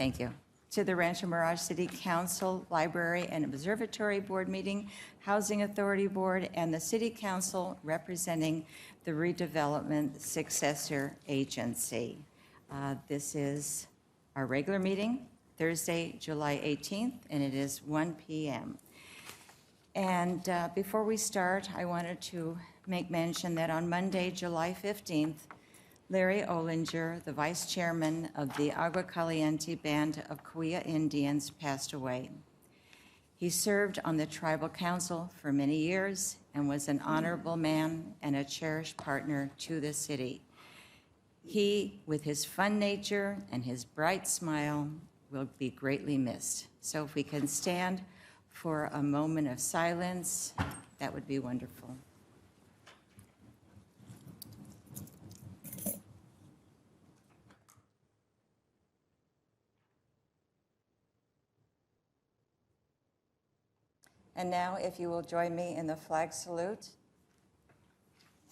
Thank you. To the Rancho Mirage City Council, Library and Observatory Board meeting, Housing Authority Board, and the City Council representing the Redevelopment Successor Agency. This is our regular meeting, Thursday, July 18th, and it is 1 p.m. And before we start, I wanted to make mention that on Monday, July 15th, Larry Olinger, the vice chairman of the Agua Caliente Band of Cahuilla Indians, passed away. He served on the tribal council for many years and was an honorable man and a cherished partner to the city. He, with his fun nature and his bright smile, will be greatly missed. So if we can stand for a moment of silence, that would be wonderful. And now, if you will join me in the flag salute.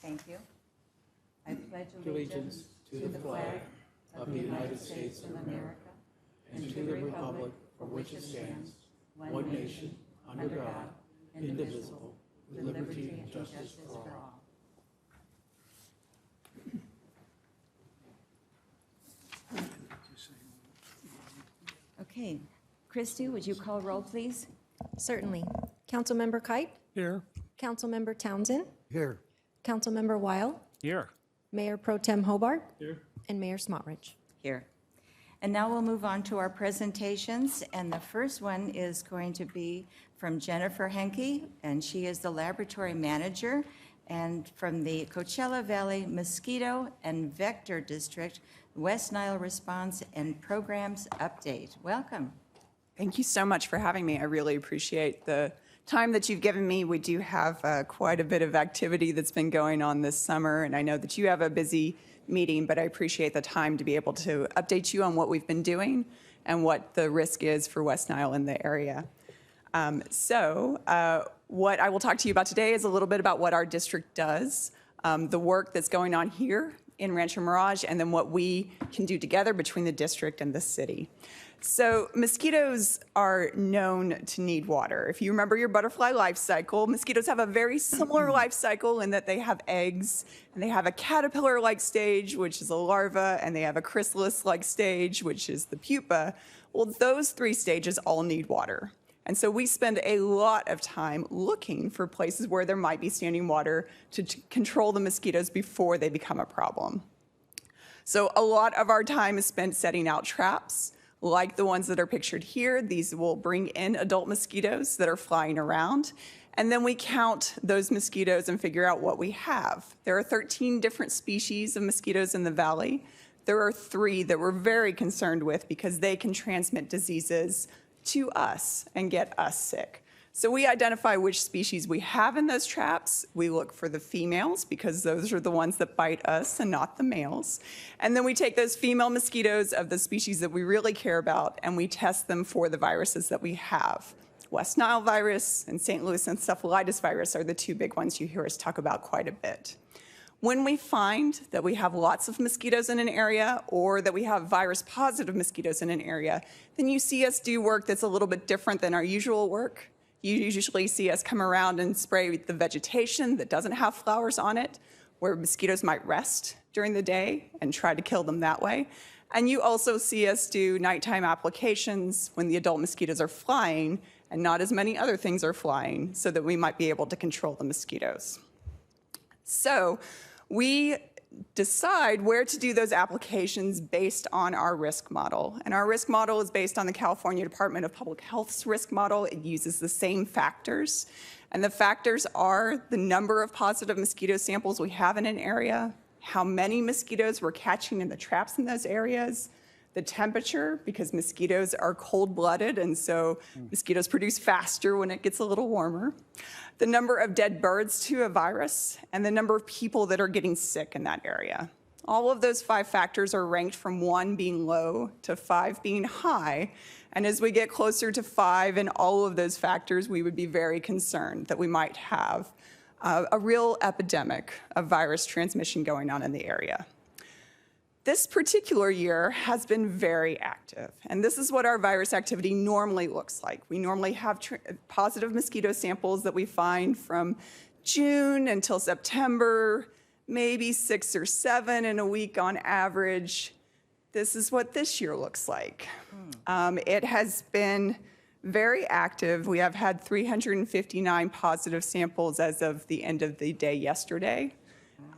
Thank you. I pledge allegiance to the flag of the United States of America and to the republic for which it stands, one nation, under God, indivisible, with liberty and justice for all. Okay. Christy, would you call roll, please? Certainly. Councilmember Kite? Here. Councilmember Townsend? Here. Councilmember Weil? Here. Mayor Pro Tem Hobart? Here. And Mayor Smotrich. Here. And now we'll move on to our presentations. And the first one is going to be from Jennifer Henke, and she is the laboratory manager, and from the Coachella Valley Mosquito and Vector District, West Nile Response and Programs Update. Welcome. Thank you so much for having me. I really appreciate the time that you've given me. We do have quite a bit of activity that's been going on this summer, and I know that you have a busy meeting, but I appreciate the time to be able to update you on what we've been doing and what the risk is for West Nile in the area. What I will talk to you about today is a little bit about what our district does, the work that's going on here in Rancho Mirage, and then what we can do together between the district and the city. So mosquitoes are known to need water. If you remember your butterfly life cycle, mosquitoes have a very similar life cycle in that they have eggs, and they have a caterpillar-like stage, which is a larva, and they have a chrysalis-like stage, which is the pupa. Well, those three stages all need water. And so we spend a lot of time looking for places where there might be standing water to control the mosquitoes before they become a problem. So a lot of our time is spent setting out traps, like the ones that are pictured here. These will bring in adult mosquitoes that are flying around. And then we count those mosquitoes and figure out what we have. There are 13 different species of mosquitoes in the valley. There are 3 that we're very concerned with because they can transmit diseases to us and get us sick. So we identify which species we have in those traps. We look for the females because those are the ones that bite us and not the males. And then we take those female mosquitoes of the species that we really care about and we test them for the viruses that we have. West Nile virus and St. Louis encephalitis virus are the 2 big ones you hear us talk about quite a bit. When we find that we have lots of mosquitoes in an area or that we have virus-positive mosquitoes in an area, then you see us do work that's a little bit different than our usual work. You usually see us come around and spray the vegetation that doesn't have flowers on it, where mosquitoes might rest during the day and try to kill them that way. And you also see us do nighttime applications when the adult mosquitoes are flying and not as many other things are flying, so that we might be able to control the mosquitoes. So we decide where to do those applications based on our risk model. And our risk model is based on the California Department of Public Health's risk model. It uses the same factors. And the factors are the number of positive mosquito samples we have in an area, how many mosquitoes we're catching in the traps in those areas, the temperature, because mosquitoes are cold-blooded, and so mosquitoes produce faster when it gets a little warmer, the number of dead birds to a virus, and the number of people that are getting sick in that area. All of those 5 factors are ranked from 1 being low to 5 being high, and as we get closer to 5 in all of those factors, we would be very concerned that we might have a real epidemic of virus transmission going on in the area. This particular year has been very active, and this is what our virus activity normally looks like. We normally have positive mosquito samples that we find from June until September, maybe 6 or 7 in a week on average. This is what this year looks like. It has been very active. We have had 359 positive samples as of the end of the day yesterday.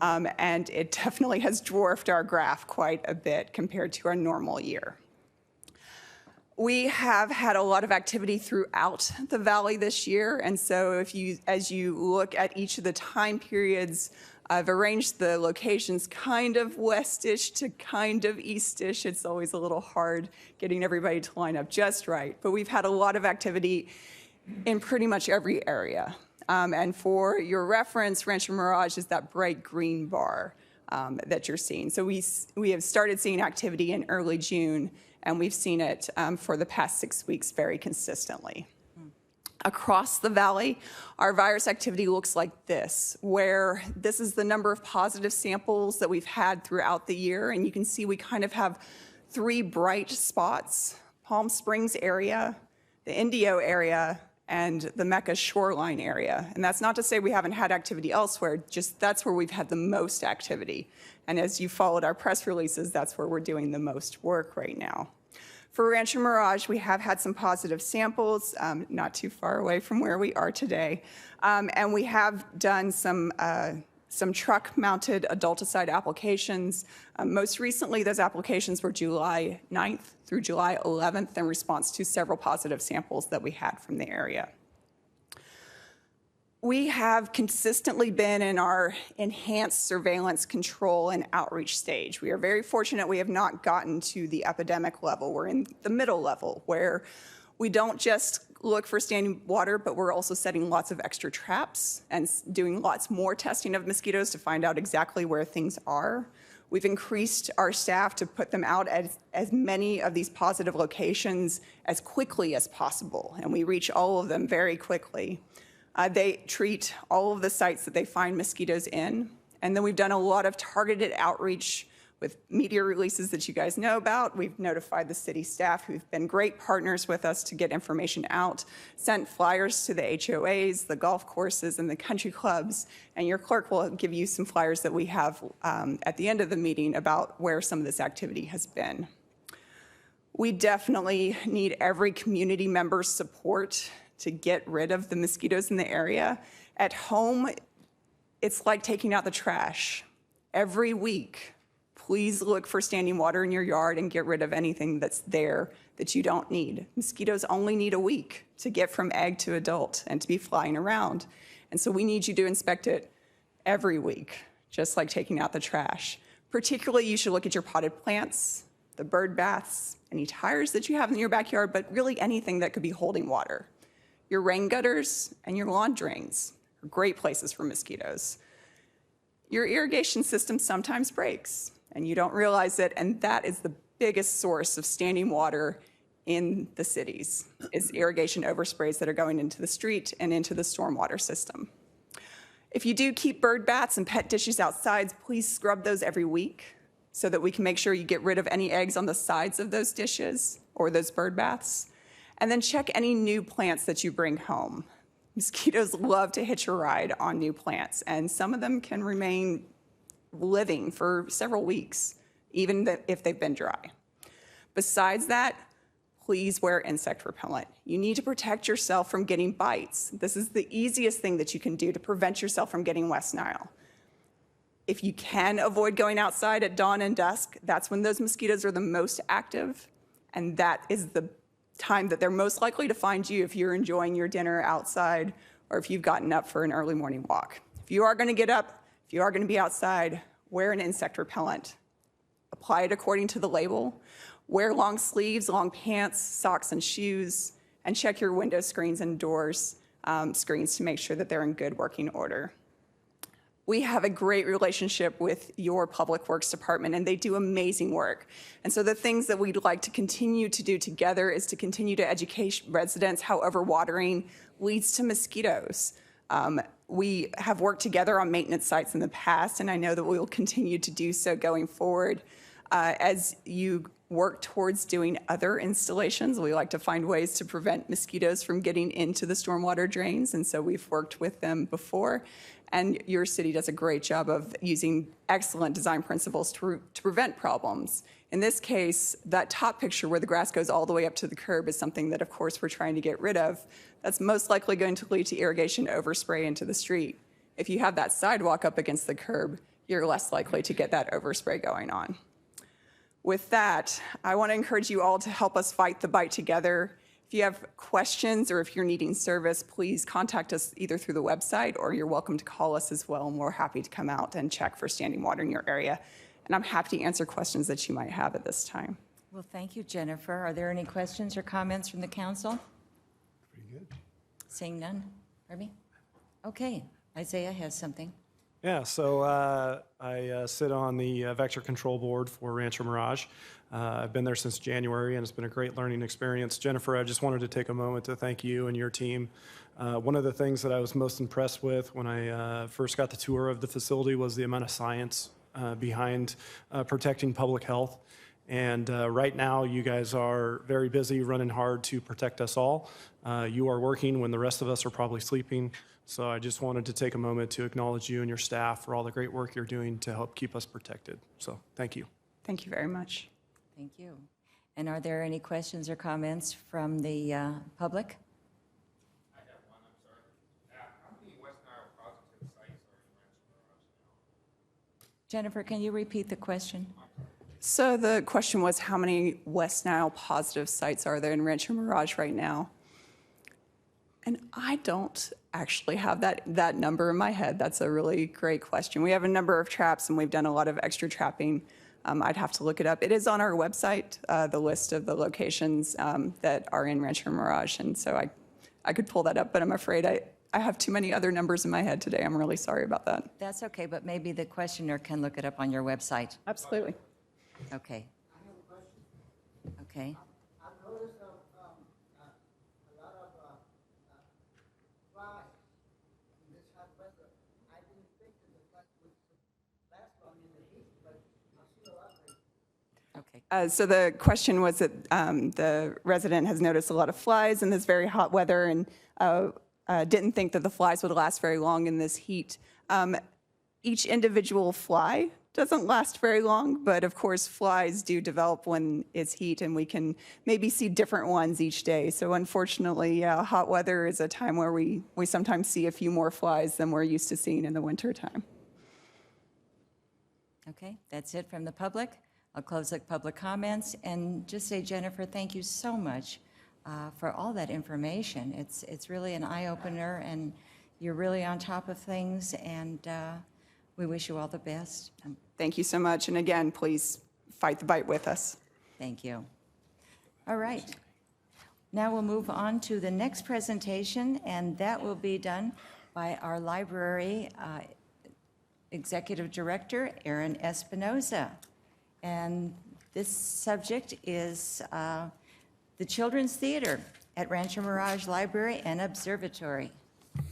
And it definitely has dwarfed our graph quite a bit compared to our normal year. We have had a lot of activity throughout the valley this year, and so as you look at each of the time periods, I've arranged the locations kind of westish to kind of eastish. It's always a little hard getting everybody to line up just right, but we've had a lot of activity in pretty much every area. And for your reference, Rancho Mirage is that bright green bar that you're seeing. So we have started seeing activity in early June, and we've seen it for the past 6 weeks very consistently. Across the valley, our virus activity looks like this, where this is the number of positive samples that we've had throughout the year, and you can see we kind of have 3 bright spots: Palm Springs area, the Indio area, and the Mecca shoreline area. And that's not to say we haven't had activity elsewhere, just that's where we've had the most activity. And as you followed our press releases, that's where we're doing the most work right now. For Rancho Mirage, we have had some positive samples, not too far away from where we are today. And we have done some truck-mounted adulticide applications. Most recently, those applications were July 9th through July 11th in response to several positive samples that we had from the area. We have consistently been in our enhanced surveillance, control, and outreach stage. We are very fortunate we have not gotten to the epidemic level. We're in the middle level, where we don't just look for standing water, but we're also setting lots of extra traps and doing lots more testing of mosquitoes to find out exactly where things are. We've increased our staff to put them out at as many of these positive locations as quickly as possible, and we reach all of them very quickly. They treat all of the sites that they find mosquitoes in, and then we've done a lot of targeted outreach with media releases that you guys know about. We've notified the city staff, who've been great partners with us to get information out, sent flyers to the HOAs, the golf courses, and the country clubs, and your clerk will give you some flyers that we have at the end of the meeting about where some of this activity has been. We definitely need every community member's support to get rid of the mosquitoes in the area. At home, it's like taking out the trash. Every week, please look for standing water in your yard and get rid of anything that's there that you don't need. Mosquitoes only need a week to get from egg to adult and to be flying around. And so we need you to inspect it every week, just like taking out the trash. Particularly, you should look at your potted plants, the bird baths, any tires that you have in your backyard, but really anything that could be holding water. Your rain gutters and your lawn drains are great places for mosquitoes. Your irrigation system sometimes breaks, and you don't realize it, and that is the biggest source of standing water in the cities, is irrigation oversprays that are going into the street and into the stormwater system. If you do keep bird baths and pet dishes outside, please scrub those every week so that we can make sure you get rid of any eggs on the sides of those dishes or those bird baths. And then check any new plants that you bring home. Mosquitoes love to hitch a ride on new plants, and some of them can remain living for several weeks, even if they've been dry. Besides that, please wear insect repellent. You need to protect yourself from getting bites. This is the easiest thing that you can do to prevent yourself from getting West Nile. If you can avoid going outside at dawn and dusk, that's when those mosquitoes are the most active, and that is the time that they're most likely to find you if you're enjoying your dinner outside or if you've gotten up for an early morning walk. If you are going to get up, if you are going to be outside, wear an insect repellent. Apply it according to the label. Wear long sleeves, long pants, socks, and shoes, and check your window screens and doors screens to make sure that they're in good working order. We have a great relationship with your Public Works Department, and they do amazing work. And so the things that we'd like to continue to do together is to continue to educate residents how overwatering leads to mosquitoes. We have worked together on maintenance sites in the past, and I know that we will continue to do so going forward. As you work towards doing other installations, we like to find ways to prevent mosquitoes from getting into the stormwater drains, and so we've worked with them before. And your city does a great job of using excellent design principles to prevent problems. In this case, that top picture where the grass goes all the way up to the curb is something that, of course, we're trying to get rid of. That's most likely going to lead to irrigation overspray into the street. If you have that sidewalk up against the curb, you're less likely to get that overspray going on. With that, I want to encourage you all to help us fight the bite together. If you have questions or if you're needing service, please contact us either through the website or you're welcome to call us as well, and we're happy to come out and check for standing water in your area. And I'm happy to answer questions that you might have at this time. Well, thank you, Jennifer. Are there any questions or comments from the council? Pretty good. Seeing none? Pardon me? Okay, Isaiah has something. Yeah, so I sit on the Vector Control Board for Rancho Mirage. I've been there since January, and it's been a great learning experience. Jennifer, I just wanted to take a moment to thank you and your team. One of the things that I was most impressed with when I first got the tour of the facility was the amount of science behind protecting public health. And right now, you guys are very busy running hard to protect us all. You are working when the rest of us are probably sleeping. So I just wanted to take a moment to acknowledge you and your staff for all the great work you're doing to help keep us protected. So thank you. Thank you very much. Thank you. And are there any questions or comments from the public? I have one, I'm sorry. How many West Nile positive sites are in Rancho Mirage now? Jennifer, can you repeat the question? So the question was, how many West Nile positive sites are there in Rancho Mirage right now? And I don't actually have that number in my head. That's a really great question. We have a number of traps, and we've done a lot of extra trapping. I'd have to look it up. It is on our website, the list of the locations that are in Rancho Mirage, and so I could pull that up, but I'm afraid I have too many other numbers in my head today. I'm really sorry about that. That's okay, but maybe the questioner can look it up on your website. Absolutely. Okay. Okay. I've noticed a lot of flies in this hot weather. I didn't think that the flies would last long in the heat, but I've seen a lot lately. Okay. So the question was that the resident has noticed a lot of flies in this very hot weather and didn't think that the flies would last very long in this heat. Each individual fly doesn't last very long, but of course flies do develop when it's heat, and we can maybe see different ones each day. So unfortunately, yeah, hot weather is a time where we sometimes see a few more flies than we're used to seeing in the winter time. Okay, that's it from the public. I'll close the public comments and just say, Jennifer, thank you so much for all that information. It's really an eye-opener, and you're really on top of things, and we wish you all the best. Thank you so much. And again, please fight the bite with us. Thank you. All right. Now we'll move on to the next presentation, and that will be done by our library Executive Director, Aaron Espinoza. And this subject is the Children's Theater at Rancho Mirage Library and Observatory.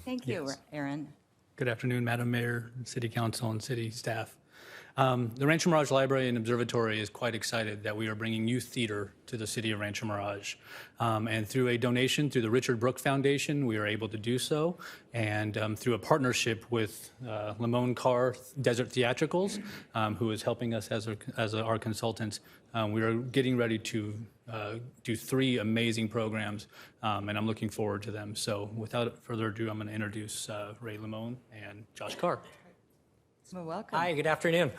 Thank you, Yes. Aaron. Good afternoon, Madam Mayor, City Council, and City staff. The Rancho Mirage Library and Observatory is quite excited that we are bringing youth theater to the city of Rancho Mirage. And through a donation through the Richard Brooke Foundation, we are able to do so. And through a partnership with Lamone Carr Desert Theatricals, who is helping us as our consultants, we are getting ready to do 3 amazing programs, and I'm looking forward to them. So without further ado, I'm going to introduce Ray Lamone and Josh Carr. Well, welcome. Hi, good afternoon.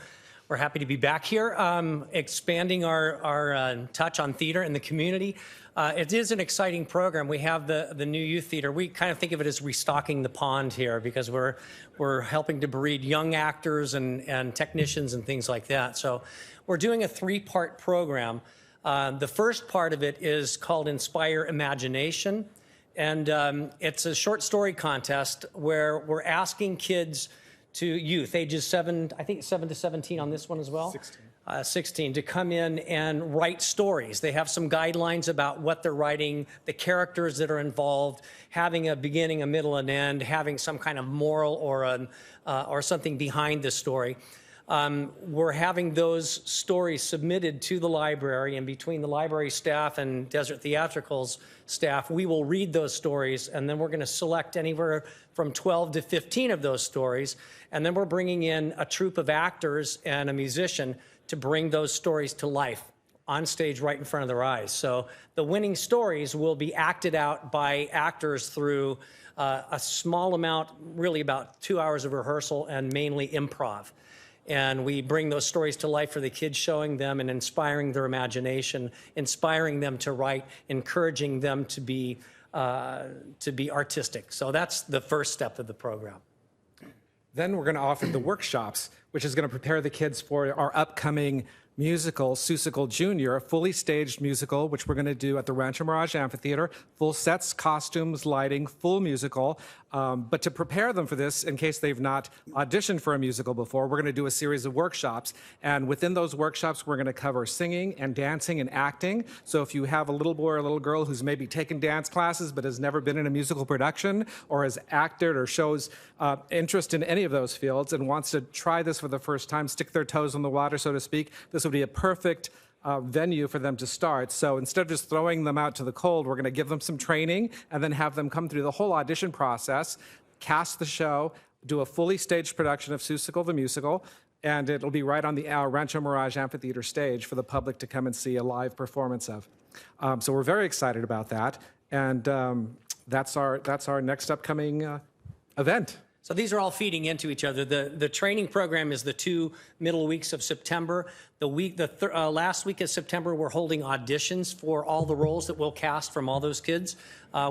We're happy to be back here, expanding our touch on theater in the community. It is an exciting program. We have the new youth theater. We kind of think of it as restocking the pond here because we're helping to breed young actors and technicians and things like that. So we're doing a 3-part program. The first part of it is called Inspire Imagination. And it's a short story contest where we're asking kids youth, ages 7 to 17 on this one as well? 16, to come in and write stories. They have some guidelines about what they're writing, the characters that are involved, having a beginning, a middle, and end, having some kind of moral or something behind the story. We're having those stories submitted to the library, and between the library staff and Desert Theatricals staff, we will read those stories, and then we're going to select anywhere from 12 to 15 of those stories, and then we're bringing in a troupe of actors and a musician to bring those stories to life on stage right in front of their eyes. So the winning stories will be acted out by actors through a small amount, really about 2 hours of rehearsal and mainly improv. And we bring those stories to life for the kids, showing them and inspiring their imagination, inspiring them to write, encouraging them to be artistic. So that's the first step of the program. Then we're going to offer the workshops, which is going to prepare the kids for our upcoming musical, Seussical Junior, a fully staged musical, which we're going to do at the Rancho Mirage Amphitheater. Full sets, costumes, lighting, full musical. But to prepare them for this, in case they've not auditioned for a musical before, we're going to do a series of workshops. And within those workshops, we're going to cover singing and dancing and acting. So if you have a little boy or a little girl who's maybe taken dance classes but has never been in a musical production or has acted or shows interest in any of those fields and wants to try this for the first time, stick their toes in the water, so to speak, this would be a perfect venue for them to start. So instead of just throwing them out to the cold, we're going to give them some training and then have them come through the whole audition process, cast the show, do a fully staged production of Seussical the musical, and it'll be right on the Rancho Mirage Amphitheater stage for the public to come and see a live performance of. So we're very excited about that, and that's our next upcoming event. So these are all feeding into each other. The training program is the 2 middle weeks of September. Last week of September, we're holding auditions for all the roles that we'll cast from all those kids.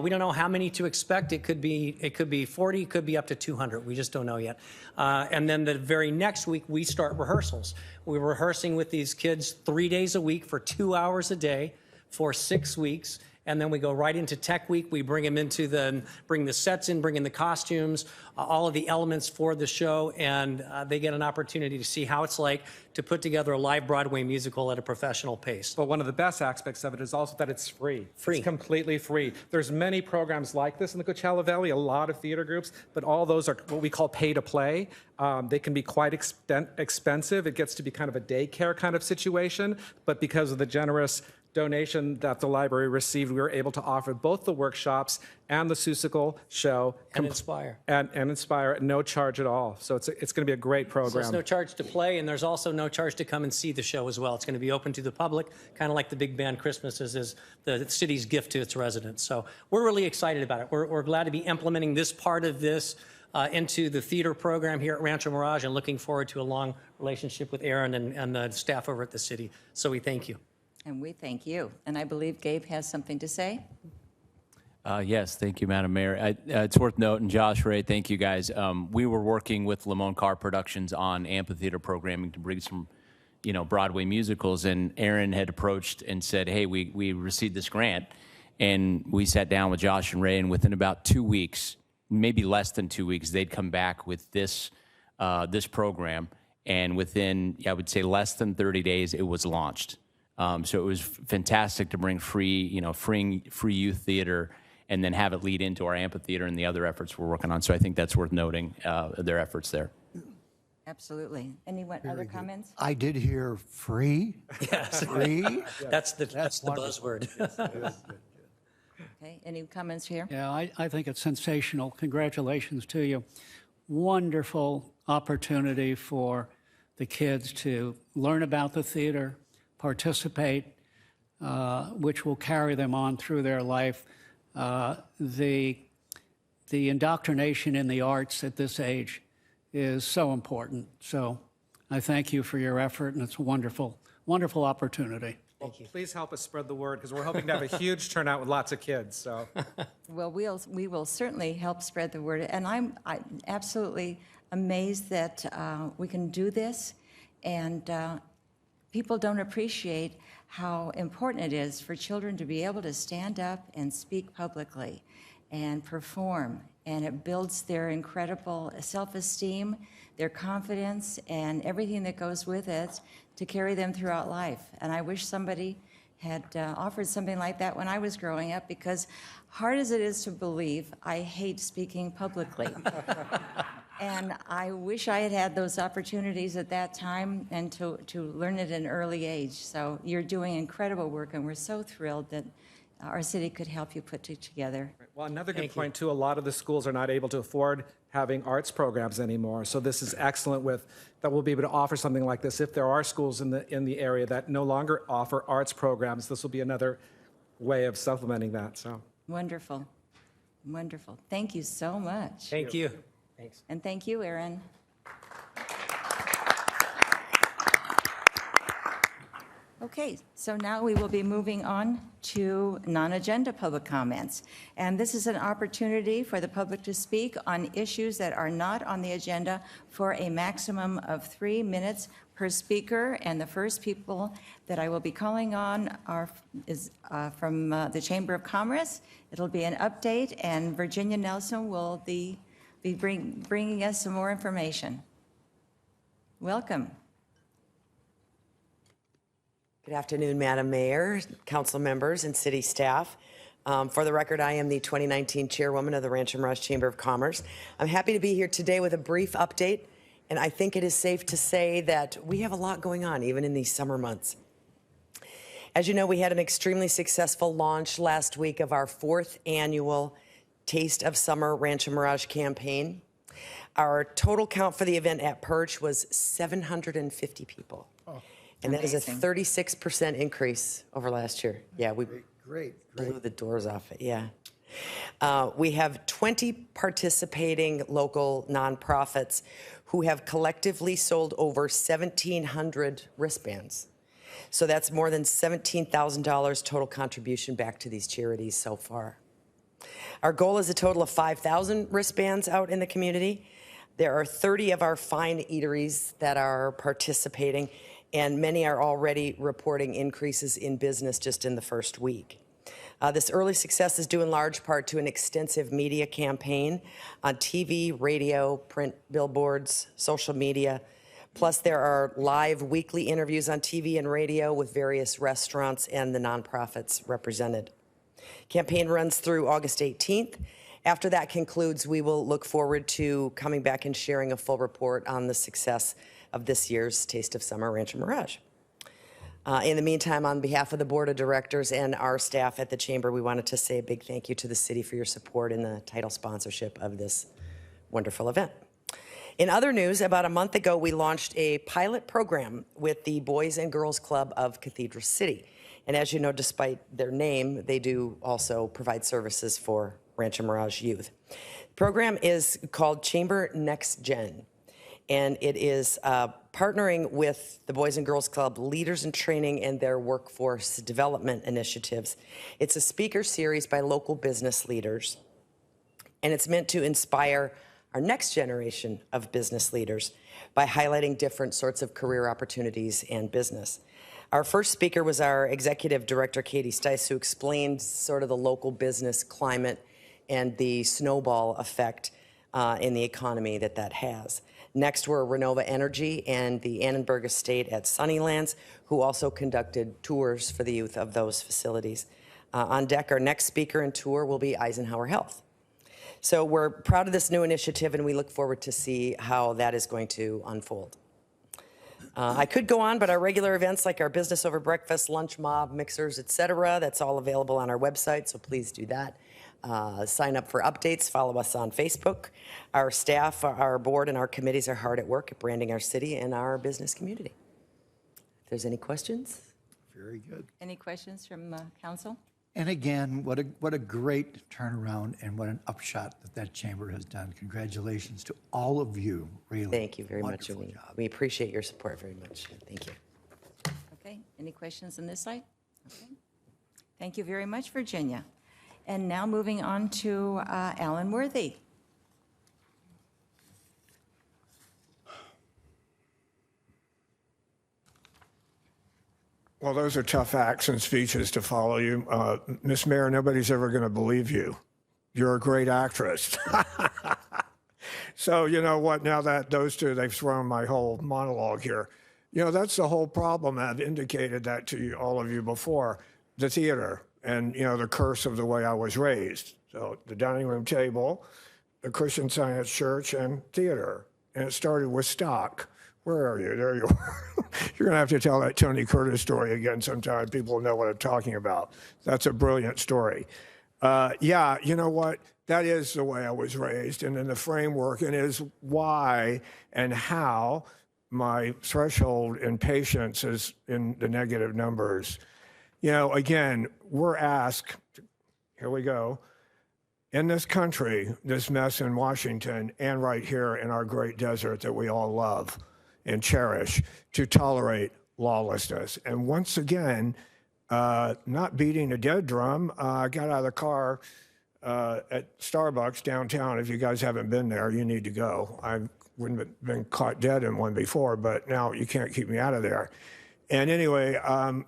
We don't know how many to expect. It could be 40, it could be up to 200. We just don't know yet. And then the very next week, we start rehearsals. We're rehearsing with these kids 3 days a week for 2 hours a day for 6 weeks. And then we go right into Tech Week. We bring them bring the sets in, bring in the costumes, all of the elements for the show, and they get an opportunity to see how it's like to put together a live Broadway musical at a professional pace. But one of the best aspects of it is also that it's free. Free. It's completely free. There's many programs like this in the Coachella Valley, a lot of theater groups, but all those are what we call pay to play. They can be quite expensive. It gets to be kind of a daycare kind of situation, but because of the generous donation that the library received, we were able to offer both the workshops and the Seussical show. And Inspire. And Inspire at no charge at all. So it's going to be a great So program. there's no charge to play, and there's also no charge to come and see the show as well. It's going to be open to the public, kind of like the Big Band Christmas is the city's gift to its residents. So we're really excited about it. We're glad to be implementing this part of this into the theater program here at Rancho Mirage, and looking forward to a long relationship with Aaron and the staff over at the city. So we thank you. And we thank you. And I believe Gabe has something to say. Yes, thank you, Madam Mayor. It's worth noting, Josh, Ray, thank you guys. We were working with Lamone Carr Productions on amphitheater programming to bring some, Broadway musicals, and Aaron had approached and said, hey, we received this grant, and we sat down with Josh and Ray, and within about 2 weeks, maybe less than 2 weeks, they'd come back with this program, and within, I would say, less than 30 days, it was launched. So it was fantastic to bring free youth theater and then have it lead into our amphitheater and the other efforts we're working on. So I think that's worth noting, their efforts there. Absolutely. Anyone other comments? I did hear free. Yes. Free? That's the buzzword. Okay, any comments here? Yeah, I think it's sensational. Congratulations to you. Wonderful opportunity for the kids to learn about the theater, participate, which will carry them on through their life. The indoctrination in the arts at this age is so important. So I thank you for your effort, and it's a wonderful, wonderful opportunity. Well, please help us spread the word, because we're hoping to have a huge turnout with lots of kids. So, Well, we will certainly help spread the word. And I'm absolutely amazed that we can do this, and people don't appreciate how important it is for children to be able to stand up and speak publicly and perform. And it builds their incredible self-esteem, their confidence, and everything that goes with it to carry them throughout life. And I wish somebody had offered something like that when I was growing up, because hard as it is to believe, I hate speaking publicly. And I wish I had had those opportunities at that time and to learn at an early age. So you're doing incredible work, and we're so thrilled that our city could help you put it together. Well, another good point, too, a lot of the schools are not able to afford having arts programs anymore. So this is excellent that we'll be able to offer something like this. If there are schools in the area that no longer offer arts programs, this will be another way of supplementing that. So Wonderful. Wonderful. Thank you so much. Thank you. Thanks. And thank you, Aaron. Okay, so now we will be moving on to non-agenda public comments. And this is an opportunity for the public to speak on issues that are not on the agenda for a maximum of 3 minutes per speaker. And the first people that I will be calling on is from the Chamber of Commerce. It'll be an update, and Virginia Nelson will be bringing us some more information. Welcome. Good afternoon, Madam Mayor, council members, and city staff. For the record, I am the 2019 chairwoman of the Rancho Mirage Chamber of Commerce. I'm happy to be here today with a brief update, and I think it is safe to say that we have a lot going on, even in these summer months. As you know, we had an extremely successful launch last week of our 4th annual Taste of Summer Rancho Mirage campaign. Our total count for the event at Perch was 750 people. And that is a 36% increase over last year. Yeah, we blew the doors off it, yeah. We have 20 participating local nonprofits who have collectively sold over 1,700 wristbands. So that's more than $17,000 total contribution back to these charities so far. Our goal is a total of 5,000 wristbands out in the community. There are 30 of our fine eateries that are participating, and many are already reporting increases in business just in the first week. This early success is due in large part to an extensive media campaign on TV, radio, print billboards, social media. Plus, there are live weekly interviews on TV and radio with various restaurants and the nonprofits represented. Campaign runs through August 18th. After that concludes, we will look forward to coming back and sharing a full report on the success of this year's Taste of Summer Rancho Mirage. In the meantime, on behalf of the Board of Directors and our staff at the Chamber, we wanted to say a big thank you to the city for your support in the title sponsorship of this wonderful event. In other news, about a month ago, we launched a pilot program with the Boys and Girls Club of Cathedral City. And as you know, despite their name, they do also provide services for Rancho Mirage youth. The program is called Chamber Next Gen, and it is partnering with the Boys and Girls Club Leaders in Training and their workforce development initiatives. It's a speaker series by local business leaders, and it's meant to inspire our next generation of business leaders by highlighting different sorts of career opportunities and business. Our first speaker was our executive director, Katie Stice, who explained sort of the local business climate and the snowball effect in the economy that has. Next were Renova Energy and the Annenberg Estate at Sunnylands, who also conducted tours for the youth of those facilities. On deck, our next speaker and tour will be Eisenhower Health. So we're proud of this new initiative, and we look forward to see how that is going to unfold. I could go on, but our regular events like our Business Over Breakfast, Lunch Mob, Mixers, etc., that's all available on our website, so please do that. Sign up for updates, follow us on Facebook. Our staff, our board, and our committees are hard at work at branding our city and our business community. If there's any questions? Very good. Any questions from council? And again, what a great turnaround and what an upshot that chamber has done. Congratulations to all of you, really. Thank you very much. Wonderful job. We appreciate your support very much. Thank you. Okay, any questions on this side? Okay. Thank you very much, Virginia. And now moving on to Alan Worthy. Well, those are tough acts and speeches to follow you. Miss Mayor, nobody's ever going to believe you. You're a great actress. So, you know what, now that those two, they've thrown my whole monologue here. You know, that's the whole problem. I've indicated that to you, all of you before. The theater and, you know, the curse of the way I was raised. So the dining room table, the Christian Science Church and theater. And it started with stock. Where are you? There you are. You're going to have to tell that Tony Curtis story again sometime. People will know what I'm talking about. That's a brilliant story. Yeah, you know what? That is the way I was raised, and then the framework, and is why and how my threshold in patience is in the negative numbers. You know, again, we're asked, here we go, in this country, this mess in Washington, and right here in our great desert that we all love and cherish, to tolerate lawlessness. And once again, not beating a dead drum, I got out of the car at Starbucks downtown. If you guys haven't been there, you need to go. I wouldn't have been caught dead in one before, but now you can't keep me out of there. And anyway,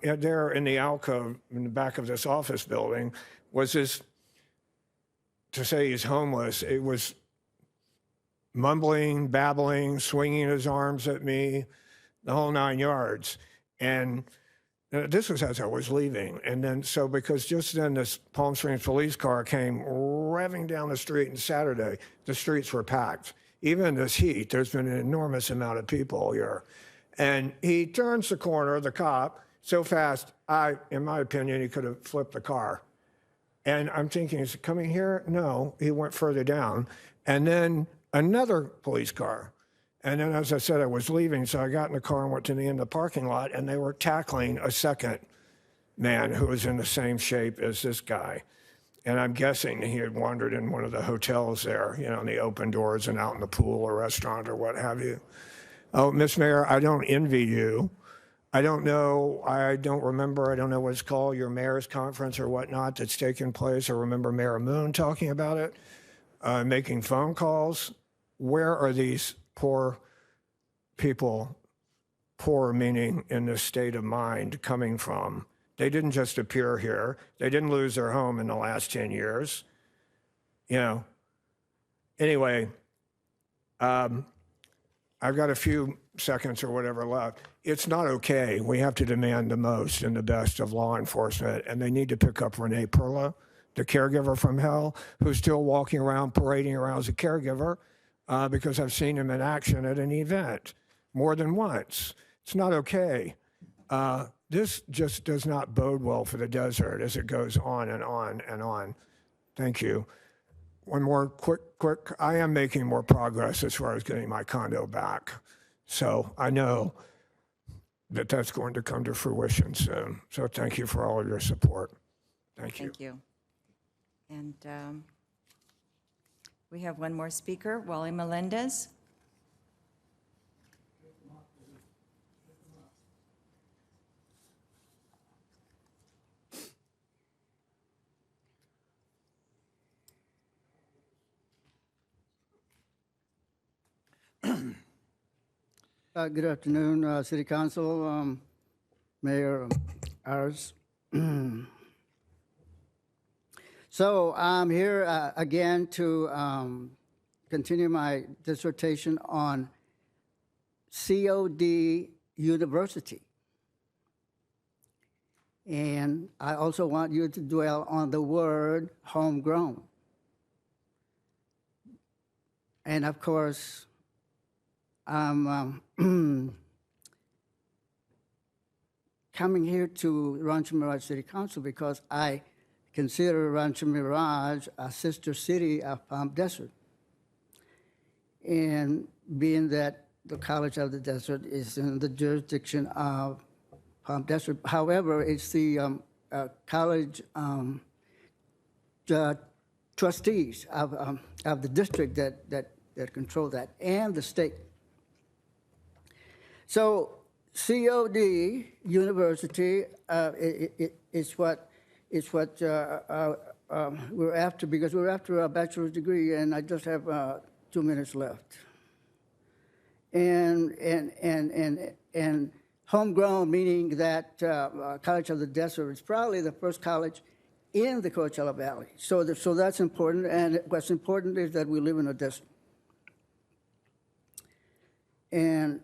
there in the alcove in the back of this office building was this, to say he's homeless, it was mumbling, babbling, swinging his arms at me, the whole 9 yards. And this was as I was leaving. And then, so because just then this Palm Springs police car came revving down the street, and Saturday, the streets were packed. Even in this heat, there's been an enormous amount of people here. And he turns the corner, the cop, so fast, in my opinion, he could have flipped the car. And I'm thinking, is he coming here? No, he went further down. And then another police car. And then, as I said, I was leaving, so I got in the car and went to the end of the parking lot, and they were tackling a second man who was in the same shape as this guy. And I'm guessing he had wandered in one of the hotels there, you know, in the open doors and out in the pool or restaurant or what have you. Oh, Miss Mayor, I don't envy you. I don't know, I don't remember, I don't know what it's called, your mayor's conference or whatnot that's taken place. I remember Mayor Moon talking about it, making phone calls. Where are these poor people, poor meaning in this state of mind, coming from? They didn't just appear here. They didn't lose their home in the last 10 years. You know, anyway, I've got a few seconds or whatever left. It's not okay. We have to demand the most and the best of law enforcement, and they need to pick up Renee Perla, the caregiver from hell, who's still walking around, parading around as a caregiver, because I've seen him in action at an event more than once. It's not okay. This just does not bode well for the desert as it goes on and on and on. Thank you. One more quick, I am making more progress as far as getting my condo back. So I know that that's going to come to fruition soon. So thank you for all of your support. Thank you. Thank you. And we have one more speaker, Wally Melendez. Good afternoon, City Council, Mayor Ayers. So I'm here again to continue my dissertation on COD University. And I also want you to dwell on the word homegrown. And of course, I'm coming here to Rancho Mirage City Council because I consider Rancho Mirage a sister city of Palm Desert. And being that the College of the Desert is in the jurisdiction of Palm Desert, however, it's the college trustees of the district that control that, and the state. So COD University is what we're after, because we're after a bachelor's degree, and I just have 2 minutes left. And homegrown, meaning that College of the Desert is probably the first college in the Coachella Valley. So that's important, and what's important is that we live in a desert. And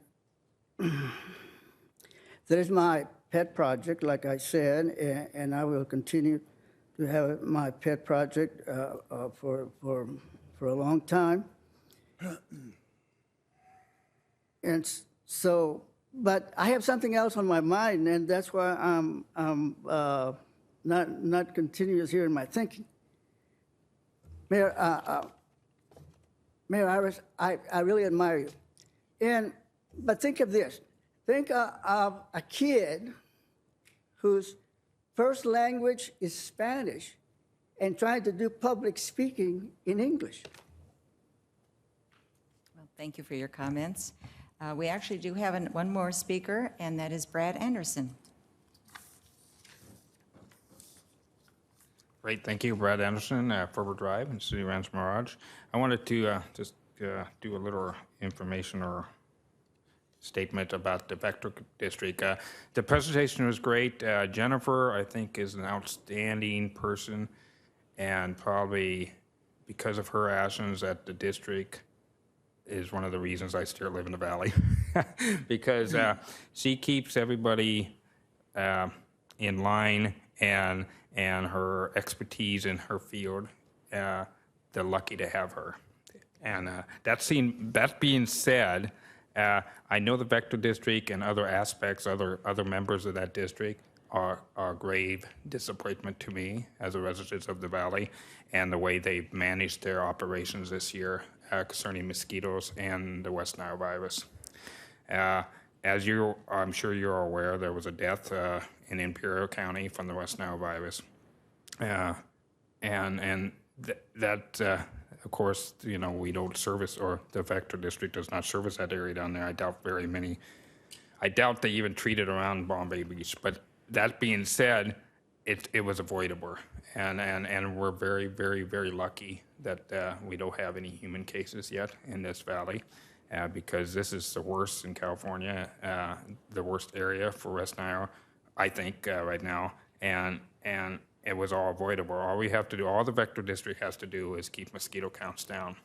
that is my pet project, like I said, and I will continue to have my pet project for for a long time. And so, but I have something else on my mind, and that's why I'm not continuous here in my thinking. Mayor Iris, I really admire you. But think of this. Think of a kid whose first language is Spanish and trying to do public speaking in English. Well, thank you for your comments. We actually do have one more speaker, and that is Brad Anderson. Great, thank you, Brad Anderson, Ferber Drive in City Rancho Mirage. I wanted to just do a little information or statement about the Vector District. The presentation was great. Jennifer, I think, is an outstanding person, and probably because of her actions at the district is one of the reasons I still live in the valley, because she keeps everybody in line, and her expertise in her field, they're lucky to have her. And that being said, I know the Vector District and other aspects, other members of that district are grave disappointment to me as a resident of the valley, and the way they've managed their operations this year concerning mosquitoes and the West Nile virus. As I'm sure you're aware, there was a death in Imperial County from the West Nile virus, and that of course, we don't service, or the Vector District does not service that area down there. I doubt they even treat it around Bombay Beach. But that being said, it was avoidable, and we're very, very, very lucky that we don't have any human cases yet in this valley, because this is the worst in California, the worst area for West Nile, I think, right now, and it was all avoidable. All we have to do, all the Vector District has to do, is keep mosquito counts down.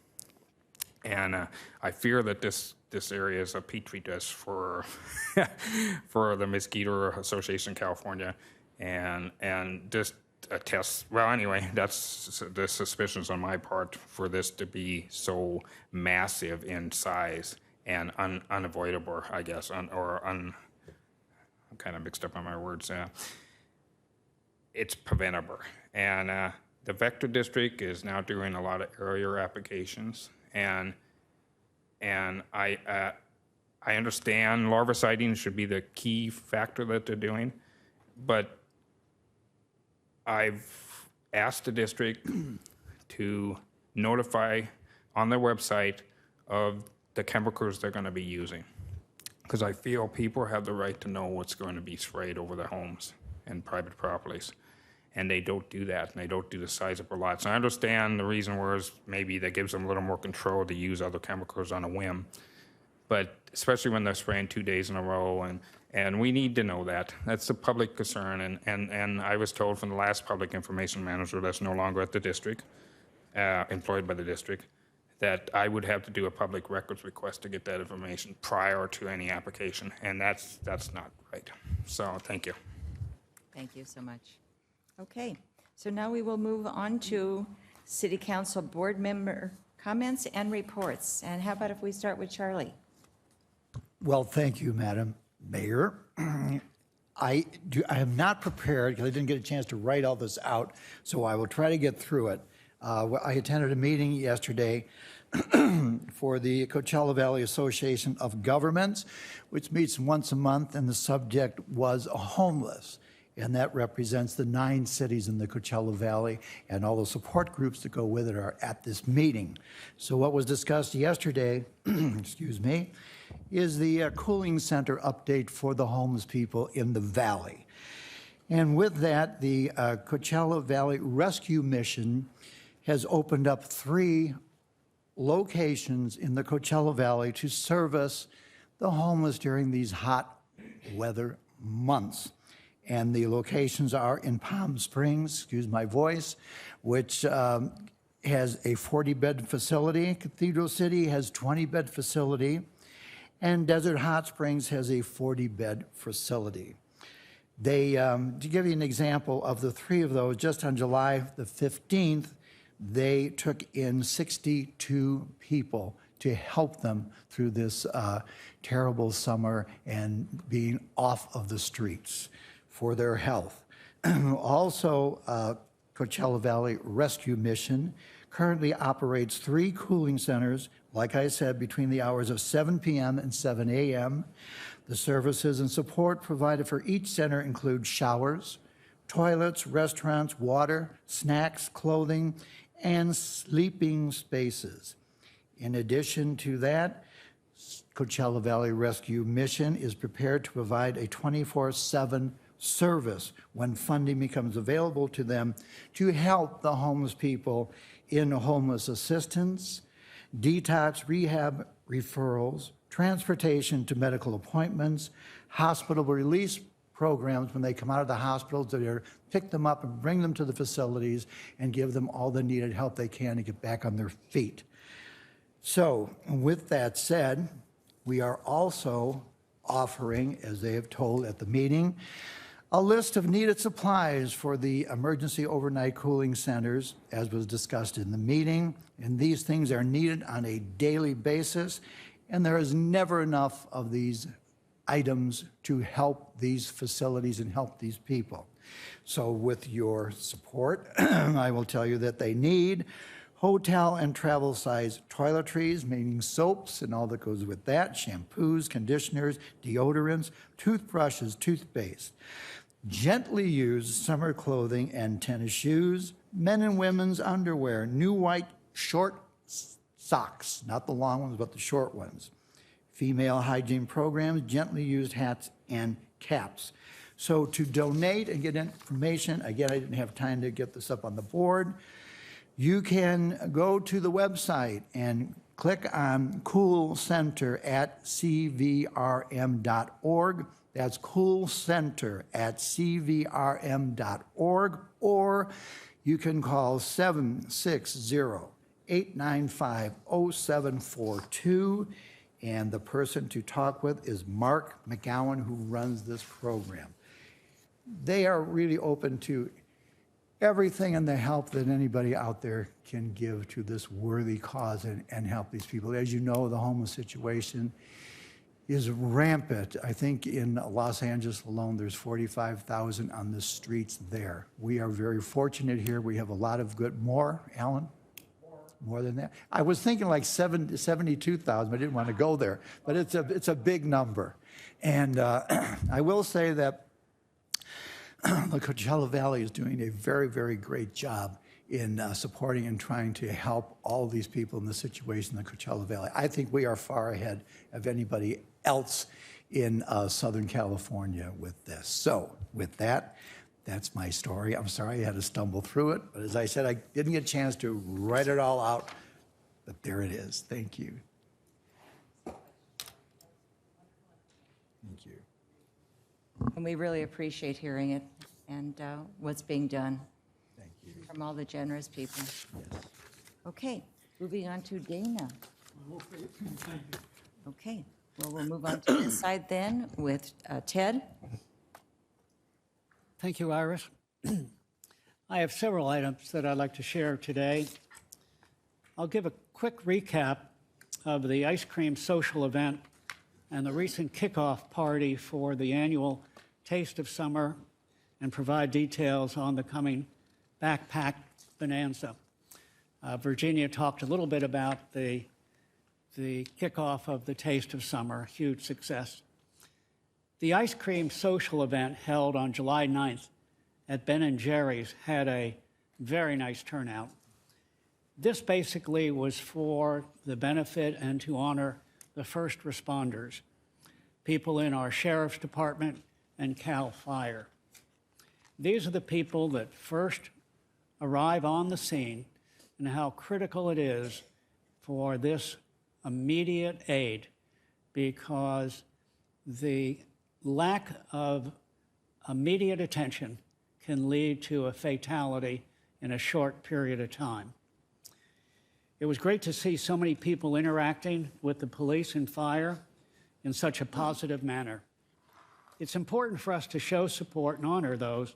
And I fear that this area is a petri dish for for the Mosquito Association California, and just a test. Well, anyway, that's the suspicions on my part for this to be so massive in size and unavoidable, I guess, I'm kind of mixed up on my words. It's preventable, and the Vector District is now doing a lot of area applications, and I understand larviciding should be the key factor that they're doing, but I've asked the district to notify on their website of the chemicals they're going to be using, because I feel people have the right to know what's going to be sprayed over their homes and private properties. And they don't do that, and they don't do the sizable lots. I understand the reason was maybe that gives them a little more control to use other chemicals on a whim, but especially when they're spraying 2 days in a row, and we need to know that. That's a public concern, and I was told from the last public information manager that's no longer at the district, employed by the district, that I would have to do a public records request to get that information prior to any application, and that's not right. So thank you. Thank you so much. Okay, so now we will move on to City Council board member comments and reports. And how about if we start with Charlie? Well, thank you, Madam Mayor. I am not prepared because I didn't get a chance to write all this out, so I will try to get through it. I attended a meeting yesterday for the Coachella Valley Association of Governments, which meets once a month, and the subject was homeless. And that represents the 9 cities in the Coachella Valley, and all the support groups that go with it are at this meeting. So what was discussed yesterday, excuse me, is the cooling center update for the homeless people in the valley. And with that, the Coachella Valley Rescue Mission has opened up 3 locations in the Coachella Valley to service the homeless during these hot weather months. And the locations are in Palm Springs, excuse my voice, which has a 40-bed facility. Cathedral City has 20-bed facility. And Desert Hot Springs has a 40-bed facility. They, to give you an example of the 3 of those, just on July the 15th, they took in 62 people to help them through this terrible summer and being off of the streets for their health. Also, Coachella Valley Rescue Mission currently operates 3 cooling centers, like I said, between the hours of 7 p.m. and 7 a.m. The services and support provided for each center include showers, toilets, restaurants, water, snacks, clothing, and sleeping spaces. In addition to that, Coachella Valley Rescue Mission is prepared to provide a 24/7 service when funding becomes available to them to help the homeless people in homeless assistance, detox rehab referrals, transportation to medical appointments, hospital release programs when they come out of the hospitals, to pick them up and bring them to the facilities and give them all the needed help they can to get back on their feet. So with that said, we are also offering, as they have told at the meeting, a list of needed supplies for the emergency overnight cooling centers, as was discussed in the meeting. And these things are needed on a daily basis, and there is never enough of these items to help these facilities and help these people. So with your support, I will tell you that they need hotel and travel size toiletries, meaning soaps and all that goes with that, shampoos, conditioners, deodorants, toothbrushes, toothpaste, gently used summer clothing and tennis shoes, men and women's underwear, new white short socks, not the long ones, but the short ones, female hygiene programs, gently used hats and caps. So to donate and get information, again, I didn't have time to get this up on the board, you can go to the website and click on Cool Center at cvrm.org. That's Cool Center at cvrm.org, or you can call 760-895-0742, and the person to talk with is Mark McGowan, who runs this program. They are really open to everything and the help that anybody out there can give to this worthy cause and help these people. As you know, the homeless situation is rampant. I think in Los Angeles alone, there's 45,000 on the streets there. We are very fortunate here. We have a lot of good, more, Alan? More than that? I was thinking like 72,000. I didn't want to go there, but it's a big number. And I will say that the Coachella Valley is doing a very, very great job in supporting and trying to help all these people in the situation in the Coachella Valley. I think we are far ahead of anybody else in Southern California with this. So with that, that's my story. I'm sorry I had to stumble through it, but as I said, I didn't get a chance to write it all out, but there it is. Thank you. Thank you. And we really appreciate hearing it and what's being done. Thank you. From all the generous people. Yes. Okay, moving on to Dana. Okay, well, we'll move on to this side then with Ted. Thank you, Iris. I have several items that I'd like to share today. I'll give a quick recap of the ice cream social event and the recent kickoff party for the annual Taste of Summer and provide details on the coming Backpack Bonanza. Virginia talked a little bit about the kickoff of the Taste of Summer, huge success. The ice cream social event held on July 9th at Ben & Jerry's had a very nice turnout. This basically was for the benefit and to honor the first responders, people in our Sheriff's Department and CAL FIRE. These are the people that first arrive on the scene and how critical it is for this immediate aid, because the lack of immediate attention can lead to a fatality in a short period of time. It was great to see so many people interacting with the police and fire in such a positive manner. It's important for us to show support and honor those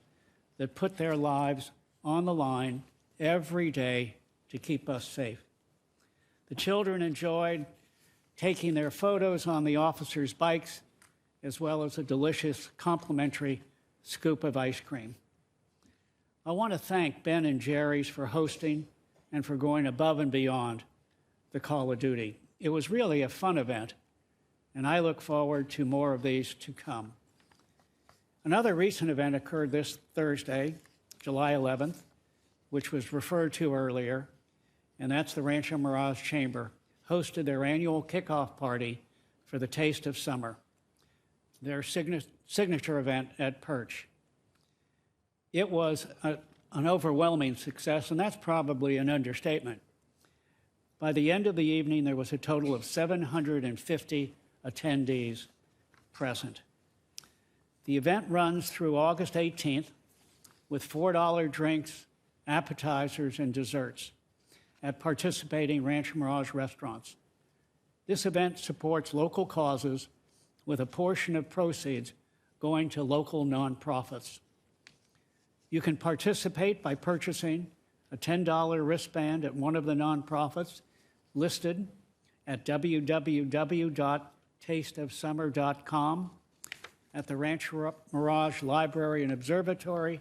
that put their lives on the line every day to keep us safe. The children enjoyed taking their photos on the officers' bikes, as well as a delicious complimentary scoop of ice cream. I want to thank Ben and Jerry's for hosting and for going above and beyond the call of duty. It was really a fun event, and I look forward to more of these to come. Another recent event occurred this Thursday, July 11th, which was referred to earlier, and that's the Rancho Mirage Chamber hosted their annual kickoff party for the Taste of Summer, their signature event at Perch. It was an overwhelming success, and that's probably an understatement. By the end of the evening, there was a total of 750 attendees present. The event runs through August 18th with $4 drinks, appetizers, and desserts at participating Rancho Mirage restaurants. This event supports local causes with a portion of proceeds going to local nonprofits. You can participate by purchasing a $10 wristband at one of the nonprofits listed at www.tasteofsummer.com, at the Rancho Mirage Library and Observatory,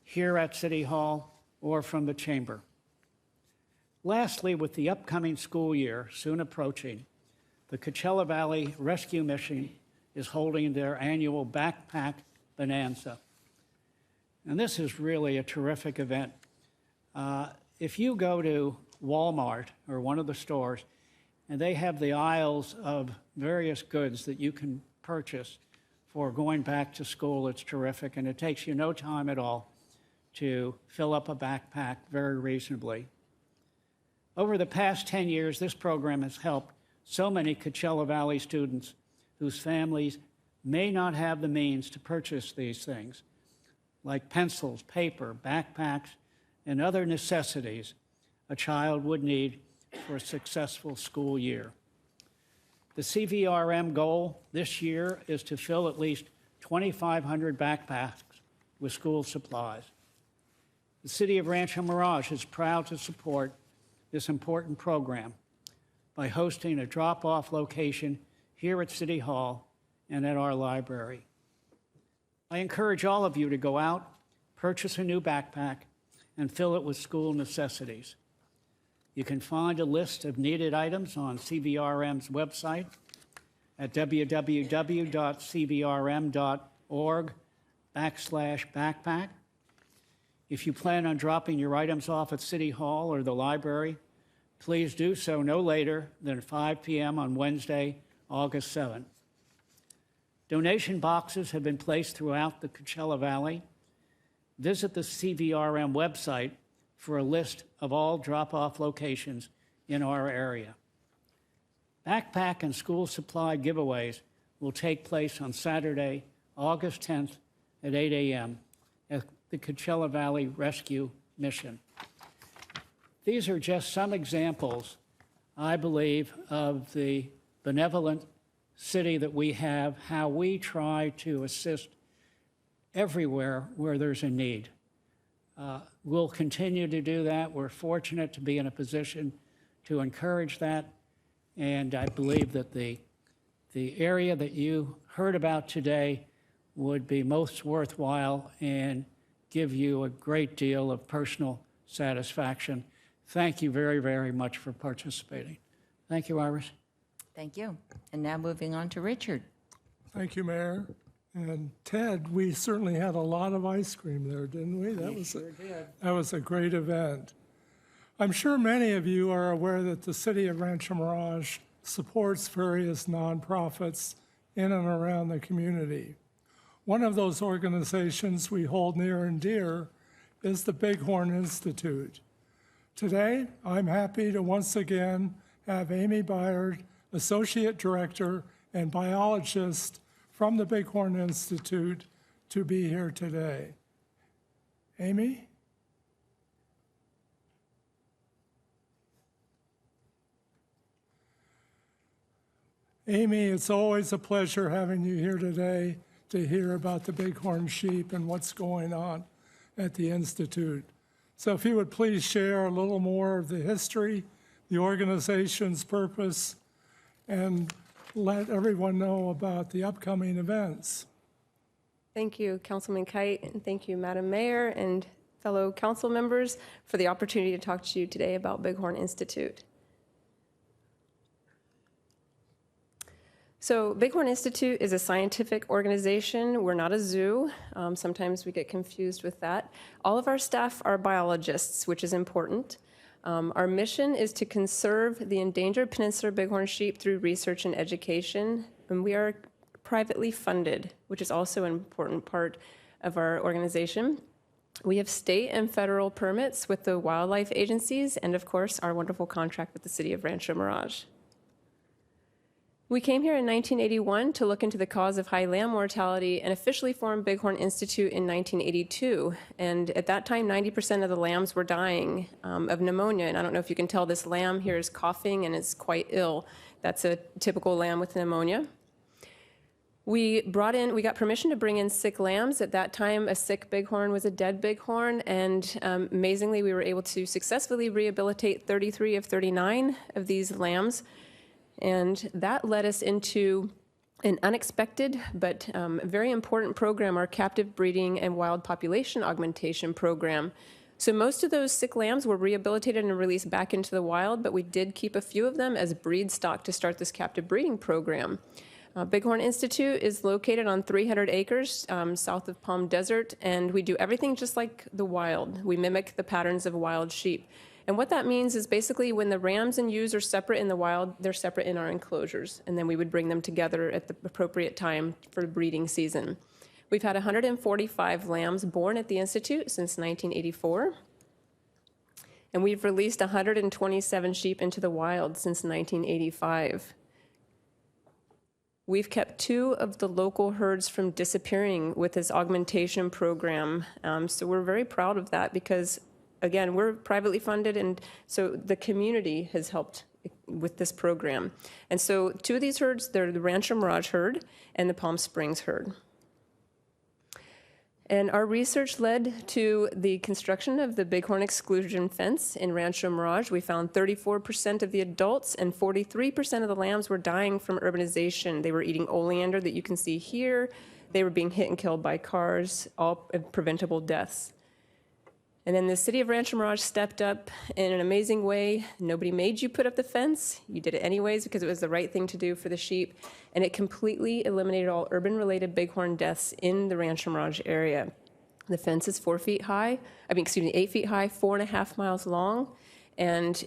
here at City Hall, or from the Chamber. Lastly, with the upcoming school year soon approaching, the Coachella Valley Rescue Mission is holding their annual Backpack Bonanza. And this is really a terrific event. If you go to Walmart or one of the stores, and they have the aisles of various goods that you can purchase for going back to school, it's terrific, and it takes you no time at all to fill up a backpack very reasonably. Over the past 10 years, this program has helped so many Coachella Valley students whose families may not have the means to purchase these things, like pencils, paper, backpacks, and other necessities a child would need for a successful school year. The CVRM goal this year is to fill at least 2,500 backpacks with school supplies. The City of Rancho Mirage is proud to support this important program by hosting a drop-off location here at City Hall and at our library. I encourage all of you to go out, purchase a new backpack, and fill it with school necessities. You can find a list of needed items on CVRM's website at www.cvrm.org/backpack. If you plan on dropping your items off at City Hall or the library, please do so no later than 5 p.m. on Wednesday, August 7th. Donation boxes have been placed throughout the Coachella Valley. Visit the CVRM website for a list of all drop-off locations in our area. Backpack and school supply giveaways will take place on Saturday, August 10th at 8 a.m. at the Coachella Valley Rescue Mission. These are just some examples, I believe, of the benevolent city that we have, how we try to assist everywhere where there's a need. We'll continue to do that. We're fortunate to be in a position to encourage that, and I believe that the area that you heard about today would be most worthwhile and give you a great deal of personal satisfaction. Thank you very, very much for participating. Thank you, Iris. Thank you. And now moving on to Richard. Thank you, Mayor. And Ted, we certainly had a lot of ice cream there, didn't we? That was a great event. I'm sure many of you are aware that the City of Rancho Mirage supports various nonprofits in and around the community. One of those organizations we hold near and dear is the Bighorn Institute. Today, I'm happy to once again have Amy Byard, Associate Director and Biologist from the Bighorn Institute, to be here today. Amy? Amy, it's always a pleasure having you here today to hear about the bighorn sheep and what's going on at the Institute. So if you would please share a little more of the history, the organization's purpose, and let everyone know about the upcoming events. Thank you, Councilman Kite, and thank you, Madam Mayor and fellow council members, for the opportunity to talk to you today about Bighorn Institute. So Bighorn Institute is a scientific organization. We're not a zoo. Sometimes we get confused with that. All of our staff are biologists, which is important. Our mission is to conserve the endangered peninsular bighorn sheep through research and education, and we are privately funded, which is also an important part of our organization. We have state and federal permits with the wildlife agencies, and of course, our wonderful contract with the city of Rancho Mirage. We came here in 1981 to look into the cause of high lamb mortality and officially formed Bighorn Institute in 1982. And at that time, 90% of the lambs were dying of pneumonia. And I don't know if you can tell, this lamb here is coughing and is quite ill. That's a typical lamb with pneumonia. We got permission to bring in sick lambs. At that time, a sick bighorn was a dead bighorn, and amazingly, we were able to successfully rehabilitate 33 of 39 of these lambs. And that led us into an unexpected but very important program, our captive breeding and wild population augmentation program. So most of those sick lambs were rehabilitated and released back into the wild, but we did keep a few of them as breed stock to start this captive breeding program. Bighorn Institute is located on 300 acres south of Palm Desert, and we do everything just like the wild. We mimic the patterns of wild sheep. And what that means is basically when the rams and ewes are separate in the wild, they're separate in our enclosures, and then we would bring them together at the appropriate time for breeding season. We've had 145 lambs born at the Institute since 1984, and we've released 127 sheep into the wild since 1985. We've kept 2 of the local herds from disappearing with this augmentation program, so we're very proud of that because, again, we're privately funded, and so the community has helped with this program. And so 2 of these herds, they're the Rancho Mirage herd and the Palm Springs herd. And our research led to the construction of the bighorn exclusion fence in Rancho Mirage. We found 34% of the adults and 43% of the lambs were dying from urbanization. They were eating oleander that you can see here. They were being hit and killed by cars, all preventable deaths. And then the city of Rancho Mirage stepped up in an amazing way. Nobody made you put up the fence. You did it anyways because it was the right thing to do for the sheep. And it completely eliminated all urban-related bighorn deaths in the Rancho Mirage area. The fence is 8 feet high, 4.5 miles long. And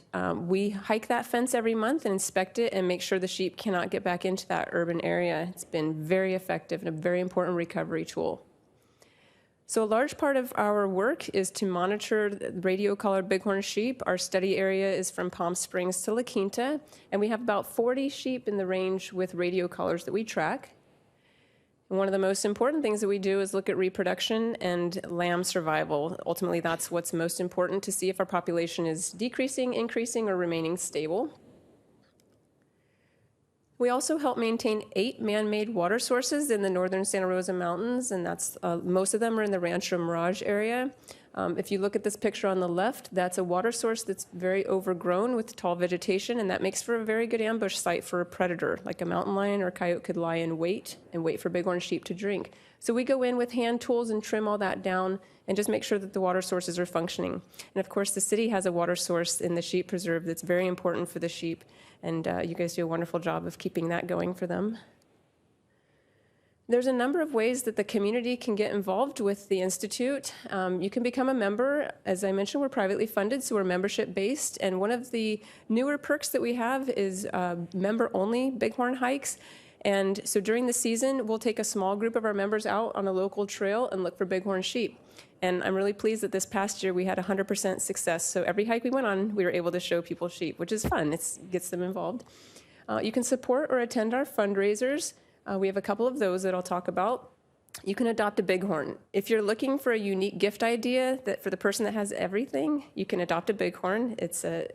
we hike that fence every month and inspect it and make sure the sheep cannot get back into that urban area. It's been very effective and a very important recovery tool. So a large part of our work is to monitor radio-collared bighorn sheep. Our study area is from Palm Springs to La Quinta, and we have about 40 sheep in the range with radio collars that we track. And one of the most important things that we do is look at reproduction and lamb survival. Ultimately, that's what's most important, to see if our population is decreasing, increasing, or remaining stable. We also help maintain 8 man-made water sources in the northern Santa Rosa Mountains, and that's most of them are in the Rancho Mirage area. If you look at this picture on the left, that's a water source that's very overgrown with tall vegetation, and that makes for a very good ambush site for a predator, like a mountain lion or coyote could lie in wait and wait for bighorn sheep to drink. So we go in with hand tools and trim all that down and just make sure that the water sources are functioning. And of course, the city has a water source in the sheep preserve that's very important for the sheep, and you guys do a wonderful job of keeping that going for them. There's a number of ways that the community can get involved with the Institute. You can become a member. As I mentioned, we're privately funded, so we're membership-based, and one of the newer perks that we have is member-only bighorn hikes. And so during the season, we'll take a small group of our members out on a local trail and look for bighorn sheep. And I'm really pleased that this past year we had 100% success. So every hike we went on, we were able to show people sheep, which is fun. It gets them involved. You can support or attend our fundraisers. We have a couple of those that I'll talk about. You can adopt a bighorn. If you're looking for a unique gift idea that for the person that has everything, you can adopt a bighorn. It's a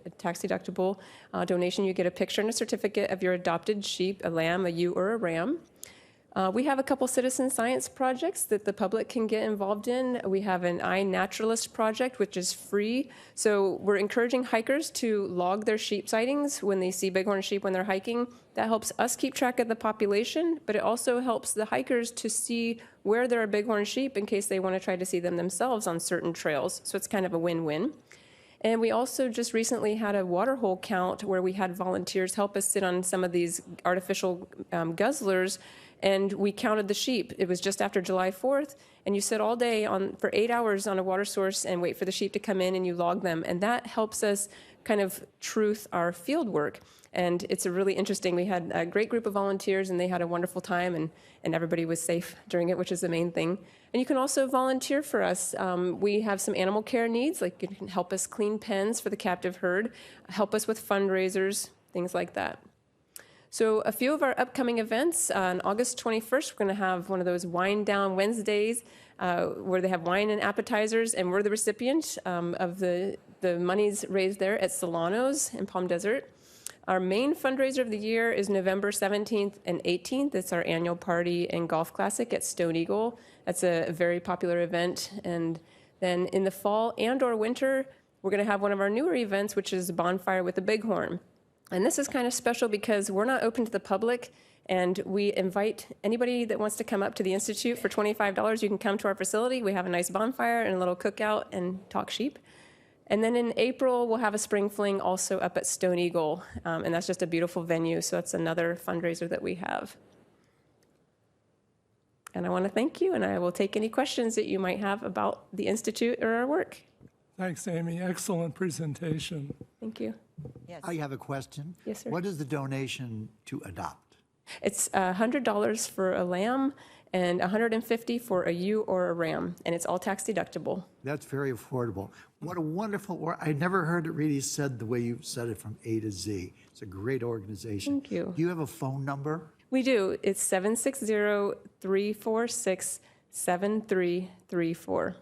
We have a couple citizen science projects that the public can get involved in. We have an iNaturalist project, which is free. So we're encouraging hikers to log their sheep sightings when they see bighorn sheep when they're hiking. That helps us keep track of the population, but it also helps the hikers to see where there are bighorn sheep in case they want to try to see them themselves on certain trails. So it's kind of a win-win. And we also just recently had a waterhole count where we had volunteers help us sit on some of these artificial guzzlers, and we counted the sheep. It was just after July 4th, and you sit all day for 8 hours on a water source and wait for the sheep to come in, and you log them. And that helps us kind of truth our field work. And it's a really interesting, we had a great group of volunteers, and they had a wonderful time, and everybody was safe during it, which is the main thing. And you can also volunteer for us. We have some animal care needs, like you can help us clean pens for the captive herd, help us with fundraisers, things like that. So a few of our upcoming events, on August 21st, we're going to have one of those Wine Down Wednesdays where they have wine and appetizers, and we're the recipient of the monies raised there at Solano's in Palm Desert. Our main fundraiser of the year is November 17th and 18th. It's our annual party and golf classic at Stone Eagle. That's a very popular event. And then in the fall and or winter, we're going to have one of our newer events, which is Bonfire with the Bighorn. And this is kind of special because we're not open to the public, and we invite anybody that wants to come up to the Institute for $25. You can come to our facility. We have a nice bonfire and a little cookout and talk sheep. And then in April, we'll have a spring fling also up at Stone Eagle, and that's just a beautiful venue, so that's another fundraiser that we have. And I want to thank you, and I will take any questions that you might have about the Institute or our work. Thanks, Amy. Excellent presentation. Thank you. Yes. I have a question. Yes, sir. What is the donation to adopt? It's $100 for a lamb and $150 for a ewe or a ram, and it's all tax deductible. That's very affordable. What a wonderful, I never heard it really said the way you said it from A to Z. It's a great organization. Thank you. Do you have a phone number? We do. It's 760-346-7334.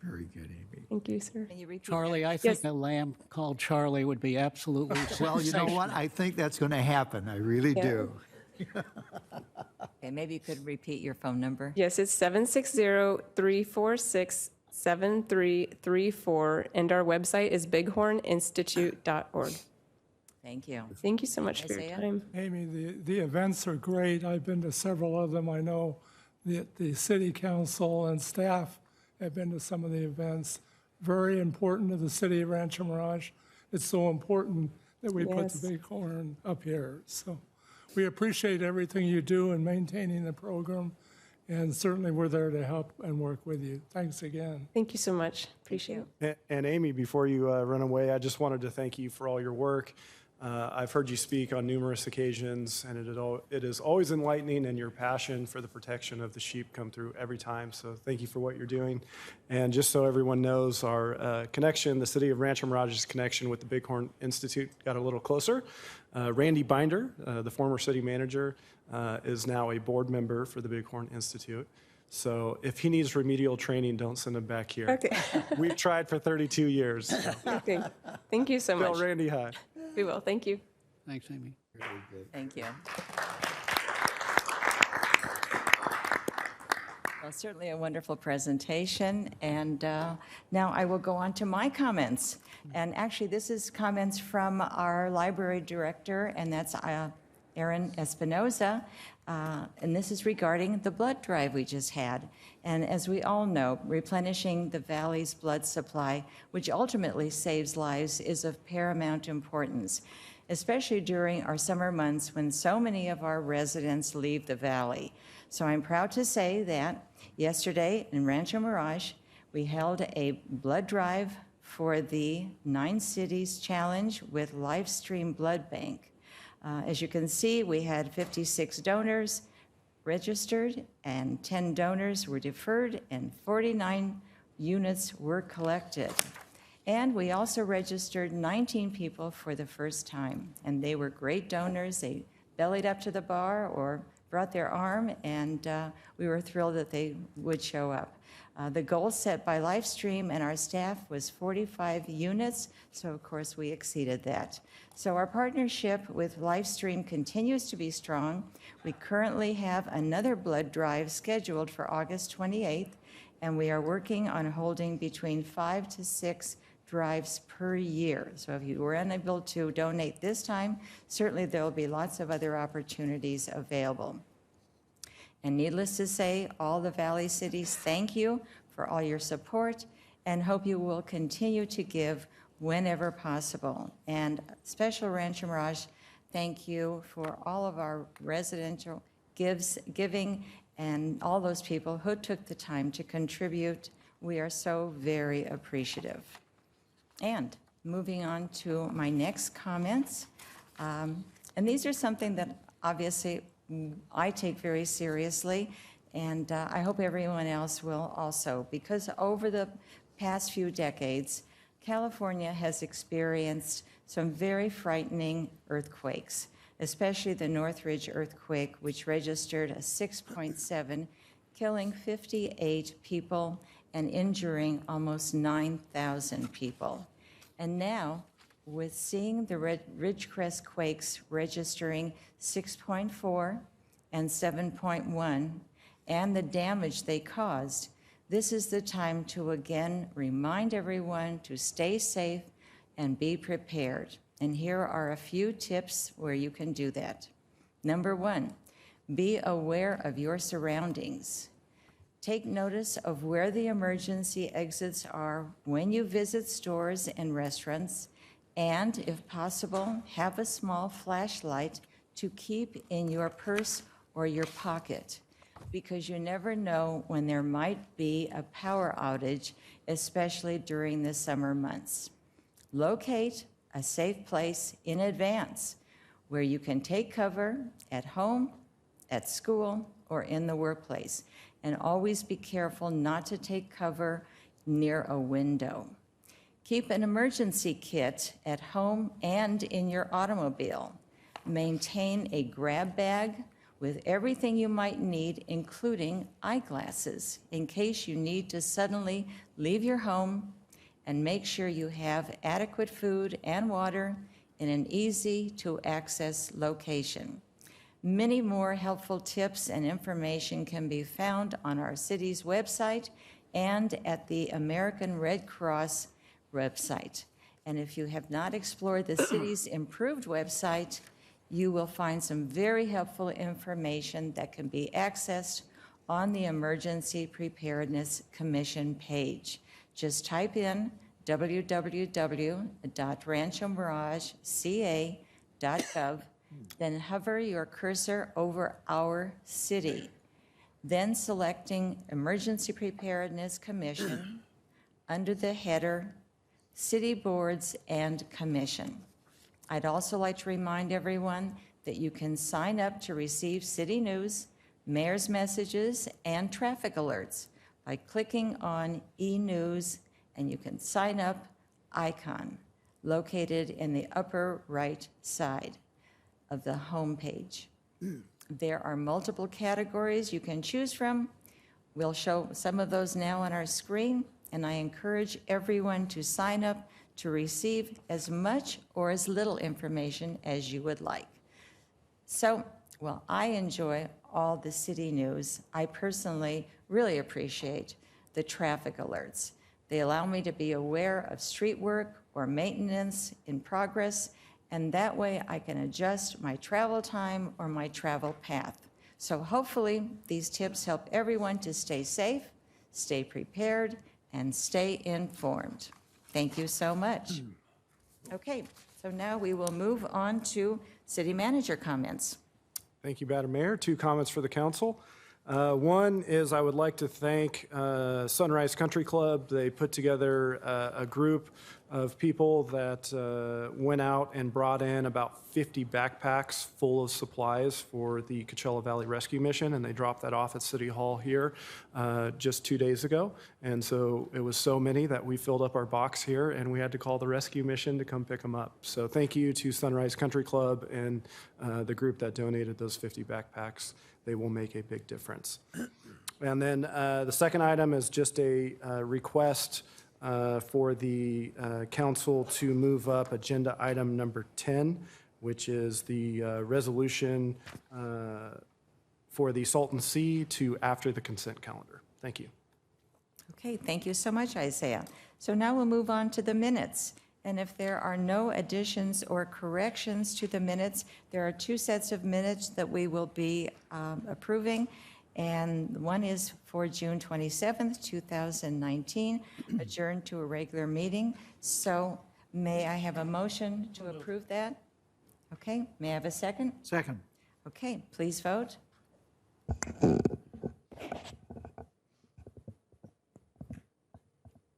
Very good, Amy. Thank you, sir. Can you repeat Charlie, I think a lamb called Charlie would be absolutely Well, you know what? sensational. I think that's going to happen. I really do. Okay, maybe you could repeat your phone number. Yes, it's 760-346-7334, and our website is bighorninstitute.org. Thank you. Thank you so much for your Isaiah? time. Amy, the events are great. I've been to several of them. I know the city council and staff have been to some of the events. Very important to the city of Rancho Mirage. It's so important that we put Yes. the bighorn up here. So we appreciate everything you do in maintaining the program, and certainly we're there to help and work with you. Thanks again. Thank you so much. Appreciate it. And Amy, before you run away, I just wanted to thank you for all your work. I've heard you speak on numerous occasions, and it is always enlightening, and your passion for the protection of the sheep come through every time. So thank you for what you're doing. And just so everyone knows, our connection, the city of Rancho Mirage's connection with the Bighorn Institute got a little closer. Randy Binder, the former city manager, is now a board member for the Bighorn Institute. So if he needs remedial training, don't send him back here. Okay. We've tried for 32 years. So. Okay. Thank you so Tell much. Randy hi. We will. Thank you. Thanks, Amy. Thank you. Well, certainly a wonderful presentation, and now I will go on to my comments. And actually, this is comments from our library director, and that's Aaron Espinoza, and this is regarding the blood drive we just had. And as we all know, replenishing the valley's blood supply, which ultimately saves lives, is of paramount importance, especially during our summer months when so many of our residents leave the valley. So I'm proud to say that yesterday in Rancho Mirage, we held a blood drive for the 9 Cities Challenge with Livestream Blood Bank. As you can see, we had 56 donors registered, and 10 donors were deferred, and 49 units were collected. And we also registered 19 people for the first time, and they were great donors. They bellied up to the bar or brought their arm, and we were thrilled that they would show up. The goal set by Livestream and our staff was 45 units, so of course we exceeded that. So our partnership with Livestream continues to be strong. We currently have another blood drive scheduled for August 28th, and we are working on holding between 5 to 6 drives per year. So if you were unable to donate this time, certainly there will be lots of other opportunities available. And needless to say, all the Valley cities thank you for all your support and hope you will continue to give whenever possible. And special Rancho Mirage, thank you for all of our residential giving and all those people who took the time to contribute. We are so very appreciative. And moving on to my next comments, and these are something that obviously I take very seriously, and I hope everyone else will also, because over the past few decades, California has experienced some very frightening earthquakes, especially the Northridge earthquake, which registered a 6.7, killing 58 people and injuring almost 9,000 people. And now, with seeing the Ridgecrest quakes registering 6.4 and 7.1, and the damage they caused, this is the time to again remind everyone to stay safe and be prepared. And here are a few tips where you can do that. Number 1, be aware of your surroundings. Take notice of where the emergency exits are when you visit stores and restaurants, and if possible, have a small flashlight to keep in your purse or your pocket, because you never know when there might be a power outage, especially during the summer months. Locate a safe place in advance where you can take cover at home, at school, or in the workplace. And always be careful not to take cover near a window. Keep an emergency kit at home and in your automobile. Maintain a grab bag with everything you might need, including eyeglasses, in case you need to suddenly leave your home, and make sure you have adequate food and water in an easy-to-access location. Many more helpful tips and information can be found on our city's website and at the American Red Cross website. And if you have not explored the city's improved website, you will find some very helpful information that can be accessed on the Emergency Preparedness Commission page. Just type in www.ranchomirage.ca.gov, then hover your cursor over our city, then selecting Emergency Preparedness Commission under the header City Boards and Commission. I'd also like to remind everyone that you can sign up to receive city news, mayor's messages, and traffic alerts by clicking on e-news, and you can sign up icon located in the upper right side of the home page. There are multiple categories you can choose from. We'll show some of those now on our screen, and I encourage everyone to sign up to receive as much or as little information as you would like. So, while I enjoy all the city news, I personally really appreciate the traffic alerts. They allow me to be aware of street work or maintenance in progress, and that way I can adjust my travel time or my travel path. So hopefully these tips help everyone to stay safe, stay prepared, and stay informed. Thank you so much. Okay, so now we will move on to city manager comments. Thank you, Madam Mayor. 2 comments for the council. One is I would like to thank Sunrise Country Club. They put together a group of people that went out and brought in about 50 backpacks full of supplies for the Coachella Valley Rescue Mission, and they dropped that off at City Hall here just 2 days ago. And so it was so many that we filled up our box here, and we had to call the rescue mission to come pick them up. So thank you to Sunrise Country Club and the group that donated those 50 backpacks. they will make a big difference. And then the second item is just a request for the council to move up agenda item number 10, which is the resolution for the Salton Sea to after the consent calendar. Thank you. Okay, thank you so much, Isaiah. So now we'll move on to the minutes. And if there are no additions or corrections to the minutes, there are two sets of minutes that we will be approving. And one is for June 27th, 2019, adjourned to a regular meeting. So may I have a motion to approve that? Okay, may I have a second? Second. Okay, please vote.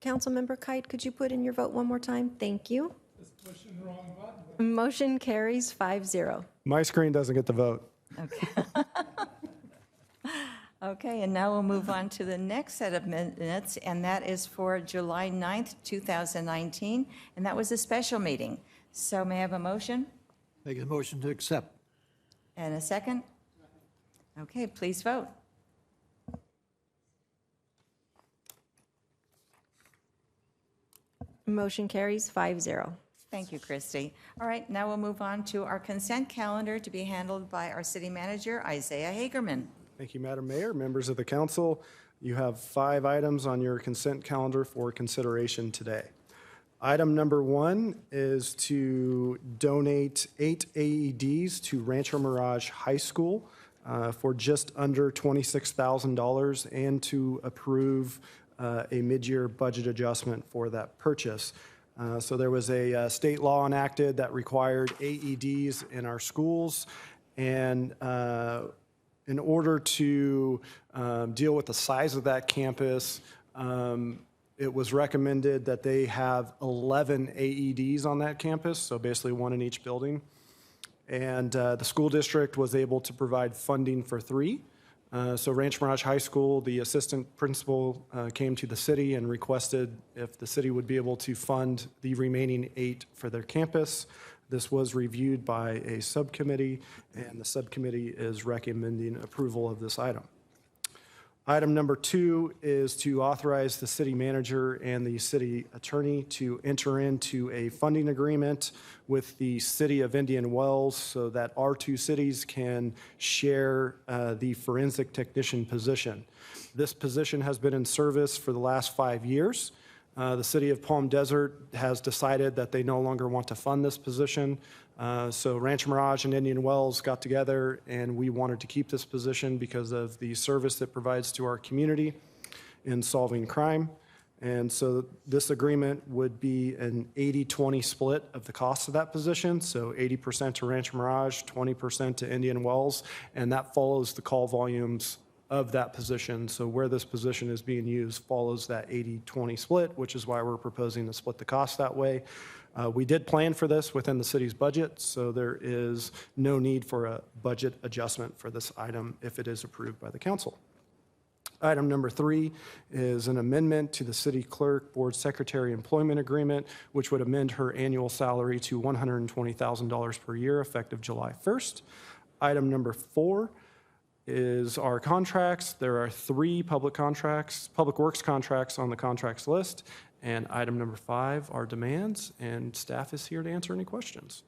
Councilmember Kite, could you put in your vote one more time? Thank you. Motion carries 5-0. My screen doesn't get the vote. Okay. Okay, and now we'll move on to the next set of minutes, and that is for July 9th, 2019, and that was a special meeting. So may I have a motion Make a motion to accept. and a second? Okay, please vote. Motion carries 5-0. Thank you, Christy. All right, now we'll move on to our consent calendar to be handled by our city manager, Isaiah Hagerman. Thank you, Madam Mayor, members of the council. You have 5 items on your consent calendar for consideration today. Item number 1 is to donate 8 AEDs to Rancho Mirage High School for just under $26,000 and to approve a mid-year budget adjustment for that purchase. So there was a state law enacted that required AEDs in our schools, and in order to deal with the size of that campus, it was recommended that they have 11 AEDs on that campus, so basically 1 in each building. And the school district was able to provide funding for 3. So Rancho Mirage High School, the assistant principal came to the city and requested if the city would be able to fund the remaining 8 for their campus. This was reviewed by a subcommittee, and the subcommittee is recommending approval of this item. Item number 2 is to authorize the city manager and the city attorney to enter into a funding agreement with the city of Indian Wells so that our 2 cities can share the forensic technician position. This position has been in service for the last 5 years. The city of Palm Desert has decided that they no longer want to fund this position. So Rancho Mirage and Indian Wells got together, and we wanted to keep this position because of the service it provides to our community in solving crime. And so this agreement would be an 80-20 split of the cost of that position. So 80% to Rancho Mirage, 20% to Indian Wells, and that follows the call volumes of that position. So where this position is being used follows that 80-20 split, which is why we're proposing to split the cost that way. We did plan for this within the city's budget, so there is no need for a budget adjustment for this item if it is approved by the council. Item number 3 is an amendment to the city clerk board secretary employment agreement, which would amend her annual salary to $120,000 per year effective July 1st. Item number 4 is our contracts. There are 3 public works contracts on the contracts list. And item number 5 are demands, and staff is here to answer any questions.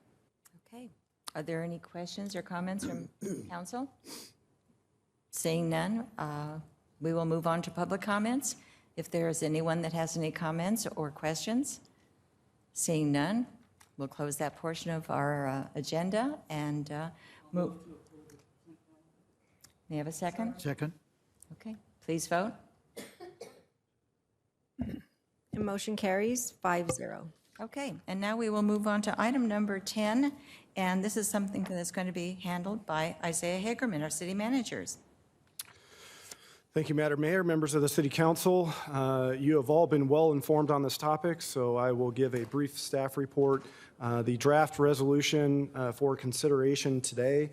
Okay. Are there any questions or comments from council? Seeing none, we will move on to public comments. If there is anyone that has any comments or questions, seeing none, we'll close that portion of our agenda and move. May I have a second? Second. Okay, please vote. And motion carries 5-0. Okay, and now we will move on to item number 10, and this is something that's going to be handled by Isaiah Hagerman, our city managers. Thank you, Madam Mayor, members of the City Council. You have all been well informed on this topic, so I will give a brief staff report. The draft resolution for consideration today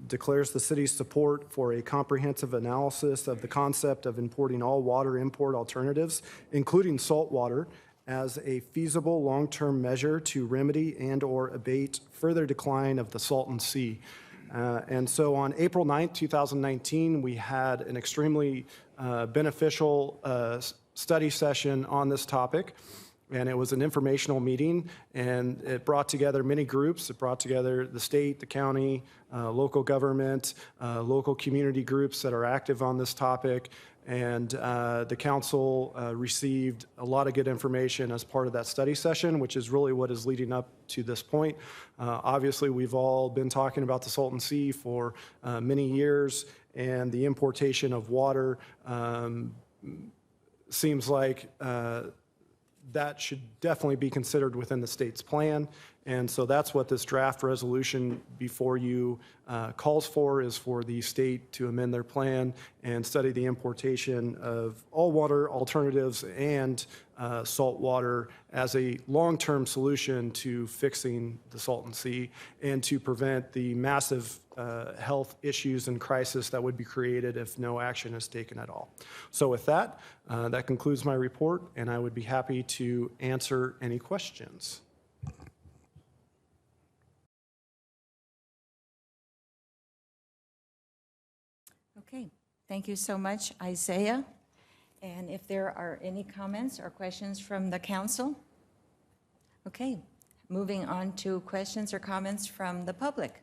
declares the city's support for a comprehensive analysis of the concept of importing all water import alternatives, including salt water, as a feasible long-term measure to remedy and/or abate further decline of the Salton Sea. And so on April 9th, 2019, we had an extremely beneficial study session on this topic. And it was an informational meeting, and it brought together many groups. It brought together the state, the county, local government, local community groups that are active on this topic. And the council received a lot of good information as part of that study session, which is really what is leading up to this point. Obviously, we've all been talking about the Salton Sea for many years, and the importation of water seems like that should definitely be considered within the state's plan. And so that's what this draft resolution before you calls for, is for the state to amend their plan and study the importation of all water alternatives and salt water as a long-term solution to fixing the Salton Sea and to prevent the massive health issues and crisis that would be created if no action is taken at all. So with that, that concludes my report, and I would be happy to answer any questions. Okay, thank you so much, Isaiah. And if there are any comments or questions from the council? Okay, moving on to questions or comments from the public.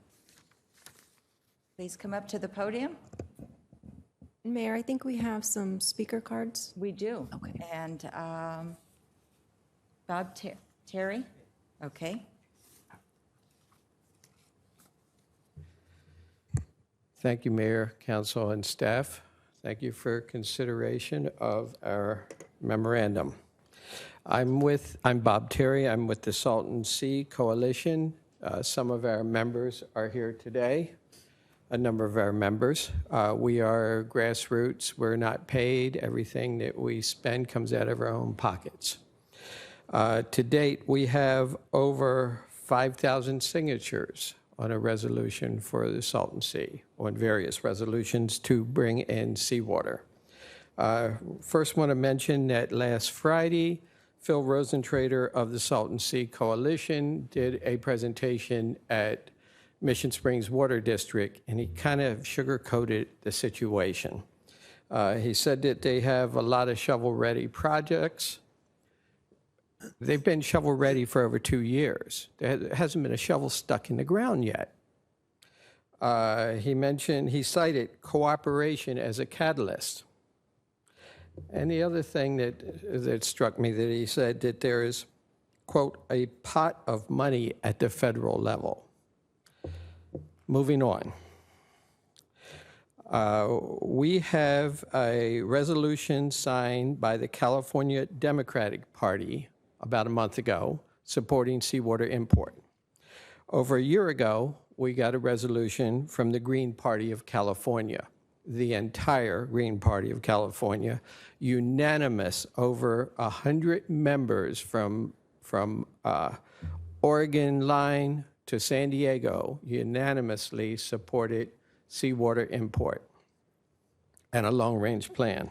Please come up to the podium. Mayor, I think we have some speaker cards. We do. Okay. And Bob Terry? Okay. Thank you, Mayor, Council, and staff. Thank you for consideration of our memorandum. I'm Bob Terry. I'm with the Salton Sea Coalition. Some of our members are here today, a number of our members. We are grassroots. We're not paid. Everything that we spend comes out of our own pockets. To date, we have over 5,000 signatures on a resolution for the Salton Sea, on various resolutions to bring in seawater. First want to mention that last Friday, Phil Rosentrader of the Salton Sea Coalition did a presentation at Mission Springs Water District, and he kind of sugar-coated the situation. He said that they have a lot of shovel-ready projects. They've been shovel-ready for over 2 years. There hasn't been a shovel stuck in the ground yet. He cited cooperation as a catalyst. And the other thing that struck me, that he said that there is, quote, a pot of money at the federal level. Moving on. We have a resolution signed by the California Democratic Party about a month ago supporting seawater import. Over a year ago, we got a resolution from the Green Party of California, the entire Green Party of California, unanimous, over 100 members from Oregon line to San Diego, unanimously supported seawater import and a long-range plan.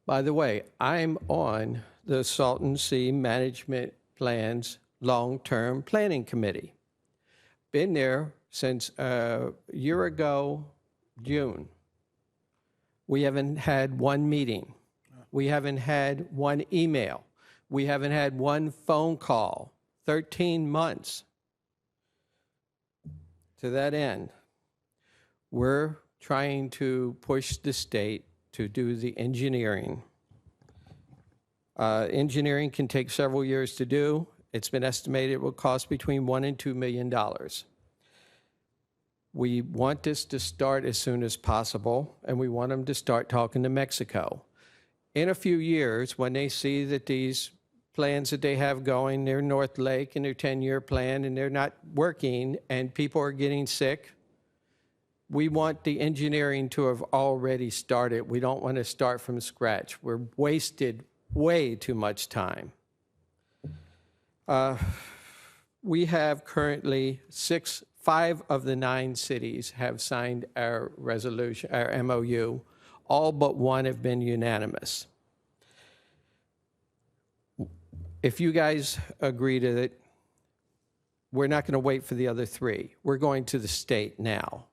By the way, I'm on the Salton Sea Management Plan's Long-Term Planning Committee. Been there since a year ago, June. We haven't had one meeting. We haven't had one email. We haven't had one phone call. 13 months. To that end, we're trying to push the state to do the engineering. Engineering can take several years to do. It's been estimated it will cost between $1 and $2 million. We want this to start as soon as possible, and we want them to start talking to Mexico. In a few years, when they see that these plans that they have going, their North Lake and their 10-year plan, and they're not working, and people are getting sick, we want the engineering to have already started. We don't want to start from scratch. We're wasted way too much time. We have currently 5 of the 9 cities have signed our resolution, our MOU. All but one have been unanimous. If you guys agree to it, we're not going to wait for the other three. We're going to the state now.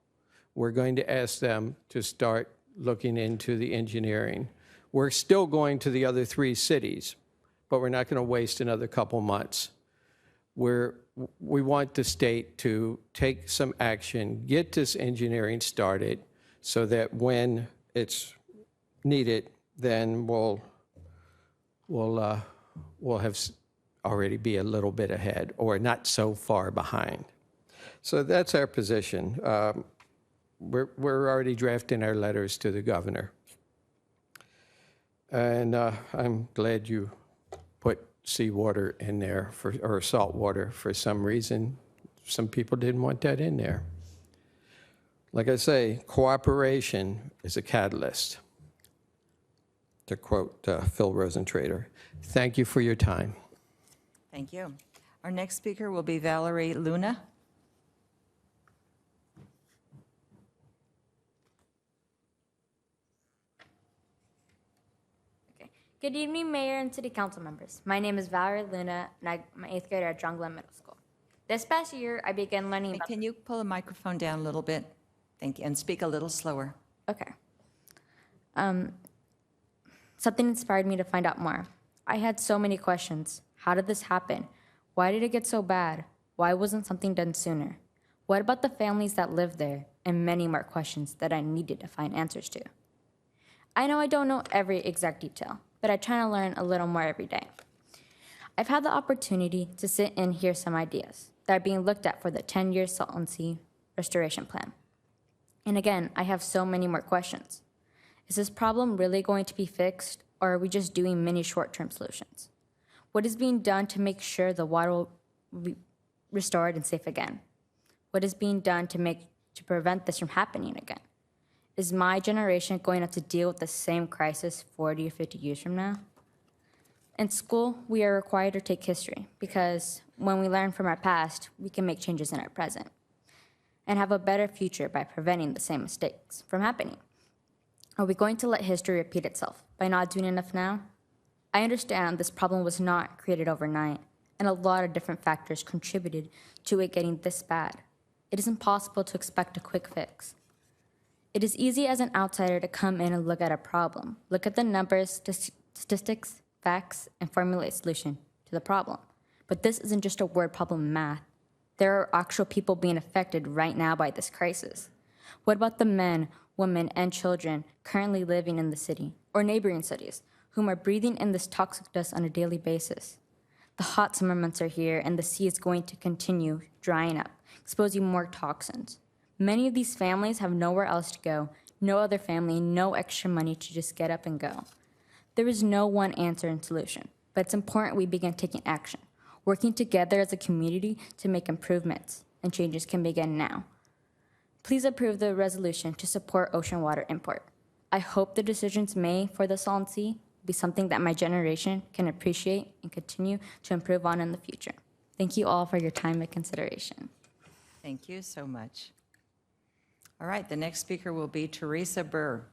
We're going to ask them to start looking into the engineering. We're still going to the other three cities, but we're not going to waste another couple months. We want the state to take some action, get this engineering started, so that when it's needed, then we'll have already be a little bit ahead or not so far behind. So that's our position. We're already drafting our letters to the governor. And I'm glad you put seawater in there or salt water for some reason. Some people didn't want that in there. Like I say, cooperation is a catalyst, to quote Phil Rosentrader. Thank you for your time. Thank you. Our next speaker will be Valerie Luna. Good evening, Mayor and City Council members. My name is Valerie Luna, and I'm an 8th grader at John Glenn Middle School. This past year, I began learning about... Can you pull the microphone down a little bit? Thank you, and speak a little slower. Okay. Something inspired me to find out more. I had so many questions. How did this happen? Why did it get so bad? Why wasn't something done sooner? What about the families that live there? And many more questions that I needed to find answers to. I know I don't know every exact detail, but I try to learn a little more every day. I've had the opportunity to sit and hear some ideas that are being looked at for the 10-year Salton Sea restoration plan. And again, I have so many more questions. Is this problem really going to be fixed, or are we just doing many short-term solutions? What is being done to make sure the water will be restored and safe again? What is being done to prevent this from happening again? Is my generation going to have to deal with the same crisis 40 or 50 years from now? In school, we are required to take history because when we learn from our past, we can make changes in our present and have a better future by preventing the same mistakes from happening. Are we going to let history repeat itself by not doing enough now? I understand this problem was not created overnight, and a lot of different factors contributed to it getting this bad. It is impossible to expect a quick fix. It is easy as an outsider to come in and look at a problem, look at the numbers, statistics, facts, and formulate a solution to the problem. But this isn't just a word problem in math. There are actual people being affected right now by this crisis. What about the men, women, and children currently living in the city or neighboring cities whom are breathing in this toxic dust on a daily basis? The hot summer months are here, and the sea is going to continue drying up, exposing more toxins. Many of these families have nowhere else to go, no other family, no extra money to just get up and go. There is no one answer and solution, but it's important we begin taking action, working together as a community to make improvements, and changes can begin now. Please approve the resolution to support ocean water import. I hope the decisions made for the Salton Sea will be something that my generation can appreciate and continue to improve on in the future. Thank you all for your time and consideration. Thank you so much. All right, the next speaker will be Teresa Burr.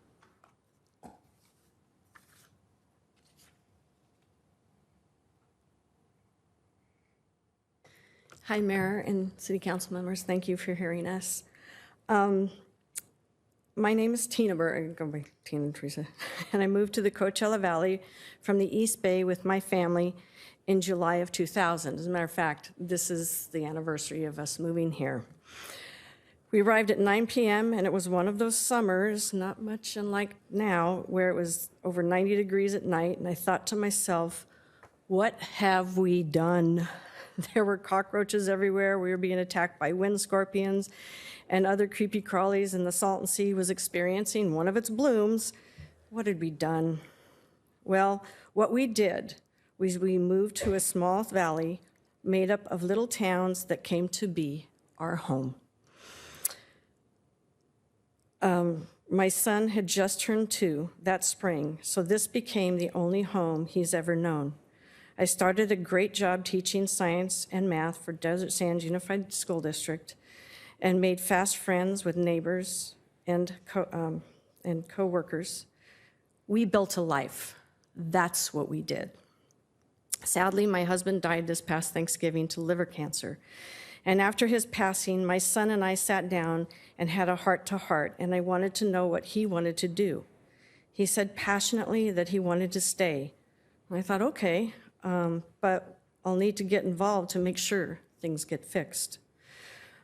Hi, Mayor and City Council members. Thank you for hearing us. My name is Tina Burr. I go by Tina and Teresa. And I moved to the Coachella Valley from the East Bay with my family in July of 2000. As a matter of fact, this is the anniversary of us moving here. We arrived at 9 p.m., and it was one of those summers, not much unlike now, where it was over 90 degrees at night, and I thought to myself, what have we done? There were cockroaches everywhere. We were being attacked by wind scorpions and other creepy crawlies, and the Salton Sea was experiencing one of its blooms. What had we done? Well, what we did was we moved to a small valley made up of little towns that came to be our home. My son had just turned 2 that spring, so this became the only home he's ever known. I started a great job teaching science and math for Desert Sands Unified School District and made fast friends with neighbors and co-workers. We built a life. That's what we did. Sadly, my husband died this past Thanksgiving to liver cancer, And after his passing, my son and I sat down and had a heart-to-heart, and I wanted to know what he wanted to do. He said passionately that he wanted to stay. I thought, okay, but I'll need to get involved to make sure things get fixed.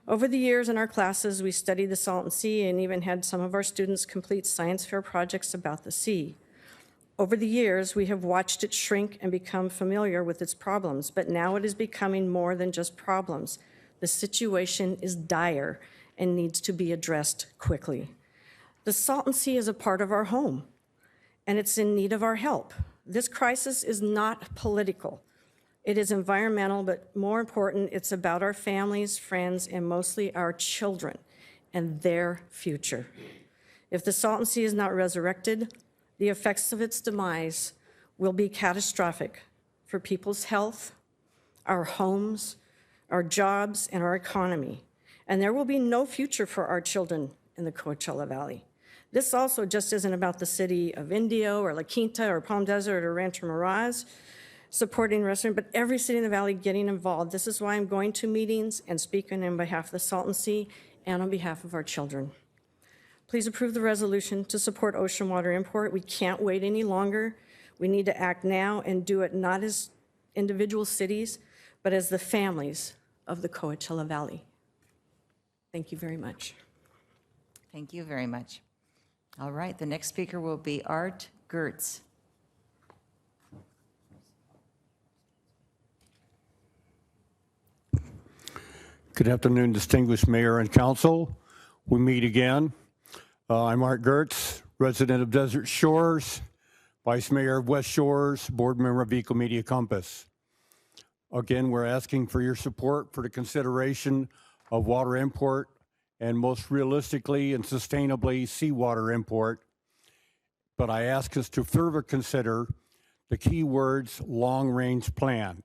Over the years in our classes, we studied the Salton Sea and even had some of our students complete science fair projects about the sea. Over the years, we have watched it shrink and become familiar with its problems, but now it is becoming more than just problems. The situation is dire and needs to be addressed quickly. The Salton Sea is a part of our home, and it's in need of our help. This crisis is not political. It is environmental, but more important, it's about our families, friends, and mostly our children and their future. If the Salton Sea is not resurrected, the effects of its demise will be catastrophic for people's health, our homes, our jobs, and our economy. And there will be no future for our children in the Coachella Valley. This also just isn't about the city of Indio or La Quinta or Palm Desert or Rancho Mirage supporting restaurant, but every city in the valley getting involved. This is why I'm going to meetings and speaking on behalf of the Salton Sea and on behalf of our children. Please approve the resolution to support ocean water import. We can't wait any longer. We need to act now and do it not as individual cities, but as the families of the Coachella Valley. Thank you very much. Thank you very much. All right, the next speaker will be Art Gertz. Good afternoon, distinguished mayor and council. We meet again. I'm Art Gertz, resident of Desert Shores, vice mayor of West Shores, board member of Eco Media Compass. Again, we're asking for your support for the consideration of water import and most realistically and sustainably seawater import. But I ask us to further consider the key words long-range plan.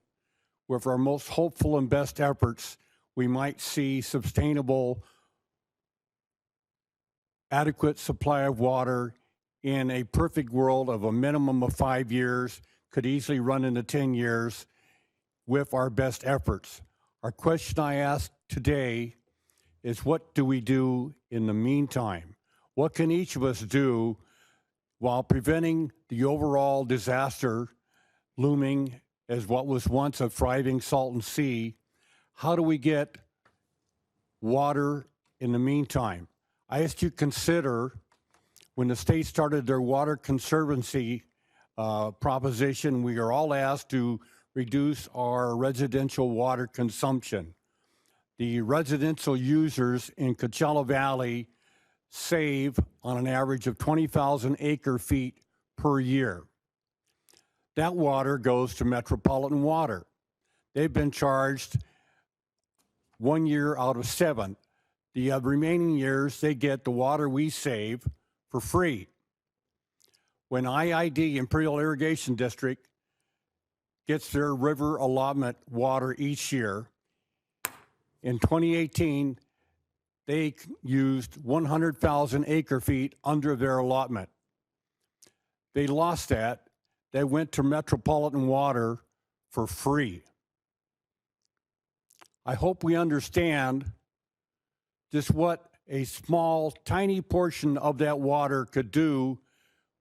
With our most hopeful and best efforts, we might see sustainable, adequate supply of water in a perfect world of a minimum of 5 years, could easily run into 10 years with our best efforts. Our question I ask today is, what do we do in the meantime? What can each of us do while preventing the overall disaster looming as what was once a thriving Salton Sea? How do we get water in the meantime? I asked you to consider when the state started their water conservancy proposition, we are all asked to reduce our residential water consumption. The residential users in Coachella Valley save on an average of 20,000 acre feet per year. That water goes to Metropolitan Water. They've been charged 1 year out of 7. The remaining years, they get the water we save for free. When IID, Imperial Irrigation District, gets their river allotment water each year, in 2018, they used 100,000 acre feet under their allotment. They lost that. They went to Metropolitan Water for free. I hope we understand just what a small, tiny portion of that water could do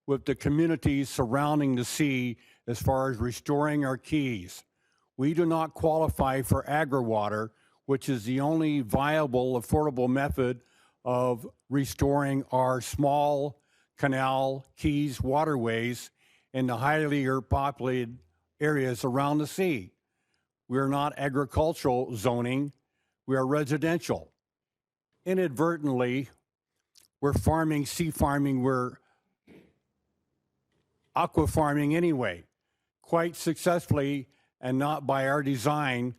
with the communities surrounding the sea as far as restoring our keys. We do not qualify for agri-water, which is the only viable, affordable method of restoring our small canal, keys, waterways in the highly populated areas around the sea. We are not agricultural zoning, we are residential. Inadvertently, we're farming, sea farming, we're aqua farming anyway, quite successfully, and not by our design.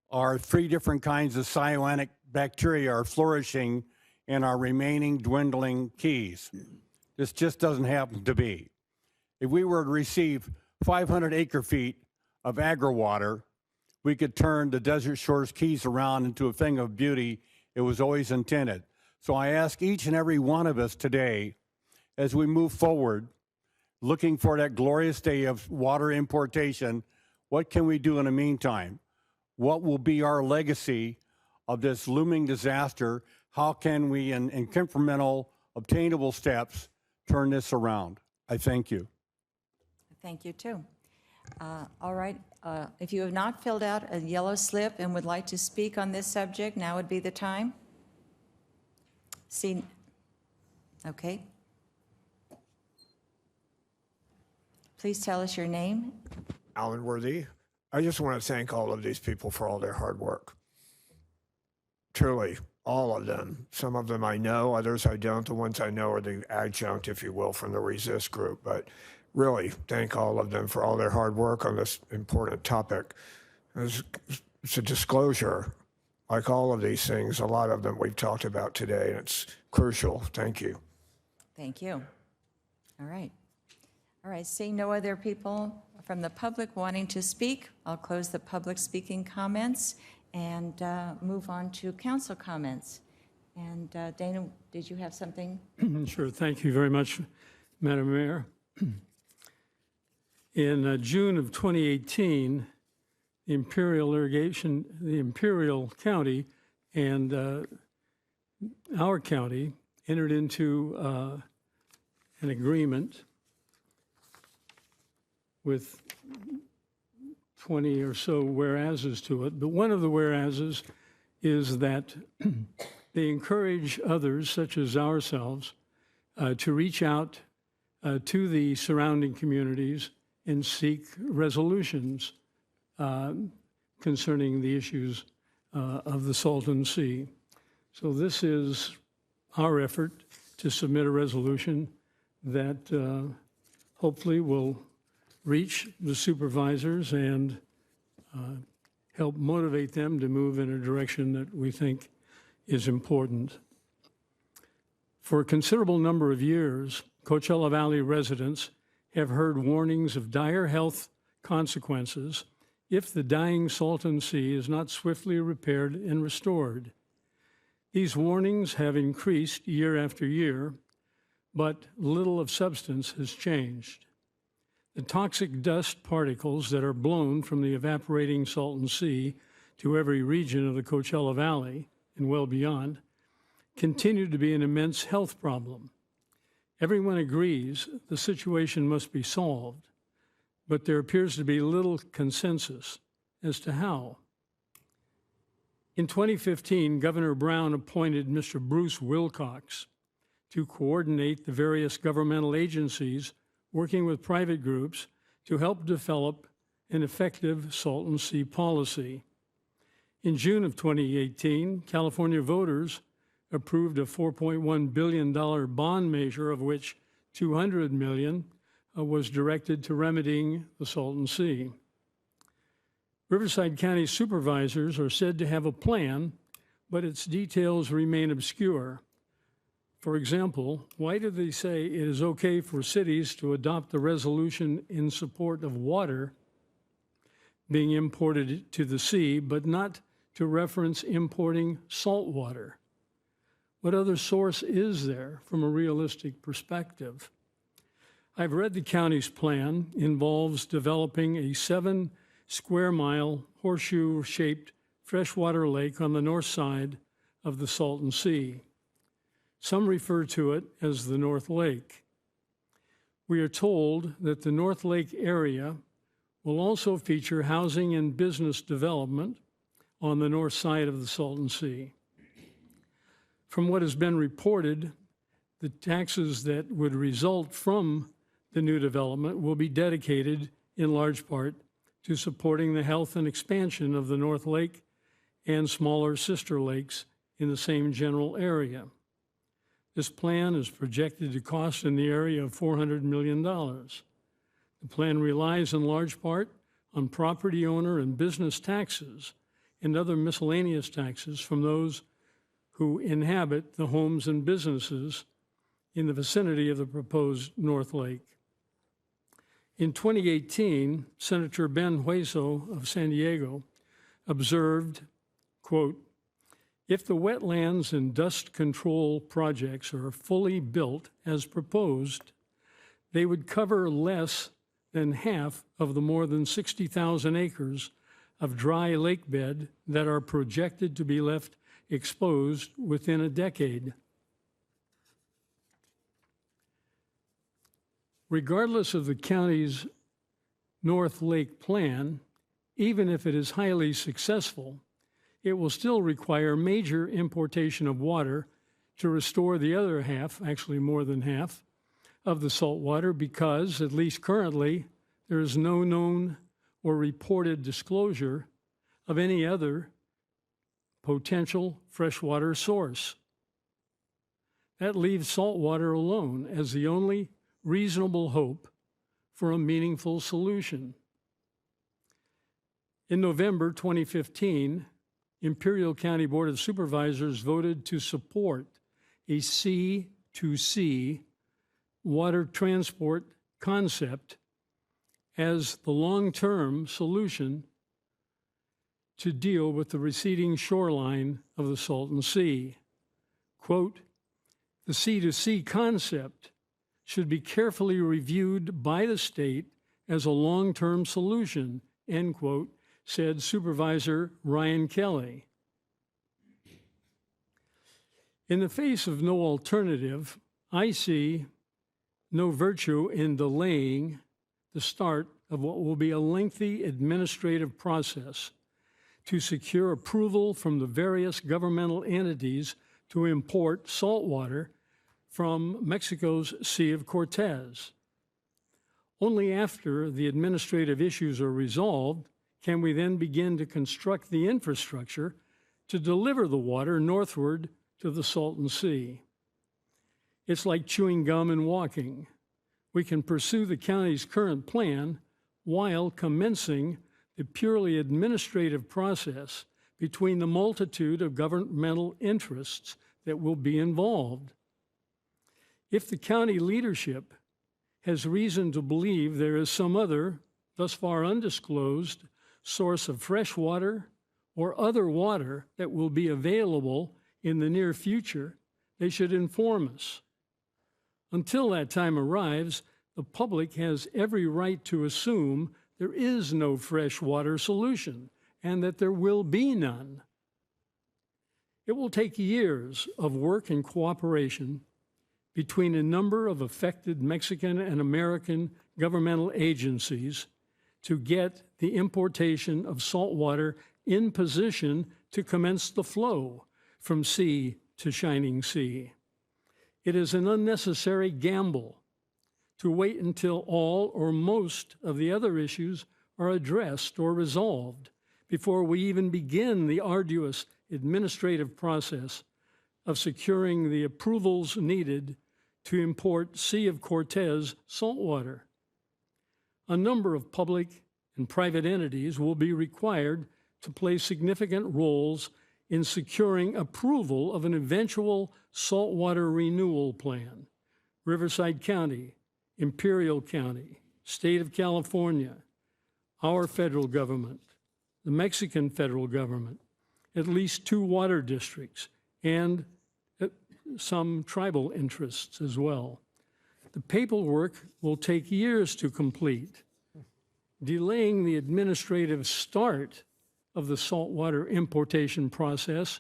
Our 3 different kinds of cyanic bacteria are flourishing in our remaining dwindling keys. This just doesn't happen to be. If we were to receive 500 acre feet of agri-water, we could turn the Desert Shores Keys around into a thing of beauty it was always intended. So I ask each and every one of us today, as we move forward, looking for that glorious day of water importation, what can we do in the meantime? What will be our legacy of this looming disaster, how can we, in incremental, obtainable steps, turn this around? I thank you. Thank you, too. All right, if you have not filled out a yellow slip and would like to speak on this subject, now would be the time. See, okay. Please tell us your name. Alan Worthy. I just want to thank all of these people for all their hard work. Truly, all of them. Some of them I know, others I don't. The ones I know are the adjunct, if you will, from the Resist group. But really, thank all of them for all their hard work on this important topic. It's a disclosure. Like all of these things, a lot of them we've talked about today, and it's crucial. Thank you. Thank you. All right. All right, seeing no other people from the public wanting to speak, I'll close the public speaking comments and move on to council comments. And Dana, did you have something? Sure. Thank you very much, Madam Mayor. In June of 2018, the Imperial County and our county entered into an agreement with 20 or so whereases to it. But one of the whereases is that they encourage others, such as ourselves, to reach out to the surrounding communities and seek resolutions concerning the issues of the Salton Sea. So this is our effort to submit a resolution that hopefully will reach the supervisors and help motivate them to move in a direction that we think is important. For a considerable number of years, Coachella Valley residents have heard warnings of dire health consequences if the dying Salton Sea is not swiftly repaired and restored. These warnings have increased year after year, but little of substance has changed. The toxic dust particles that are blown from the evaporating Salton Sea to every region of the Coachella Valley and well beyond continue to be an immense health problem. Everyone agrees the situation must be solved, but there appears to be little consensus as to how. In 2015, Governor Brown appointed Mr. Bruce Wilcox to coordinate the various governmental agencies working with private groups to help develop an effective Salton Sea policy. In June of 2018, California voters approved a $4.1 billion bond measure, of which $200 million was directed to remedying the Salton Sea. Riverside County supervisors are said to have a plan, but its details remain obscure. For example, why do they say it is okay for cities to adopt a resolution in support of water being imported to the sea, but not to reference importing salt water? What other source is there from a realistic perspective? I've read the county's plan involves developing a 7-square-mile horseshoe-shaped freshwater lake on the north side of the Salton Sea. Some refer to it as the North Lake. We are told that the North Lake area will also feature housing and business development on the north side of the Salton Sea. From what has been reported, the taxes that would result from the new development will be dedicated in large part to supporting the health and expansion of the North Lake and smaller sister lakes in the same general area. This plan is projected to cost in the area of $400 million. The plan relies in large part on property owner and business taxes and other miscellaneous taxes from those who inhabit the homes and businesses in the vicinity of the proposed North Lake. In 2018, Senator Ben Hueso of San Diego observed, quote, "If the wetlands and dust control projects are fully built as proposed, they would cover less than half of the more than 60,000 acres of dry lake bed that are projected to be left exposed within a decade. Regardless of the county's North Lake plan, even if it is highly successful, it will still require major importation of water to restore the other half, actually more than half, of the salt water because, at least currently, there is no known or reported disclosure of any other potential freshwater source. That leaves salt water alone as the only reasonable hope for a meaningful solution. In November 2015, Imperial County Board of Supervisors voted to support a sea-to-sea water transport concept as the long-term solution to deal with the receding shoreline of the Salton Sea. Quote, the sea-to-sea concept should be carefully reviewed by the state as a long-term solution, end quote, said Supervisor Ryan Kelly. In the face of no alternative, I see no virtue in delaying the start of what will be a lengthy administrative process to secure approval from the various governmental entities to import salt water from Mexico's Sea of Cortez. Only after the administrative issues are resolved can we then begin to construct the infrastructure to deliver the water northward to the Salton Sea. It's like chewing gum and walking. We can pursue the county's current plan while commencing the purely administrative process between the multitude of governmental interests that will be involved. If the county leadership has reason to believe there is some other, thus far undisclosed, source of fresh water or other water that will be available in the near future, they should inform us. Until that time arrives, the public has every right to assume there is no fresh water solution and that there will be none. It will take years of work and cooperation between a number of affected Mexican and American governmental agencies to get the importation of salt water in position to commence the flow from sea to shining sea. It is an unnecessary gamble to wait until all or most of the other issues are addressed or resolved before we even begin the arduous administrative process of securing the approvals needed to import Sea of Cortez saltwater. A number of public and private entities will be required to play significant roles in securing approval of an eventual saltwater renewal plan. Riverside County, Imperial County, State of California, our federal government, the Mexican federal government, at least 2 water districts, and some tribal interests as well. The paperwork will take years to complete, delaying the administrative start of the saltwater importation process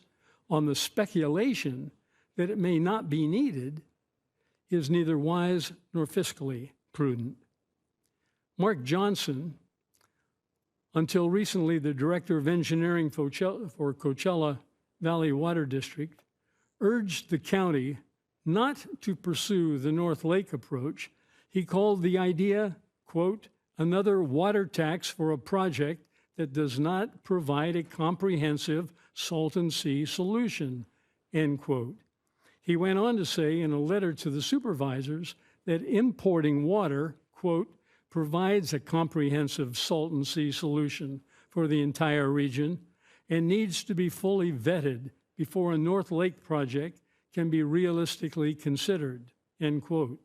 on the speculation that it may not be needed is neither wise nor fiscally prudent. Mark Johnson, until recently the Director of Engineering for Coachella Valley Water District, urged the county not to pursue the North Lake approach. He called the idea, quote, another water tax for a project that does not provide a comprehensive Salton Sea solution, end quote. He went on to say in a letter to the supervisors that importing water, quote, provides a comprehensive Salton Sea solution for the entire region and needs to be fully vetted before a North Lake project can be realistically considered, end quote.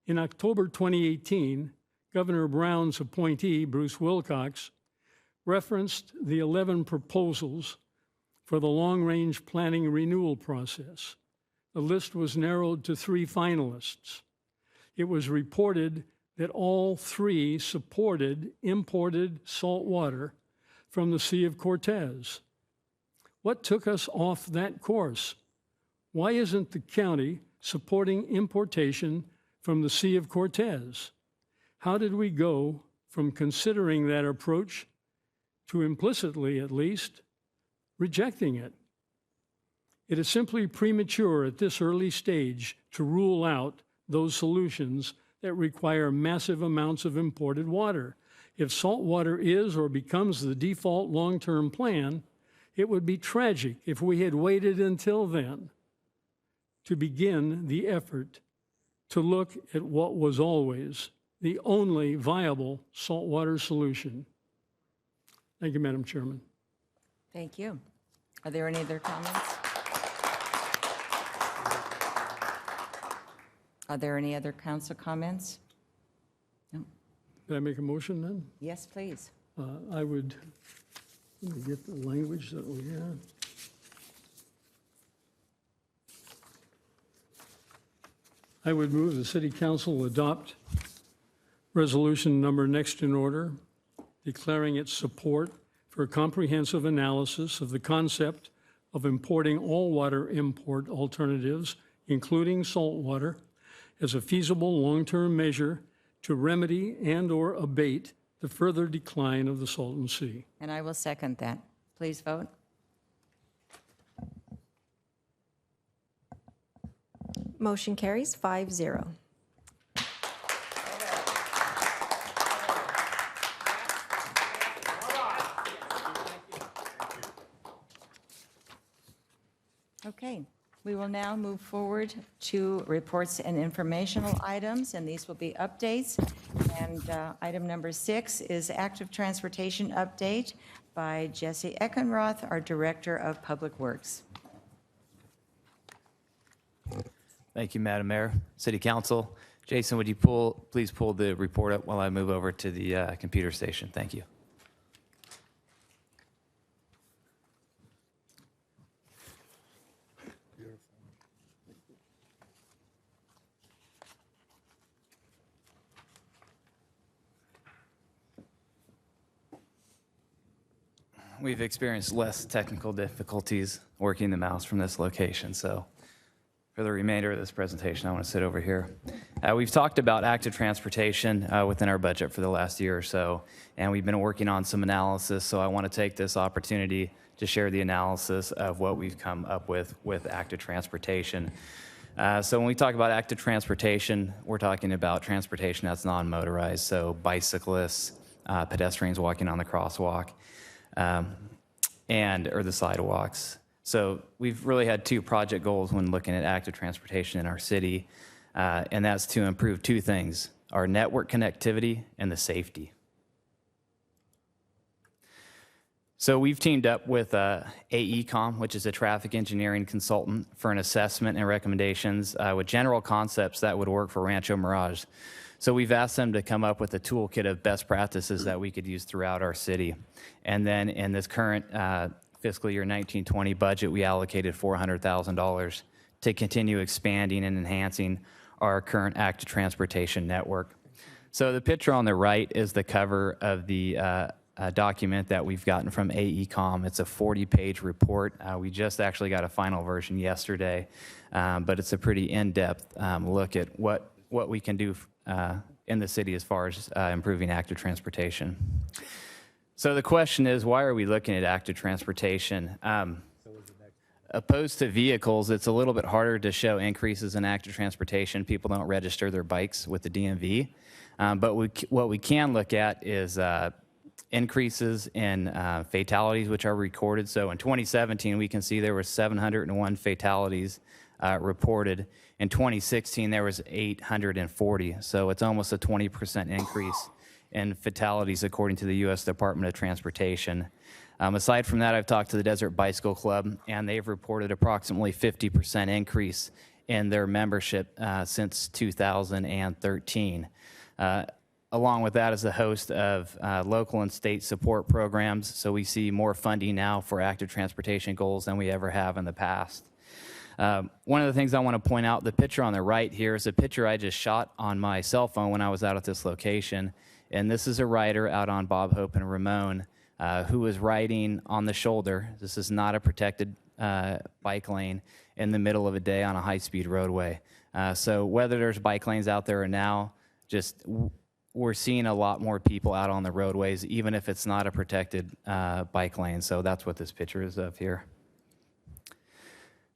In October 2018, Governor Brown's appointee, Bruce Wilcox, referenced the 11 proposals for the long-range planning renewal process. The list was narrowed to 3 finalists. It was reported that all 3 supported imported salt water from the Sea of Cortez? What took us off that course? Why isn't the county supporting importation from the Sea of Cortez? How did we go from considering that approach to implicitly, at least, rejecting it? It is simply premature at this early stage to rule out those solutions that require massive amounts of imported water. If salt water is or becomes the default long-term plan, it would be tragic if we had waited until then to begin the effort to look at what was always the only viable saltwater solution. Thank you, Madam Chairman. Thank you. Are there any other comments? Are there any other council comments? No. Can I make a motion then? Yes, please. I would, let me get the language that we have. I would move the City Council adopt resolution number next in order, declaring its support for a comprehensive analysis of the concept of importing all water import alternatives, including salt water, as a feasible long-term measure to remedy and/or abate the further decline of the Salton Sea. And I will second that. Please vote. Motion carries 5-0. Okay, we will now move forward to reports and informational items, and these will be updates. And item number 6 is active transportation update by Jesse Eckenroth, our Director of Public Works. Thank you, Madam Mayor, City Council. Jason, would you please pull the report up while I move over to the computer station? Thank you. We've experienced less technical difficulties working the mouse from this location, so for the remainder of this presentation, I want to sit over here. We've talked about active transportation within our budget for the last year or so, and we've been working on some analysis, so I want to take this opportunity to share the analysis of what we've come up with active transportation. So when we talk about active transportation, we're talking about transportation that's non-motorized, so bicyclists, pedestrians walking on the crosswalk, or the sidewalks. So we've really had 2 project goals when looking at active transportation in our city, and that's to improve 2 things: our network connectivity and the safety. So we've teamed up with AECOM, which is a traffic engineering consultant, for an assessment and recommendations with general concepts that would work for Rancho Mirage. So we've asked them to come up with a toolkit of best practices that we could use throughout our city. And then in this current fiscal year 1920 budget, we allocated $400,000 to continue expanding and enhancing our current active transportation network. So the picture on the right is the cover of the document that we've gotten from AECOM. It's a 40-page report. We just actually got a final version yesterday, but it's a pretty in-depth look at what we can do in the city as far as improving active transportation. So the question is, why are we looking at active transportation? Opposed to vehicles, it's a little bit harder to show increases in active transportation. People don't register their bikes with the DMV. But what we can look at is increases in fatalities, which are recorded. So in 2017, we can see there were 701 fatalities reported. In 2016, there was 840. So it's almost a 20% increase in fatalities, according to the U.S. Department of Transportation. Aside from that, I've talked to the Desert Bicycle Club, and they've reported approximately 50% increase in their membership since 2013. Along with that is a host of local and state support programs, so we see more funding now for active transportation goals than we ever have in the past. One of the things I want to point out, the picture on the right here is a picture I just shot on my cell phone when I was out at this location. And this is a rider out on Bob Hope and Ramon who was riding on the shoulder. This is not a protected bike lane in the middle of a day on a high-speed roadway. So whether there's bike lanes out there or now, we're seeing a lot more people out on the roadways, even if it's not a protected bike lane. So that's what this picture is of here.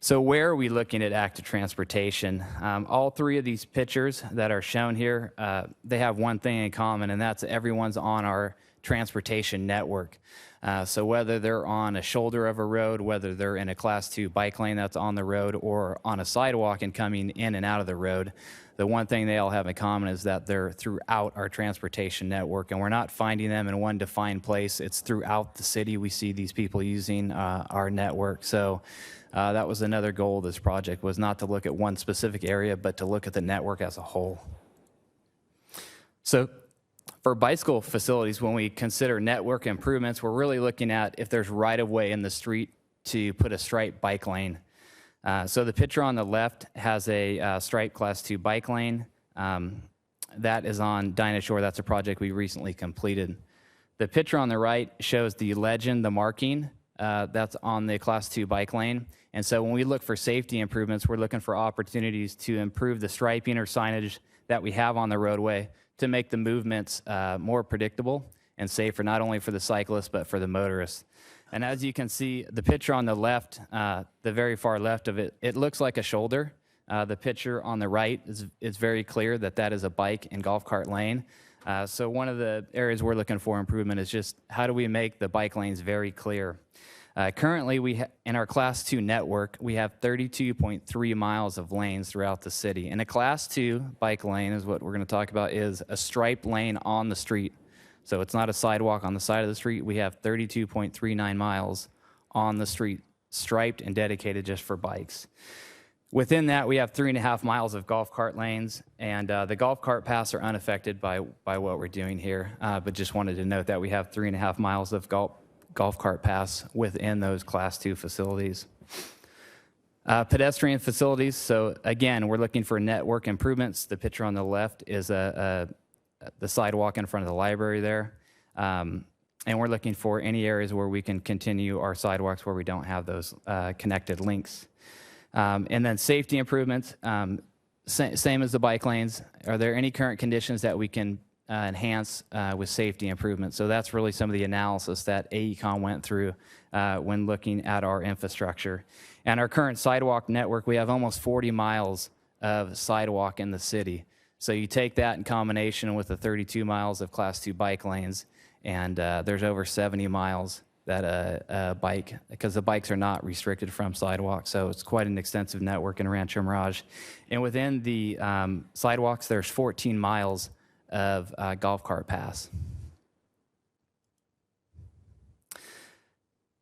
So where are we looking at active transportation? All three of these pictures that are shown here, they have one thing in common, and that's everyone's on our transportation network. So whether they're on a shoulder of a road, whether they're in a Class 2 bike lane that's on the road, or on a sidewalk and coming in and out of the road, the one thing they all have in common is that they're throughout our transportation network, and we're not finding them in one defined place. It's throughout the city we see these people using our network. So that was another goal of this project, was not to look at one specific area, but to look at the network as a whole. So for bicycle facilities, when we consider network improvements, we're really looking at if there's right-of-way in the street to put a striped bike lane. So the picture on the left has a striped Class 2 bike lane. That is on Dinah Shore. That's a project we recently completed. The picture on the right shows the legend, the marking, that's on the Class 2 bike lane. And so when we look for safety improvements, we're looking for opportunities to improve the striping or signage that we have on the roadway to make the movements more predictable and safer, not only for the cyclists, but for the motorists. And as you can see, the picture on the left, the very far left of it, it looks like a shoulder. The picture on the right is very clear that that is a bike and golf cart lane. So one of the areas we're looking for improvement is just how do we make the bike lanes very clear? Currently, in our Class 2 network, we have 32.3 miles of lanes throughout the city. And a Class 2 bike lane is what we're going to talk about, is a striped lane on the street. So it's not a sidewalk on the side of the street. We have 32.39 miles on the street, striped and dedicated just for bikes. Within that, we have 3.5 miles of golf cart lanes, and the golf cart paths are unaffected by what we're doing here, but just wanted to note that we have 3.5 miles of golf cart paths within those Class 2 facilities. Pedestrian facilities, so again, we're looking for network improvements. The picture on the left is the sidewalk in front of the library there. And we're looking for any areas where we can continue our sidewalks where we don't have those connected links. And then safety improvements, same as the bike lanes. Are there any current conditions that we can enhance with safety improvements? So that's really some of the analysis that AECOM went through when looking at our infrastructure. And our current sidewalk network, we have almost 40 miles of sidewalk in the city. So you take that in combination with the 32 miles of Class 2 bike lanes, and there's over 70 miles that a bike, because the bikes are not restricted from sidewalks, so it's quite an extensive network in Rancho Mirage. And within the sidewalks, there's 14 miles of golf cart paths.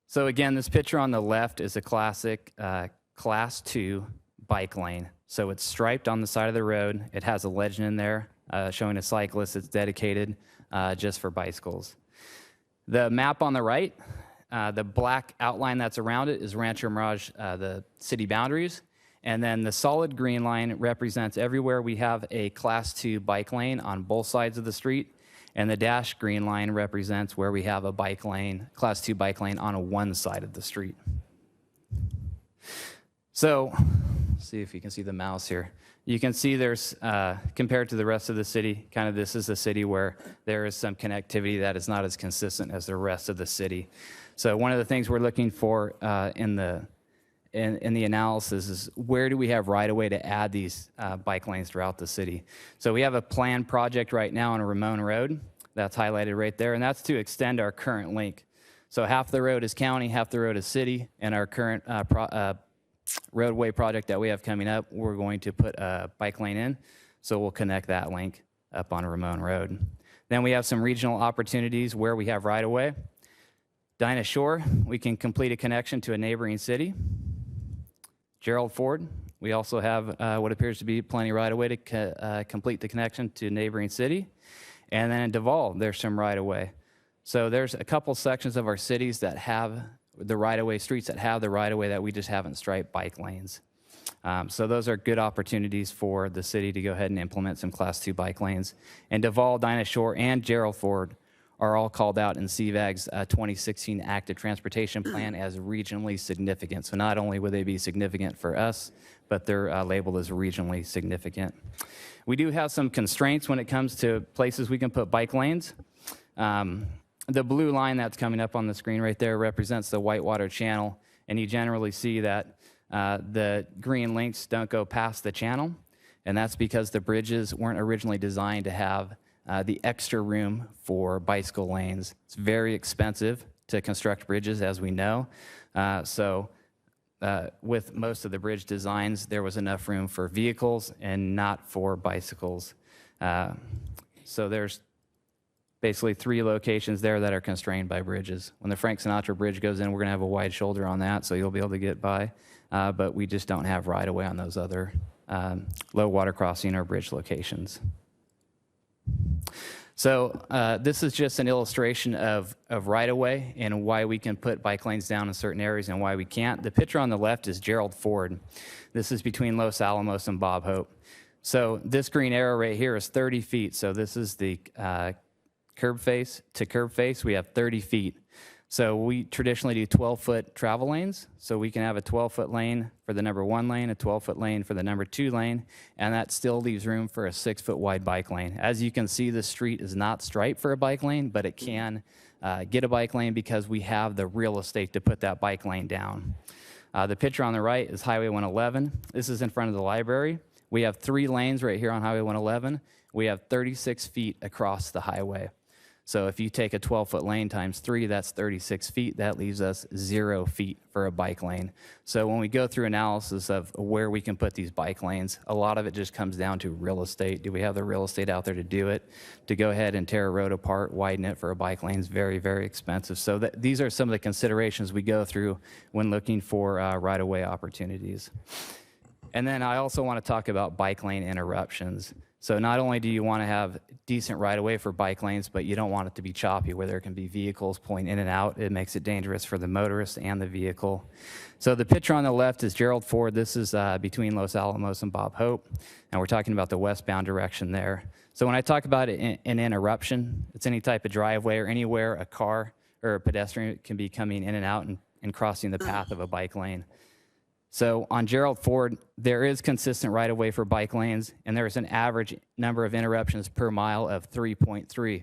So again, this picture on the left is a classic Class 2 bike lane. So it's striped on the side of the road. It has a legend in there showing a cyclist. It's dedicated just for bicycles. The map on the right, the black outline that's around it is Rancho Mirage, the city boundaries. And then the solid green line represents everywhere we have a Class 2 bike lane on both sides of the street. And the dashed green line represents where we have a bike lane, Class 2 bike lane on one side of the street. So, see if you can see the mouse here. You can see there's, compared to the rest of the city, kind of this is a city where there is some connectivity that is not as consistent as the rest of the city. So one of the things we're looking for in the analysis is where do we have right-of-way to add these bike lanes throughout the city. So we have a planned project right now on Ramon Road that's highlighted right there, and that's to extend our current link. So half the road is county, half the road is city, and our current roadway project that we have coming up, we're going to put a bike lane in, so we'll connect that link up on Ramon Road. Then we have some regional opportunities where we have right-of-way. Dinah Shore, we can complete a connection to a neighboring city. Gerald Ford, we also have what appears to be plenty right-of-way to complete the connection to a neighboring city. And then in Duval, there's some right-of-way. So there's a couple sections of our cities that have the right-of-way, streets that have the right-of-way that we just haven't striped bike lanes. So those are good opportunities for the city to go ahead and implement some Class 2 bike lanes. And Duval, Dinah Shore, and Gerald Ford are all called out in CVAG's 2016 Active Transportation Plan as regionally significant. So not only would they be significant for us, but they're labeled as regionally significant. We do have some constraints when it comes to places we can put bike lanes. The blue line that's coming up on the screen right there represents the Whitewater Channel, and you generally see that the green links don't go past the channel, and that's because the bridges weren't originally designed to have the extra room for bicycle lanes. It's very expensive to construct bridges, as we know. With most of the bridge designs, there was enough room for vehicles and not for bicycles. So there's basically 3 locations there that are constrained by bridges. When the Frank Sinatra Bridge goes in, we're going to have a wide shoulder on that, so you'll be able to get by. But we just don't have right-of-way on those other low water crossing or bridge locations. So this is just an illustration of right-of-way and why we can put bike lanes down in certain areas and why we can't. The picture on the left is Gerald Ford. This is between Los Alamos and Bob Hope. So this green arrow right here is 30 feet. So this is the curb face to curb face. We have 30 feet. So we traditionally do 12-foot travel lanes. So we can have a 12-foot lane for the number 1 lane, a 12-foot lane for the number 2 lane, and that still leaves room for a 6-foot wide bike lane. As you can see, the street is not striped for a bike lane, but it can get a bike lane because we have the real estate to put that bike lane down. The picture on the right is Highway 111. This is in front of the library. We have 3 lanes right here on Highway 111. We have 36 feet across the highway. So if you take a 12-foot lane times 3, that's 36 feet. That leaves us 0 feet for a bike lane. So when we go through analysis of where we can put these bike lanes, a lot of it just comes down to real estate. Do we have the real estate out there to do it? To go ahead and tear a road apart, widen it for a bike lane is very, very expensive. So these are some of the considerations we go through when looking for right-of-way opportunities. And then I also want to talk about bike lane interruptions. So not only do you want to have decent right-of-way for bike lanes, but you don't want it to be choppy where there can be vehicles pulling in and out. It makes it dangerous for the motorist and the vehicle. So the picture on the left is Gerald Ford. This is between Los Alamos and Bob Hope, and we're talking about the westbound direction there. So when I talk about an interruption, it's any type of driveway or anywhere a car or a pedestrian can be coming in and out and crossing the path of a bike lane. So on Gerald Ford, there is consistent right-of-way for bike lanes, and there's an average number of interruptions per mile of 3.3.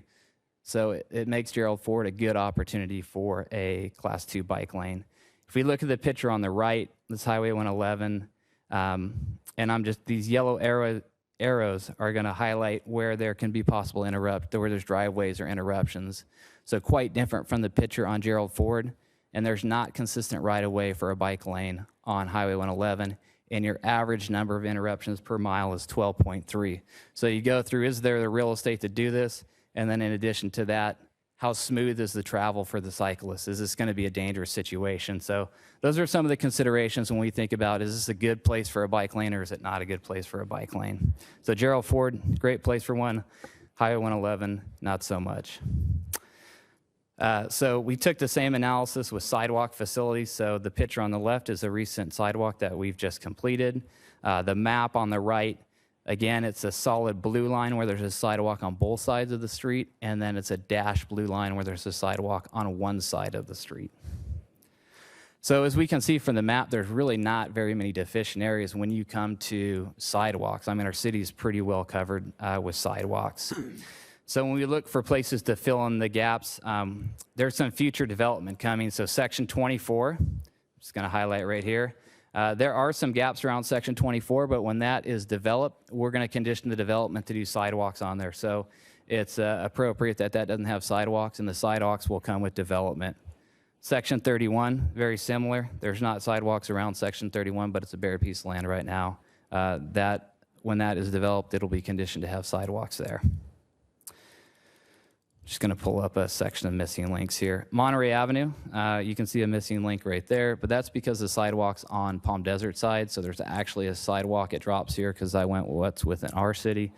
So it makes Gerald Ford a good opportunity for a Class 2 bike lane. If we look at the picture on the right, this Highway 111, and these yellow arrows are going to highlight where there can be possible where there's driveways or interruptions. So quite different from the picture on Gerald Ford, and there's not consistent right-of-way for a bike lane on Highway 111, and your average number of interruptions per mile is 12.3. So you go through, is there the real estate to do this? And then in addition to that, how smooth is the travel for the cyclist? Is this going to be a dangerous situation? So those are some of the considerations when we think about, is this a good place for a bike lane or is it not a good place for a bike lane? So Gerald Ford, great place for one. Highway 111, not so much. So we took the same analysis with sidewalk facilities. So the picture on the left is a recent sidewalk that we've just completed. The map on the right, again, it's a solid blue line where there's a sidewalk on both sides of the street, and then it's a dashed blue line where there's a sidewalk on one side of the street. So as we can see from the map, there's really not very many deficient areas when you come to sidewalks. I mean, our city is pretty well covered with sidewalks. So when we look for places to fill in the gaps, there's some future development coming. So Section 24, I'm just going to highlight right here. There are some gaps around Section 24, but when that is developed, we're going to condition the development to do sidewalks on there. So it's appropriate that doesn't have sidewalks, and the sidewalks will come with development. Section 31, very similar. There's not sidewalks around Section 31, but it's a bare piece of land right now. When that is developed, it'll be conditioned to have sidewalks there. Just going to pull up a section of missing links here. Monterey Avenue, you can see a missing link right there, but that's because the sidewalk's on Palm Desert side, so there's actually a sidewalk. It drops here because I went what's within our city,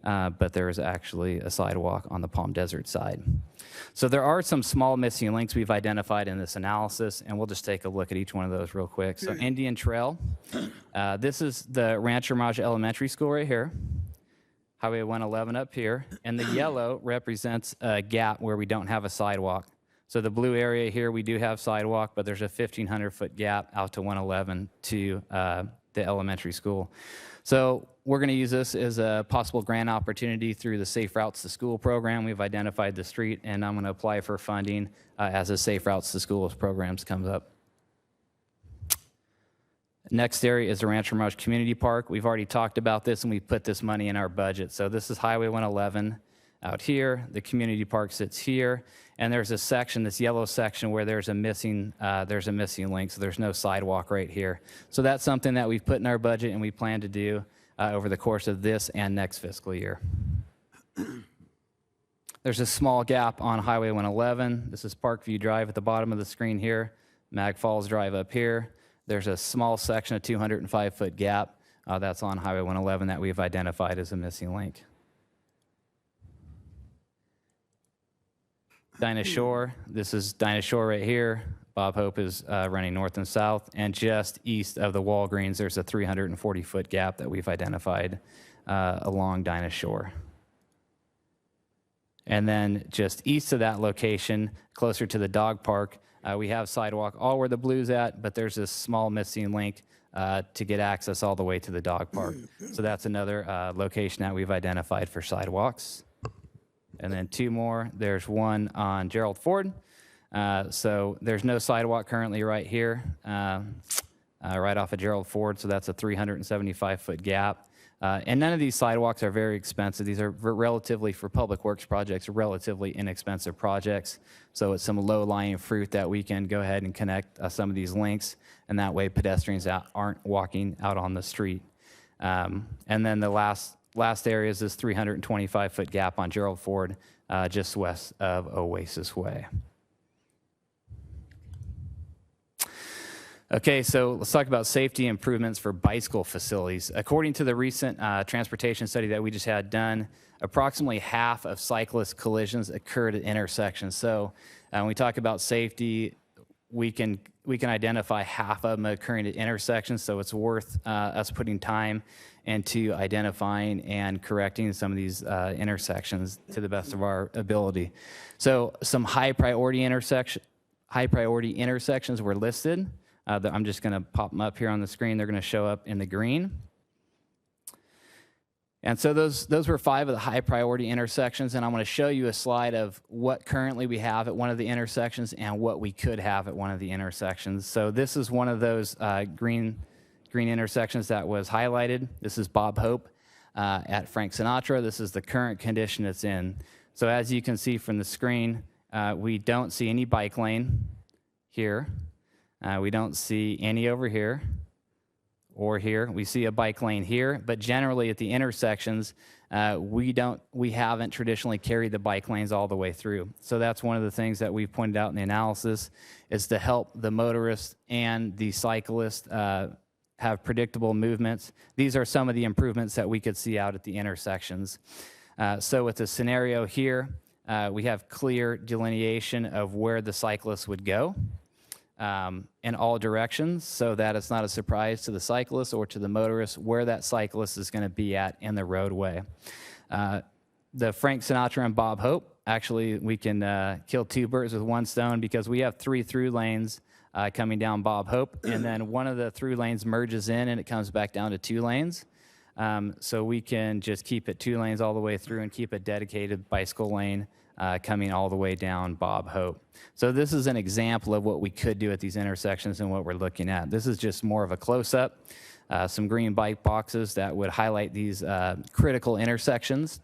but there is actually a sidewalk on the Palm Desert side. So there are some small missing links we've identified in this analysis, and we'll just take a look at each one of those real quick. So Indian Trail, this is the Rancho Mirage Elementary School right here. Highway 111 up here, and the yellow represents a gap where we don't have a sidewalk. So the blue area here, we do have sidewalk, but there's a 1,500-foot gap out to 111 to the elementary school. So we're going to use this as a possible grant opportunity through the Safe Routes to School program. We've identified the street, and I'm going to apply for funding as the Safe Routes to Schools programs comes up. Next area is the Rancho Mirage Community Park. We've already talked about this, and we put this money in our budget. So this is Highway 111 out here. The community park sits here, and there's a section, this yellow section, where there's a missing link. So there's no sidewalk right here. So that's something that we've put in our budget, and we plan to do over the course of this and next fiscal year. There's a small gap on Highway 111. This is Parkview Drive at the bottom of the screen here. Mag Falls Drive up here. There's a small section, a 205-foot gap that's on Highway 111 that we've identified as a missing link. Dinah Shore, this is Dinah Shore right here. Bob Hope is running north and south, and just east of the Walgreens, there's a 340-foot gap that we've identified along Dinah Shore. And then just east of that location, closer to the dog park, we have sidewalk all where the blue's at, but there's this small missing link to get access all the way to the dog park. So that's another location that we've identified for sidewalks. And then two more. There's one on Gerald Ford. So there's no sidewalk currently right here, right off of Gerald Ford. So that's a 375-foot gap. And none of these sidewalks are very expensive. These are relatively, for public works projects, relatively inexpensive projects. So it's some low-lying fruit that we can go ahead and connect some of these links, and that way pedestrians aren't walking out on the street. And then the last area is this 325-foot gap on Gerald Ford, just west of Oasis Way. Okay, so let's talk about safety improvements for bicycle facilities. According to the recent transportation study that we just had done, approximately half of cyclist collisions occurred at intersections. So when we talk about safety, we can identify half of them occurring at intersections, so it's worth us putting time into identifying and correcting some of these intersections to the best of our ability. So some high priority intersections were listed. I'm just going to pop them up here on the screen. They're going to show up in the green. And so those were 5 of the high priority intersections, and I'm going to show you a slide of what currently we have at one of the intersections and what we could have at one of the intersections. So this is one of those green intersections that was highlighted. This is Bob Hope at Frank Sinatra. This is the current condition it's in. So as you can see from the screen, we don't see any bike lane here. We don't see any over here or here. We see a bike lane here, but generally at the intersections, we haven't traditionally carried the bike lanes all the way through. So that's one of the things that we've pointed out in the analysis, is to help the motorist and the cyclist have predictable movements. These are some of the improvements that we could see out at the intersections. So with the scenario here, we have clear delineation of where the cyclist would go. In all directions, so that it's not a surprise to the cyclist or to the motorist where that cyclist is going to be at in the roadway. The Frank Sinatra and Bob Hope, actually, we can kill 2 birds with 1 stone, because we have 3 through lanes coming down Bob Hope, and then one of the through lanes merges in and it comes back down to 2 lanes. So we can just keep it 2 lanes all the way through and keep a dedicated bicycle lane coming all the way down Bob Hope. So this is an example of what we could do at these intersections and what we're looking at. This is just more of a close-up, some green bike boxes that would highlight these critical intersections,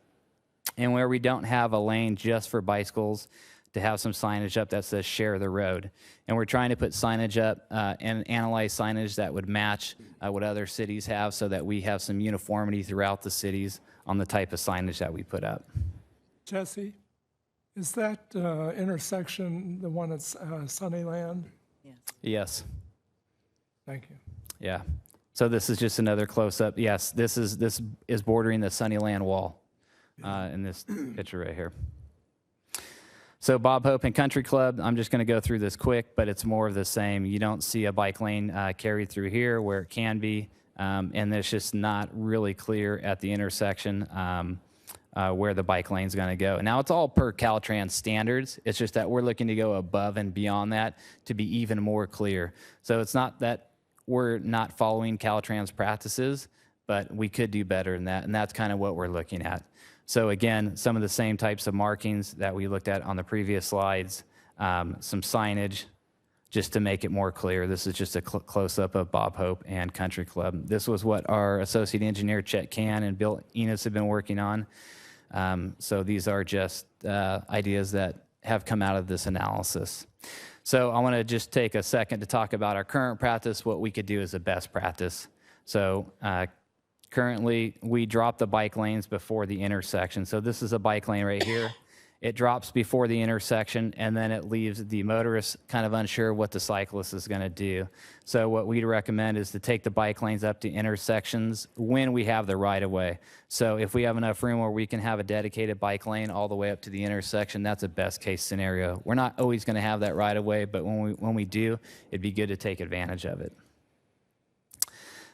and where we don't have a lane just for bicycles, to have some signage up that says share the road. And we're trying to put signage up and analyze signage that would match what other cities have, so that we have some uniformity throughout the cities on the type of signage that we put up. Jesse, is that intersection the one that's Sunnyland? Yes. Thank you. Yeah. So this is just another close-up. Yes, this is bordering the Sunnyland wall in this picture right here. So Bob Hope and Country Club, I'm just going to go through this quick, but it's more of the same. You don't see a bike lane carried through here where it can be, and it's just not really clear at the intersection. where the bike lane is going to go. Now, it's all per Caltrans standards. It's just that we're looking to go above and beyond that to be even more clear. So it's not that we're not following Caltrans practices, but we could do better than that, and that's kind of what we're looking at. So again, some of the same types of markings that we looked at on the previous slides, some signage, just to make it more clear. This is just a close-up of Bob Hope and Country Club. This was what our associate engineer, Chet Can, and Bill Enos have been working on. So these are just ideas that have come out of this analysis. So I want to just take a second to talk about our current practice, what we could do as a best practice. So currently, we drop the bike lanes before the intersection. So this is a bike lane right here. It drops before the intersection, and then it leaves the motorist kind of unsure what the cyclist is going to do. So what we'd recommend is to take the bike lanes up to intersections when we have the right-of-way. So if we have enough room where we can have a dedicated bike lane all the way up to the intersection, that's a best-case scenario. We're not always going to have that right-of-way, but when we do, it'd be good to take advantage of it.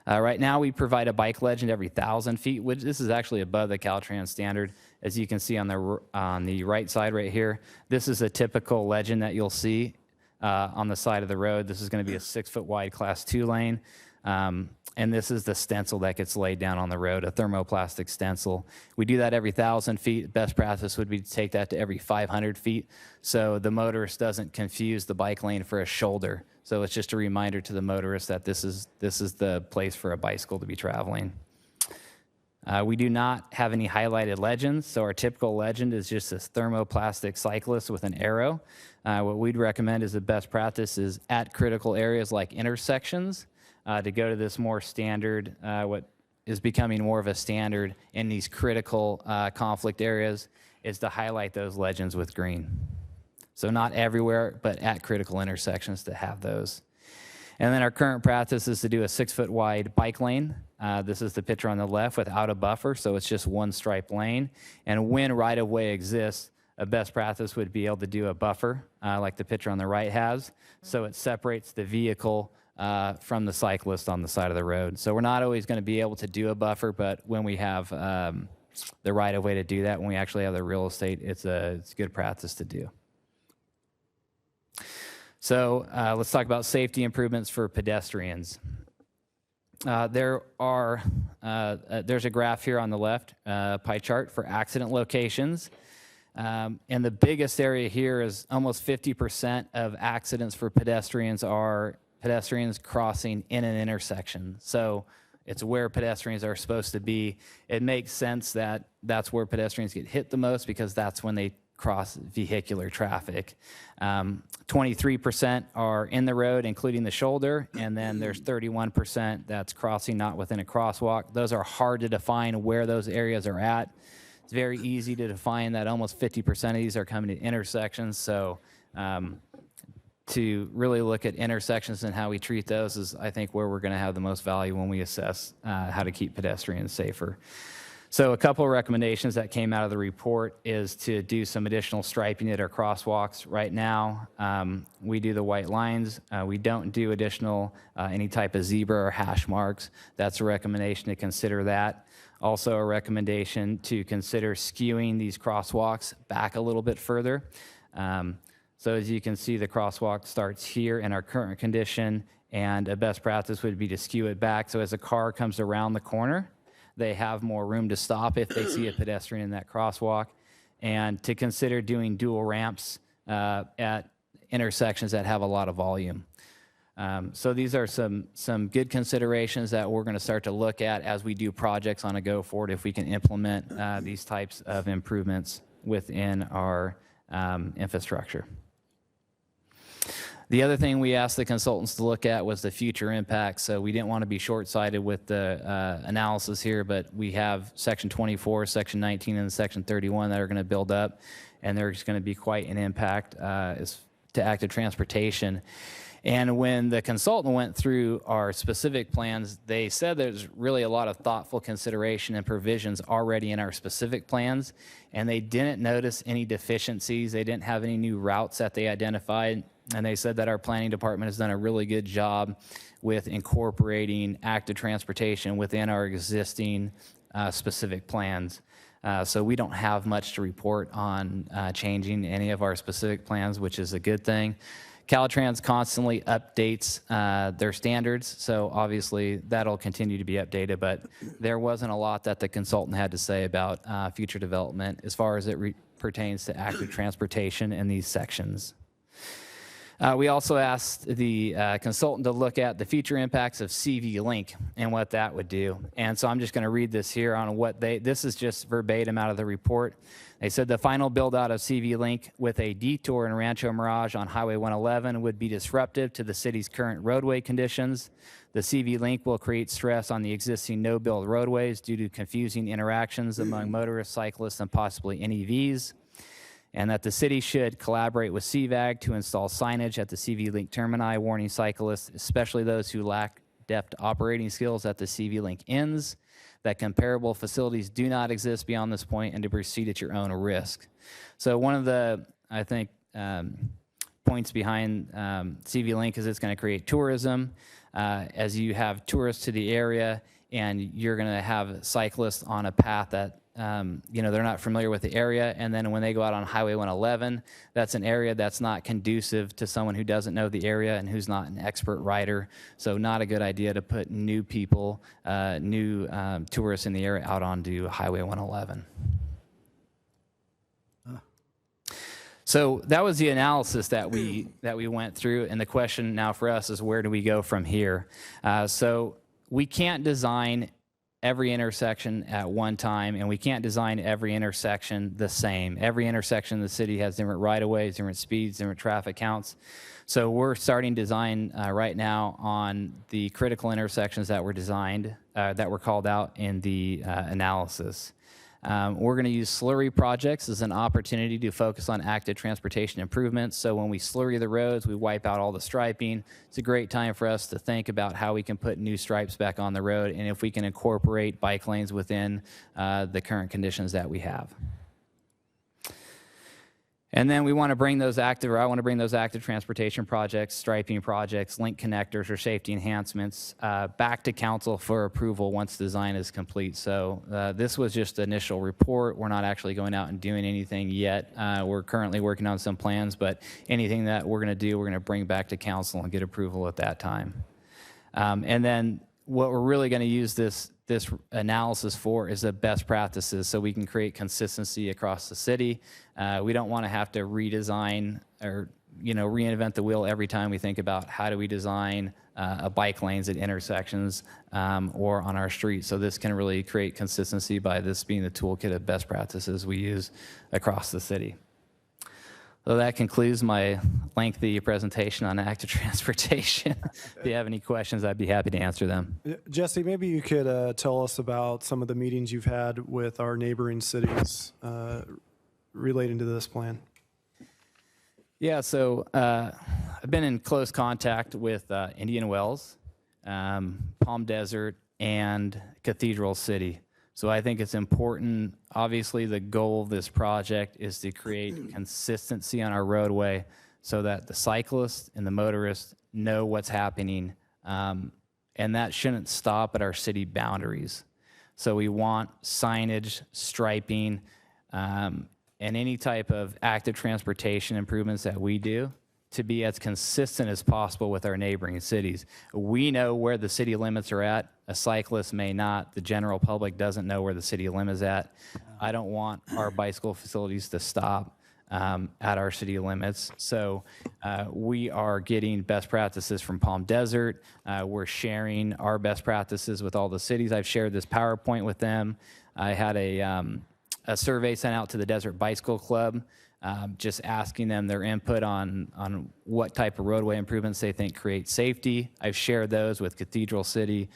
Right now, we provide a bike legend every 1,000 feet, which this is actually above the Caltrans standard. As you can see on the right side right here, this is a typical legend that you'll see on the side of the road. This is going to be a 6-foot wide Class 2 lane. And this is the stencil that gets laid down on the road, a thermoplastic stencil. We do that every 1,000 feet. Best practice would be to take that to every 500 feet so the motorist doesn't confuse the bike lane for a shoulder. So it's just a reminder to the motorist that this is the place for a bicycle to be traveling. We do not have any highlighted legends, so our typical legend is just this thermoplastic cyclist with an arrow. What we'd recommend as a best practice is at critical areas like intersections, to go to this more standard, what is becoming more of a standard in these critical conflict areas, is to highlight those legends with green. So not everywhere, but at critical intersections to have those. And then our current practice is to do a 6-foot wide bike lane. This is the picture on the left without a buffer, so it's just one stripe lane. And when right-of-way exists, a best practice would be able to do a buffer, like the picture on the right has, so it separates the vehicle from the cyclist on the side of the road. So we're not always going to be able to do a buffer, but when we have the right-of-way to do that, when we actually have the real estate, it's good practice to do. So let's talk about safety improvements for pedestrians. There's a graph here on the left, pie chart for accident locations. And the biggest area here is almost 50% of accidents for pedestrians are pedestrians crossing in an intersection. So it's where pedestrians are supposed to be. It makes sense that that's where pedestrians get hit the most because that's when they cross vehicular traffic. 23% are in the road, including the shoulder, and then there's 31% that's crossing not within a crosswalk. Those are hard to define where those areas are at. It's very easy to define that almost 50% of these are coming to intersections. So to really look at intersections and how we treat those is, I think, where we're going to have the most value when we assess how to keep pedestrians safer. So a couple of recommendations that came out of the report is to do some additional striping at our crosswalks. Right now, we do the white lines. We don't do additional any type of zebra or hash marks. That's a recommendation to consider that. Also a recommendation to consider skewing these crosswalks back a little bit further. So as you can see, the crosswalk starts here in our current condition, and a best practice would be to skew it back so as a car comes around the corner, they have more room to stop if they see a pedestrian in that crosswalk, and to consider doing dual ramps at intersections that have a lot of volume. So these are some good considerations that we're going to start to look at as we do projects on a go forward if we can implement these types of improvements within our infrastructure. The other thing we asked the consultants to look at was the future impact. So we didn't want to be short-sighted with the analysis here, but we have Section 24, Section 19, and Section 31 that are going to build up, and there's going to be quite an impact to active transportation. And when the consultant went through our specific plans, they said there's really a lot of thoughtful consideration and provisions already in our specific plans, and they didn't notice any deficiencies. They didn't have any new routes that they identified, and they said that our planning department has done a really good job with incorporating active transportation within our existing specific plans. So we don't have much to report on changing any of our specific plans, which is a good thing. Caltrans constantly updates their standards, so obviously that'll continue to be updated, but there wasn't a lot that the consultant had to say about future development as far as it pertains to active transportation in these sections. We also asked the consultant to look at the future impacts of CV Link and what that would do. And so I'm just going to read this here on what this is just verbatim out of the report. They said the final build out of CV Link with a detour in Rancho Mirage on Highway 111 would be disruptive to the city's current roadway conditions. The CV Link will create stress on the existing no-build roadways due to confusing interactions among motorists, cyclists, and possibly NEVs. And that the city should collaborate with CVAG to install signage at the CV Link termini warning cyclists, especially those who lack deft operating skills at the CV Link ends, that comparable facilities do not exist beyond this point, and to proceed at your own risk. So one of the, I think, points behind CV Link is it's going to create tourism. As you have tourists to the area, and you're going to have cyclists on a path that they're not familiar with the area, and then when they go out on Highway 111, that's an area that's not conducive to someone who doesn't know the area and who's not an expert rider. So not a good idea to put new people, new tourists in the area out onto Highway 111. So that was the analysis that we went through, and the question now for us is, where do we go from here? So we can't design every intersection at one time, and we can't design every intersection the same. Every intersection in the city has different right-of-ways, different speeds, different traffic counts. So we're starting design right now on the critical intersections that were designed, that were called out in the analysis. We're going to use slurry projects as an opportunity to focus on active transportation improvements. So when we slurry the roads, we wipe out all the striping. It's a great time for us to think about how we can put new stripes back on the road, and if we can incorporate bike lanes within the current conditions that we have. And then we want to bring those active, or I want to bring those active transportation projects, striping projects, link connectors, or safety enhancements back to council for approval once design is complete. So this was just the initial report. We're not actually going out and doing anything yet. We're currently working on some plans, but anything that we're going to do, we're going to bring back to council and get approval at that time. And then what we're really going to use this analysis for is the best practices, so we can create consistency across the city. We don't want to have to redesign or reinvent the wheel every time we think about how do we design bike lanes at intersections or on our streets. So this can really create consistency by this being the toolkit of best practices we use across the city. So that concludes my lengthy presentation on active transportation. If you have any questions, I'd be happy to answer them. Jesse, maybe you could tell us about some of the meetings you've had with our neighboring cities relating to this plan. Yeah, so I've been in close contact with Indian Wells, Palm Desert, and Cathedral City. So I think it's important. Obviously, the goal of this project is to create consistency on our roadway so that the cyclists and the motorists know what's happening, and that shouldn't stop at our city boundaries. So we want signage, striping, and any type of active transportation improvements that we do to be as consistent as possible with our neighboring cities. We know where the city limits are at. A cyclist may not. The general public doesn't know where the city limit is at. I don't want our bicycle facilities to stop at our city limits. So we are getting best practices from Palm Desert. We're sharing our best practices with all the cities. I've shared this PowerPoint with them. I had a survey sent out to the Desert Bicycle Club, just asking them their input on what type of roadway improvements they think create safety. I've shared those with Cathedral City,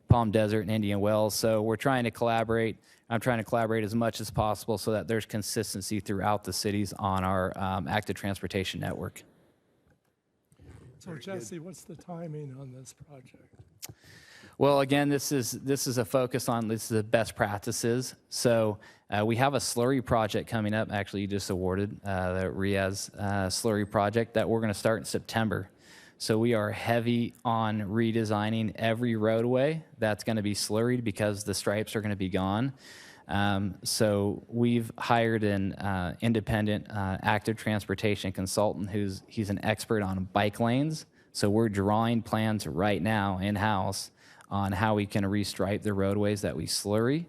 Palm Desert, and Indian Wells. So we're trying to collaborate. I'm trying to collaborate as much as possible so that there's consistency throughout the cities on our active transportation network. So Jesse, what's the timing on this project? Well, again, this is a focus on the best practices. So we have a slurry project coming up. Actually, you just awarded the Riaz slurry project that we're going to start in September. So we are heavy on redesigning every roadway that's going to be slurried because the stripes are going to be gone. So we've hired an independent active transportation consultant he's an expert on bike lanes. So we're drawing plans right now in-house on how we can restripe the roadways that we slurry.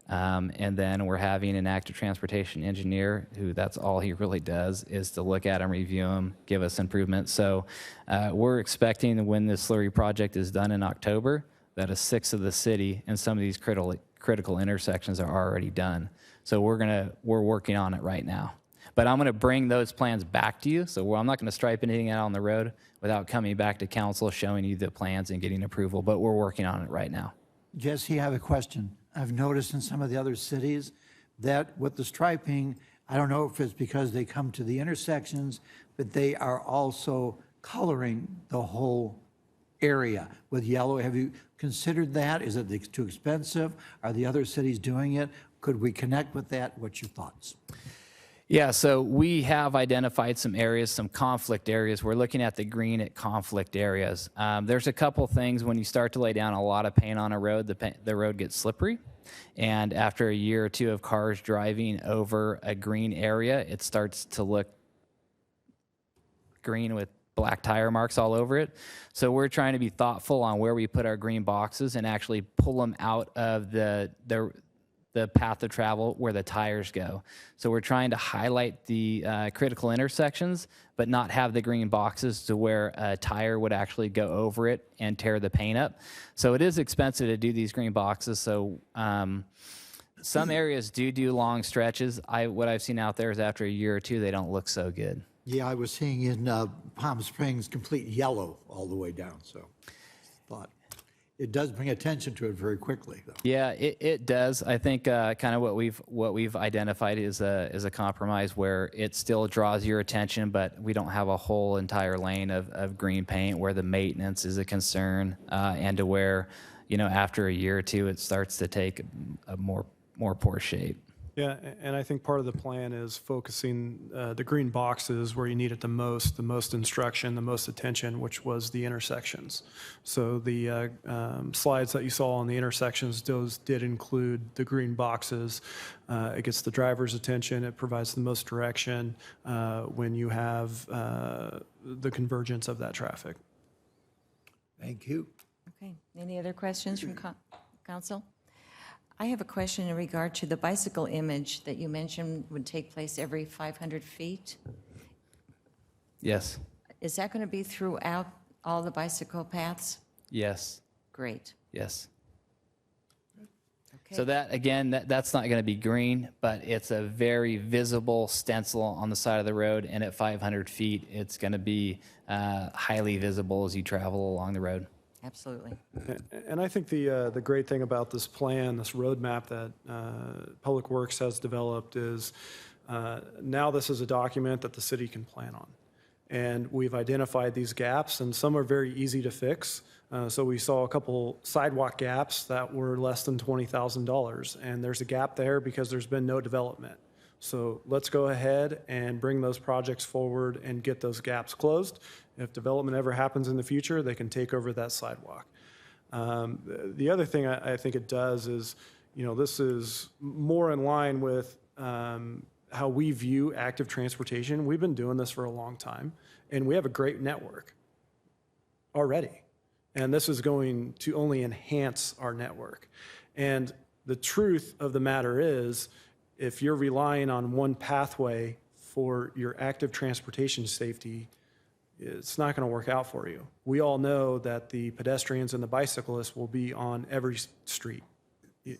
And then we're having an active transportation engineer who that's all he really does is to look at them, review them, give us improvements. So we're expecting when this slurry project is done in October that a sixth of the city and some of these critical intersections are already done. So we're working on it right now. But I'm going to bring those plans back to you. So I'm not going to stripe anything out on the road without coming back to council, showing you the plans and getting approval. But we're working on it right now. Jesse, I have a question. I've noticed in some of the other cities that with the striping, I don't know if it's because they come to the intersections, but they are also coloring the whole area with yellow. Have you considered that? Is it too expensive? Are the other cities doing it? Could we connect with that? What's your thoughts? Yeah, so we have identified some areas, some conflict areas. We're looking at the green at conflict areas. There's a couple things when you start to lay down a lot of paint on a road, the road gets slippery. And after a year or two of cars driving over a green area, it starts to look green with black tire marks all over it. So we're trying to be thoughtful on where we put our green boxes and actually pull them out of the path of travel where the tires go. So we're trying to highlight the critical intersections, but not have the green boxes to where a tire would actually go over it and tear the paint up. So it is expensive to do these green boxes. So some areas do long stretches. What I've seen out there is after a year or two, they don't look so good. Yeah, I was seeing in Palm Springs complete yellow all the way down. So thought it does bring attention to it very quickly, though. Yeah, it does. I think kind of what we've identified is a compromise where it still draws your attention, but we don't have a whole entire lane of green paint where the maintenance is a concern, and to where, after a year or two, it starts to take a more poor shape. Yeah, and I think part of the plan is focusing the green boxes where you need it the most instruction, the most attention, which was the intersections. So the slides that you saw on the intersections, those did include the green boxes. It gets the driver's attention. It provides the most direction when you have the convergence of that traffic. Thank you. Okay, any other questions from council? I have a question in regard to the bicycle image that you mentioned would take place every 500 feet. Yes. Is that going to be throughout all the bicycle paths? Yes. Great. Yes. Okay. So that, again, that's not going to be green, but it's a very visible stencil on the side of the road, and at 500 feet, it's going to be highly visible as you travel along the road. Absolutely. And I think the great thing about this plan, this roadmap that Public Works has developed is now this is a document that the city can plan on. And we've identified these gaps, and some are very easy to fix. So we saw a couple sidewalk gaps that were less than $20,000, and there's a gap there because there's been no development. So let's go ahead and bring those projects forward and get those gaps closed. If development ever happens in the future, they can take over that sidewalk. The other thing I think it does is, this is more in line with how we view active transportation. We've been doing this for a long time, and we have a great network already. And this is going to only enhance our network. And the truth of the matter is, if you're relying on one pathway for your active transportation safety, it's not going to work out for you. We all know that the pedestrians and the bicyclists will be on every street.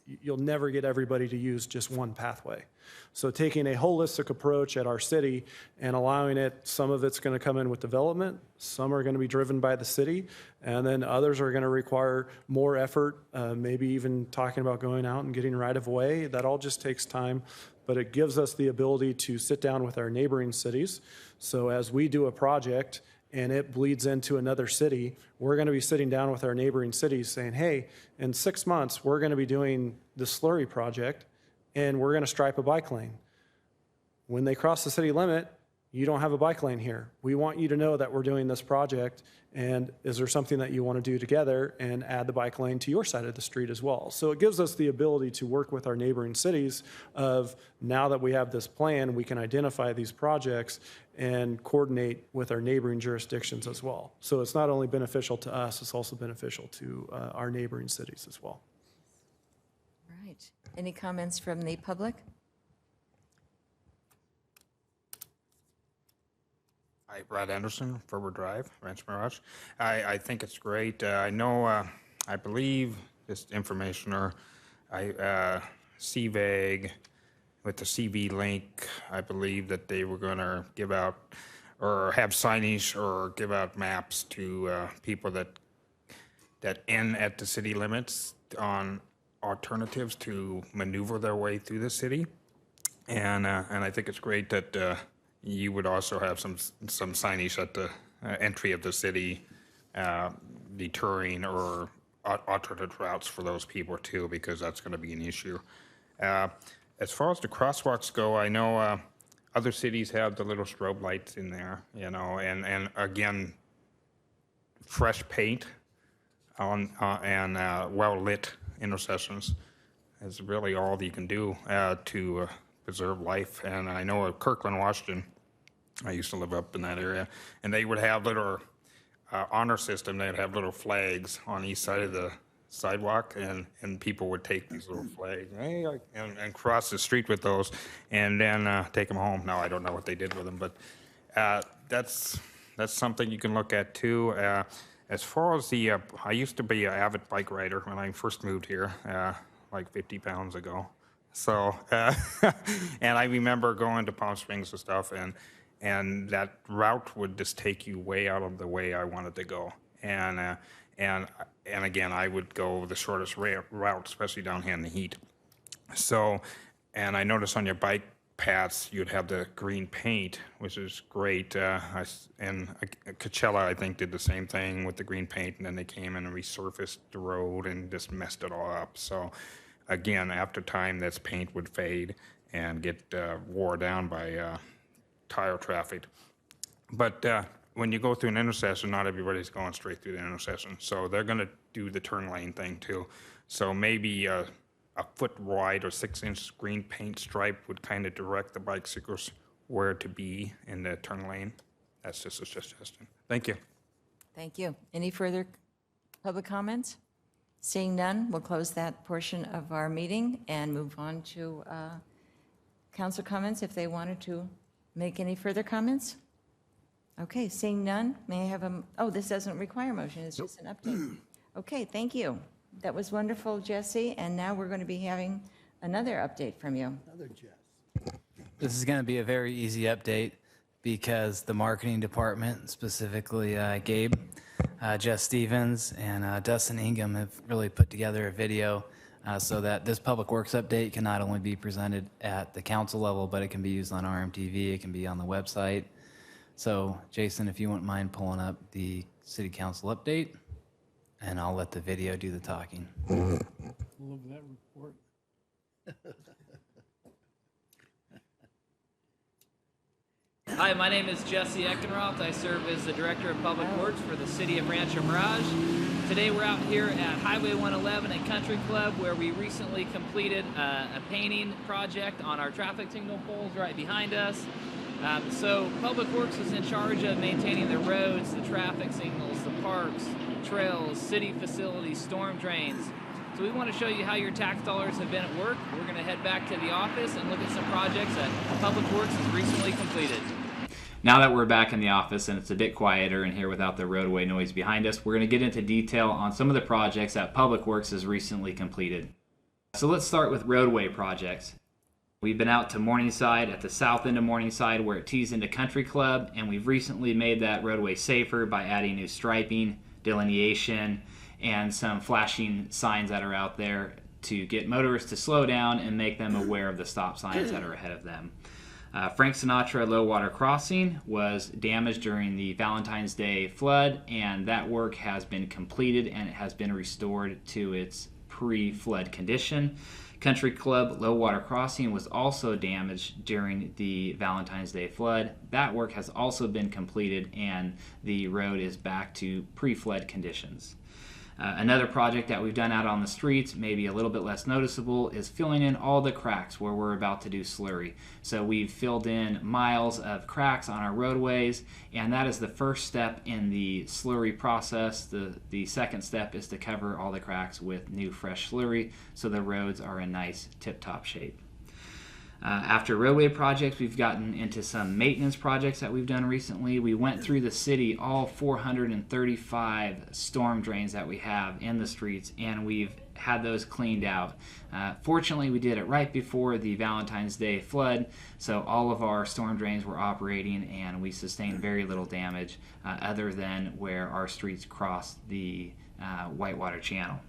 You'll never get everybody to use just one pathway. So taking a holistic approach at our city and allowing it, some of it's going to come in with development, some are going to be driven by the city, and then others are going to require more effort, maybe even talking about going out and getting right of way. That all just takes time, but it gives us the ability to sit down with our neighboring cities. So as we do a project and it bleeds into another city, we're going to be sitting down with our neighboring cities saying, hey, in 6 months, we're going to be doing the slurry project, and we're going to stripe a bike lane. When they cross the city limit, you don't have a bike lane here. We want you to know that we're doing this project, and is there something that you want to do together and add the bike lane to your side of the street as well? So it gives us the ability to work with our neighboring cities of, now that we have this plan, we can identify these projects and coordinate with our neighboring jurisdictions as well. So it's not only beneficial to us, it's also beneficial to our neighboring cities as well. Right. Any comments from the public? Hi, Brad Anderson, Ferber Drive, Rancho Mirage. I think it's great. I know, I believe, just information, or CVAG with the CV link, I believe that they were going to give out or have signage or give out maps to people that end at the city limits on alternatives to maneuver their way through the city. And I think it's great that you would also have some signage at the entry of the city, deterring or alternate routes for those people too, because that's going to be an issue. As far as the crosswalks go, I know other cities have the little strobe lights in there, you know, and again, fresh paint on and well-lit intersections is really all that you can do to preserve life. And I know at Kirkland, Washington, I used to live up in that area, and they would have little honor system. They'd have little flags on each side of the sidewalk, and people would take these little flags and cross the street with those, and then take them home. Now I don't know what they did with them, but that's something you can look at too. As far as the, I used to be an avid bike rider when I first moved here, like 50 pounds ago. So, and I remember going to Palm Springs and stuff, and that route would just take you way out of the way I wanted to go. And again, I would go the shortest route, especially down here in the heat. So, and I noticed on your bike paths, you'd have the green paint, which is great. And Coachella, I think, did the same thing with the green paint, and then they came in and resurfaced the road and just messed it all up. So, again, after time, this paint would fade and get wore down by tire traffic. But when you go through an intersection, not everybody's going straight through the intersection. So they're going to do the turn lane thing too. So maybe a foot wide or 6-inch green paint stripe would kind of direct the bicyclists where to be in the turn lane. That's just a suggestion. Thank you. Thank you. Any further public comments? Seeing none, we'll close that portion of our meeting and move on to council comments if they wanted to make any further comments. Okay, seeing none, may I have a, oh, this doesn't require a motion, it's just an update. Okay, thank you. That was wonderful, Jesse, and now we're going to be having another update from you. Another Jess. This is going to be a very easy update because the marketing department, specifically Gabe, Jess Stevens, and Dustin Ingham have really put together a video so that this public works update can not only be presented at the council level, but it can be used on RMTV, it can be on the website. So, Jason, if you wouldn't mind pulling up the city council update, and I'll let the video do the talking. Love that report. Hi, my name is Jesse Eckenroth. I serve as the Director of Public Works for the City of Rancho Mirage. Today we're out here at Highway 111 at Country Club, where we recently completed a painting project on our traffic signal poles right behind us. So Public Works is in charge of maintaining the roads, the traffic signals, the parks, trails, city facilities, storm drains. So we want to show you how your tax dollars have been at work. We're going to head back to the office and look at some projects that Public Works has recently completed. Now that we're back in the office and it's a bit quieter in here without the roadway noise behind us, we're going to get into detail on some of the projects that Public Works has recently completed. So let's start with roadway projects. We've been out to Morningside at the south end of Morningside where it tees into Country Club, and we've recently made that roadway safer by adding new striping, delineation, and some flashing signs that are out there to get motorists to slow down and make them aware of the stop signs that are ahead of them. Frank Sinatra Low Water Crossing was damaged during the Valentine's Day flood, and that work has been completed and it has been restored to its pre-flood condition. Country Club low water crossing was also damaged during the Valentine's Day flood. That work has also been completed and the road is back to pre-flood conditions. Another project that we've done out on the streets, maybe a little bit less noticeable, is filling in all the cracks where we're about to do slurry. So we've filled in miles of cracks on our roadways, and that is the first step in the slurry process. The second step is to cover all the cracks with new fresh slurry so the roads are in nice tip-top shape. After roadway projects, we've gotten into some maintenance projects that we've done recently. We went through the city, all 435 storm drains that we have in the streets, and we've had those cleaned out. Fortunately, we did it right before the Valentine's Day flood, so all of our storm drains were operating and we sustained very little damage other than where our streets crossed the Whitewater Channel.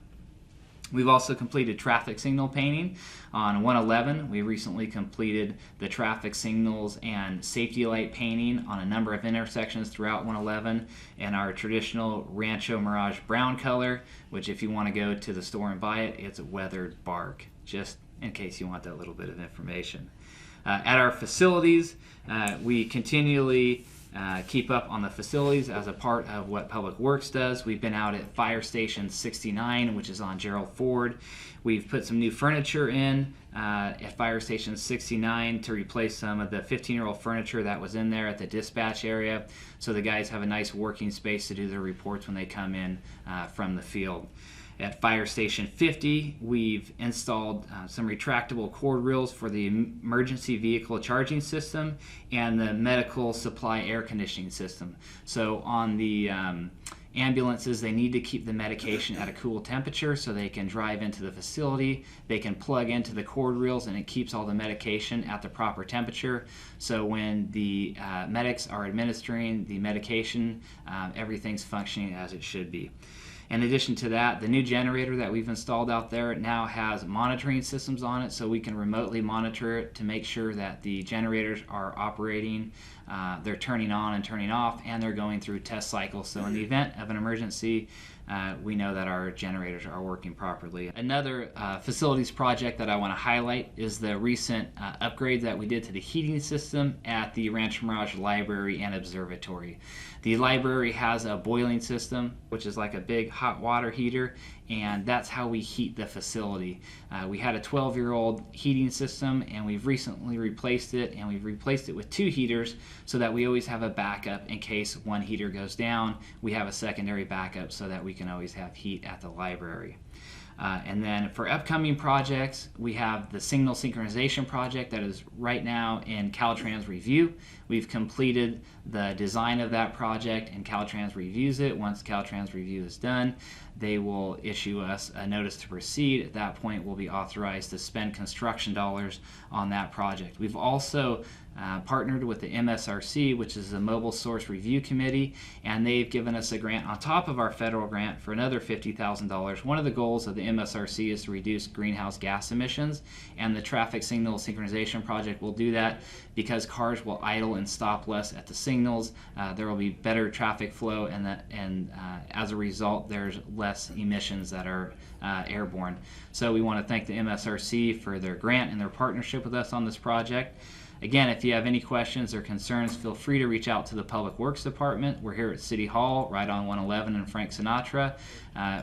We've also completed traffic signal painting on 111. We recently completed the traffic signals and safety light painting on a number of intersections throughout 111 in our traditional Rancho Mirage brown color, which if you want to go to the store and buy it, it's weathered bark, just in case you want that little bit of information. At our facilities, we continually keep up on the facilities as a part of what Public Works does. We've been out at Fire Station 69, which is on Gerald Ford. We've put some new furniture in at Fire Station 69 to replace some of the 15-year-old furniture that was in there at the dispatch area, so the guys have a nice working space to do their reports when they come in from the field. At Fire Station 50, we've installed some retractable cord reels for the emergency vehicle charging system and the medical supply air conditioning system. So on the ambulances, they need to keep the medication at a cool temperature so they can drive into the facility. They can plug into the cord reels and it keeps all the medication at the proper temperature. So when the medics are administering the medication, everything's functioning as it should be. In addition to that, the new generator that we've installed out there now has monitoring systems on it, so we can remotely monitor it to make sure that the generators are operating, they're turning on and turning off, and they're going through test cycles. So in the event of an emergency, we know that our generators are working properly. Another facilities project that I want to highlight is the recent upgrades that we did to the heating system at the Rancho Mirage Library and Observatory. The library has a boiling system, which is like a big hot water heater, and that's how we heat the facility. We had a 12-year-old heating system, and we've recently replaced it, and we've replaced it with 2 heaters so that we always have a backup in case one heater goes down. We have a secondary backup so that we can always have heat at the library. And then for upcoming projects, we have the signal synchronization project that is right now in Caltrans review. We've completed the design of that project and Caltrans reviews it. Once Caltrans review is done, they will issue us a notice to proceed. At that point, we'll be authorized to spend construction dollars on that project. We've also partnered with the MSRC, which is the Mobile Source Review Committee, and they've given us a grant on top of our federal grant for another $50,000. One of the goals of the MSRC is to reduce greenhouse gas emissions, and the traffic signal synchronization project will do that because cars will idle and stop less at the signals. There will be better traffic flow, and as a result, there's less emissions that are airborne. So we want to thank the MSRC for their grant and their partnership with us on this project. Again, if you have any questions or concerns, feel free to reach out to the Public Works Department. We're here at City Hall, right on 111 and Frank Sinatra,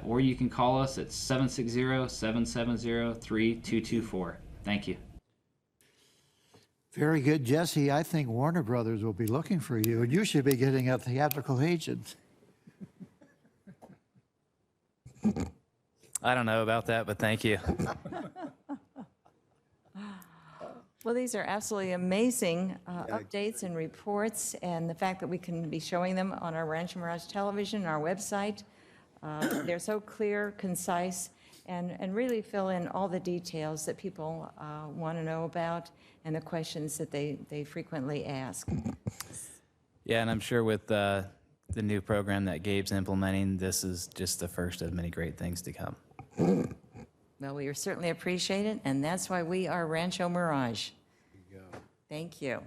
or you can call us at 760-770-3224. Thank you. Very good, Jesse. I think Warner Brothers will be looking for you, and you should be getting a theatrical agent. I don't know about that, but thank you. Well, these are absolutely amazing updates and reports, and the fact that we can be showing them on our Rancho Mirage television, our website. They're so clear, concise, and really fill in all the details that people want to know about and the questions that they frequently ask. Yeah, and I'm sure with the new program that Gabe's implementing, this is just the first of many great things to come. Well, we certainly appreciate it, and that's why we are Rancho Mirage. Thank you.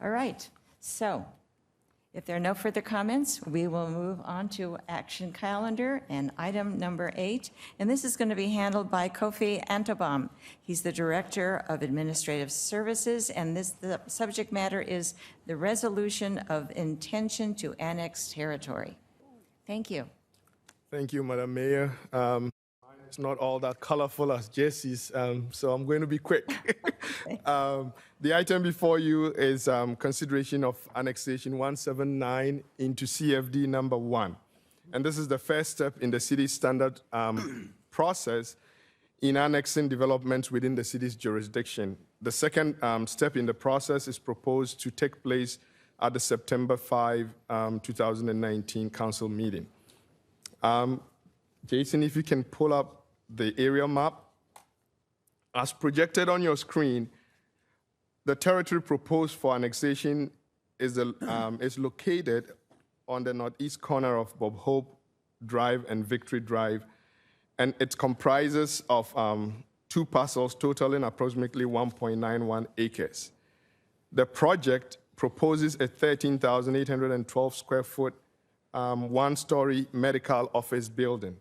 All right. So, If there are no further comments, we will move on to action calendar and item number 8. And this is going to be handled by Kofi Antobaum. He's the Director of Administrative Services, and the subject matter is the resolution of intention to annex territory. Thank you. Thank you, Madam Mayor. It's not all that colorful as Jesse's, so I'm going to be quick. The item before you is consideration of annexation 179 into CFD number 1. And this is the first step in the city's standard process in annexing developments within the city's jurisdiction. The second step in the process is proposed to take place at the September 5, 2019 council meeting. Jason, if you can pull up the area map. As projected on your screen, the territory proposed for annexation is located on the northeast corner of Bob Hope Drive and Victory Drive, and it comprises of 2 parcels totaling approximately 1.91 acres. The project proposes a 13,812 square foot, 1-story medical office building.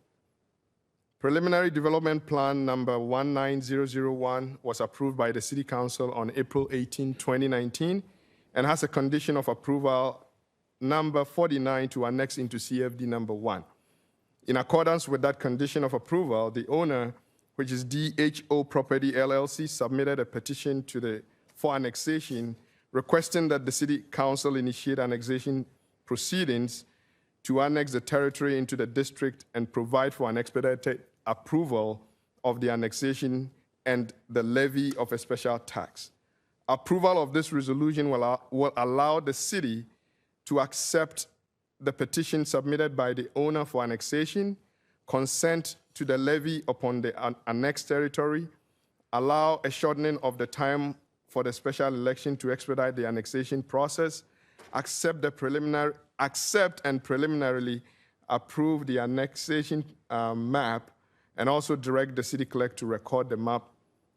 Preliminary Development Plan number 19001 was approved by the City Council on April 18, 2019, and has a condition of approval number 49 to annex into CFD number 1. In accordance with that condition of approval, the owner, which is DHO Property LLC, submitted a petition for annexation requesting that the City Council initiate annexation proceedings to annex the territory into the district and provide for an expedited approval of the annexation and the levy of a special tax. Approval of this resolution will allow the city to accept the petition submitted by the owner for annexation, consent to the levy upon the annexed territory, allow a shortening of the time for the special election to expedite the annexation process, accept and preliminarily approve the annexation map, and also direct the city clerk to record the map,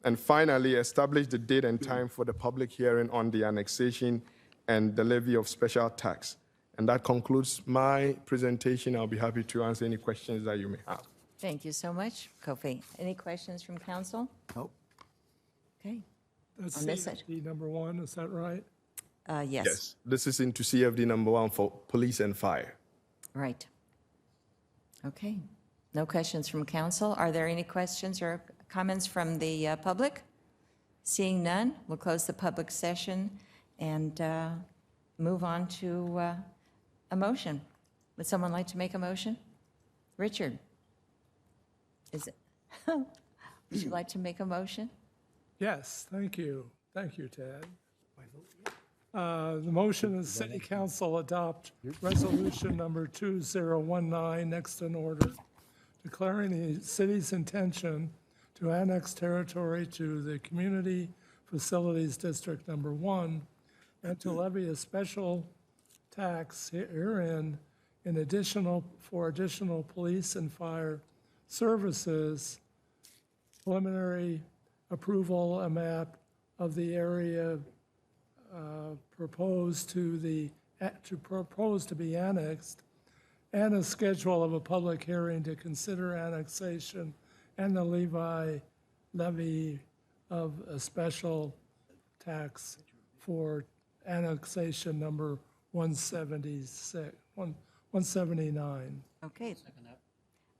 and finally establish the date and time for the public hearing on the annexation and the levy of special tax. And that concludes my presentation. I'll be happy to answer any questions that you may have. Thank you so much, Kofi. Any questions from council? Nope. Okay. That's On this side. CFD number 1, is that right? Yes. Yes, this is into CFD number 1 for police and fire. Right. Okay. No questions from council. Are there any questions or comments from the public? Seeing none, we'll close the public session and move on to a motion. Would someone like to make a motion? Richard? Is it? Would you like to make a motion? Yes, thank you. Thank you, Ted. The motion is City Council adopt resolution number 2019, next in order, declaring the city's intention to annex territory to the Community Facilities District number 1 and to levy a special tax herein for additional police and fire services, preliminary approval, a map of the area proposed to be annexed, and a schedule of a public hearing to consider annexation and the levy of a special tax for annexation number 179. Okay.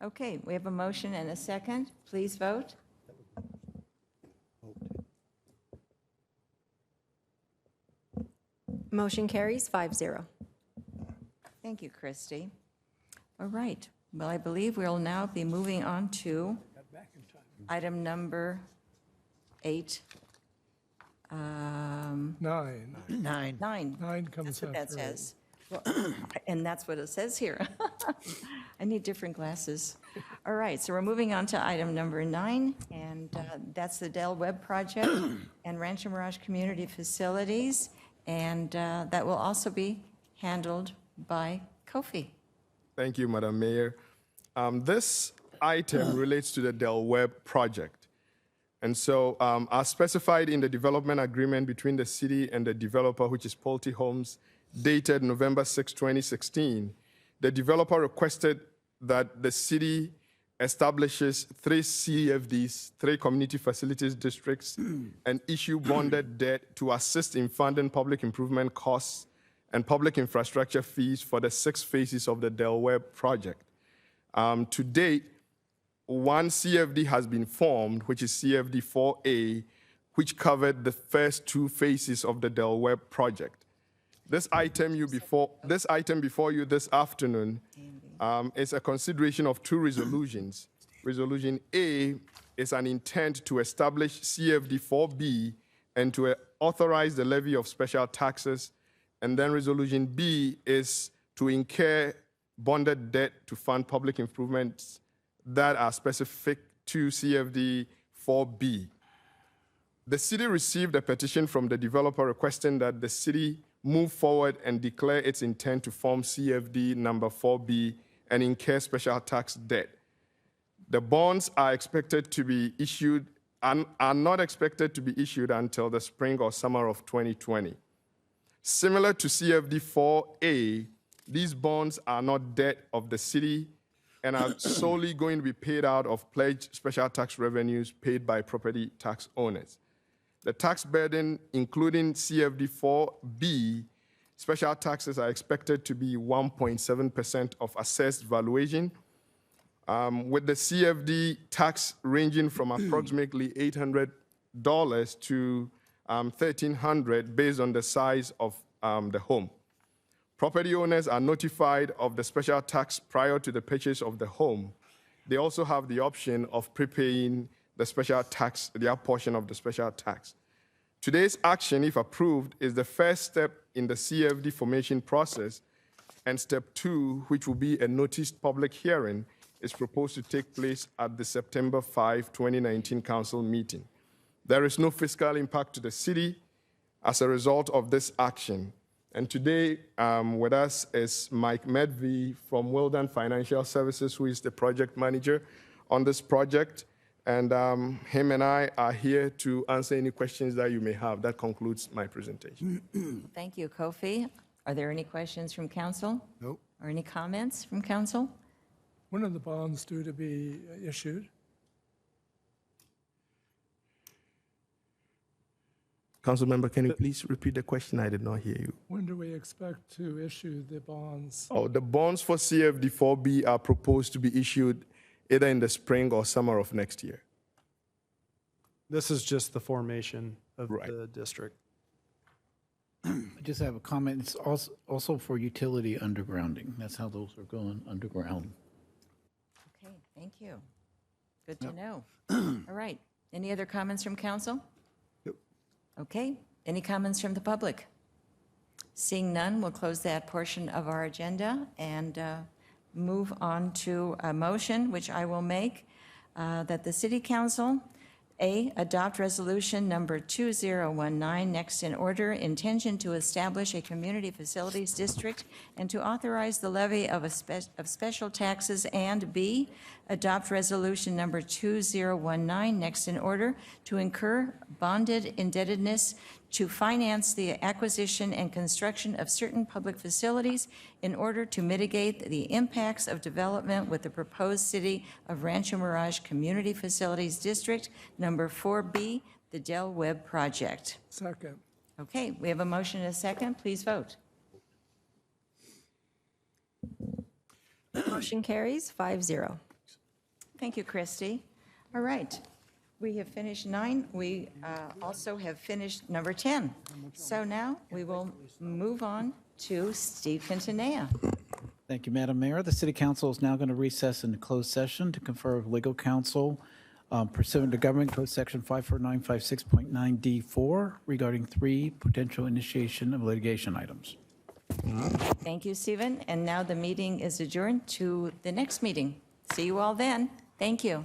Okay, we have a motion and a second. Please vote. Motion carries 5-0. Thank you, Christy. All right. Well, I believe we'll now be moving on to item number 8. 9. 9. 9 comes That's what that after says. Well, and that's what it says here. I need different glasses. All right, so we're moving on to item number 9, and that's the Dell Web Project and Rancho Mirage Community Facilities, and that will also be handled by Kofi. Thank you, Madam Mayor. This item relates to the Dell Web project. And so, as specified in the development agreement between the city and the developer, which is Pulte Homes, dated November 6, 2016, the developer requested that the city establishes 3 CFDs, 3 community facilities districts, and issue bonded debt to assist in funding public improvement costs and public infrastructure fees for the 6 phases of the Del Webb project. To date, 1 CFD has been formed, which is CFD 4A, which covered the first 2 phases of the Del Webb project. This item before you this afternoon is a consideration of 2 resolutions. Resolution A is an intent to establish CFD 4B and to authorize the levy of special taxes. And then Resolution B is to incur bonded debt to fund public improvements that are specific to CFD 4B. The city received a petition from the developer requesting that the city move forward and declare its intent to form CFD number 4B and incur special tax debt. The bonds are expected to be issued and are not expected to be issued until the spring or summer of 2020. Similar to CFD 4A, these bonds are not debt of the city and are solely going to be paid out of pledged special tax revenues paid by property tax owners. The tax burden, including CFD 4B, special taxes are expected to be 1.7% of assessed valuation, with the CFD tax ranging from approximately $800 to $1,300 based on the size of the home. Property owners are notified of the special tax prior to the purchase of the home. They also have the option of prepaying the special tax, their portion of the special tax. Today's action, if approved, is the first step in the CFD formation process, and step 2, which will be a noticed public hearing, is proposed to take place at the September 5, 2019 council meeting. There is no fiscal impact to the city as a result of this action. And today with us is Mike Medvey from Wildan Financial Services, who is the project manager on this project. And him and I are here to answer any questions that you may have. That concludes my presentation. Thank you, Kofi. Are there any questions from council? Nope. Or any comments from council? When are the bonds due to be issued? Council member, can you please repeat the question? I did not hear you. When do we expect to issue the bonds? Oh, the bonds for CFD 4B are proposed to be issued either in the spring or summer of next year. This is just the formation of the district. I just have a comment. It's also for utility undergrounding. That's how those are going underground. Okay, thank you. Good to know. All right. Any other comments from council? Nope. Okay. Any comments from the public? Seeing none, we'll close that portion of our agenda and move on to a motion, which I will make, that the City Council, A, adopt resolution number 2019, next in order, intention to establish a community facilities district and to authorize the levy of special taxes, and B, adopt resolution number 2019, next in order, to incur bonded indebtedness to finance the acquisition and construction of certain public facilities in order to mitigate the impacts of development with the proposed City of Rancho Mirage Community Facilities District, number 4B, the Del Webb project. Second. Okay, we have a motion and a second. Please vote. Motion carries 5-0. Thank you, Christy. All right. We have finished 9. We also have finished number 10. So now we will move on to Steve Quintanilla. Thank you, Madam Mayor. The City Council is now going to recess into closed session to confer with legal counsel pursuant to Government Code Section 54956.9D4 regarding 3 potential initiation of litigation items. Thank you, Stephen. And now the meeting is adjourned to the next meeting. See you all then. Thank you.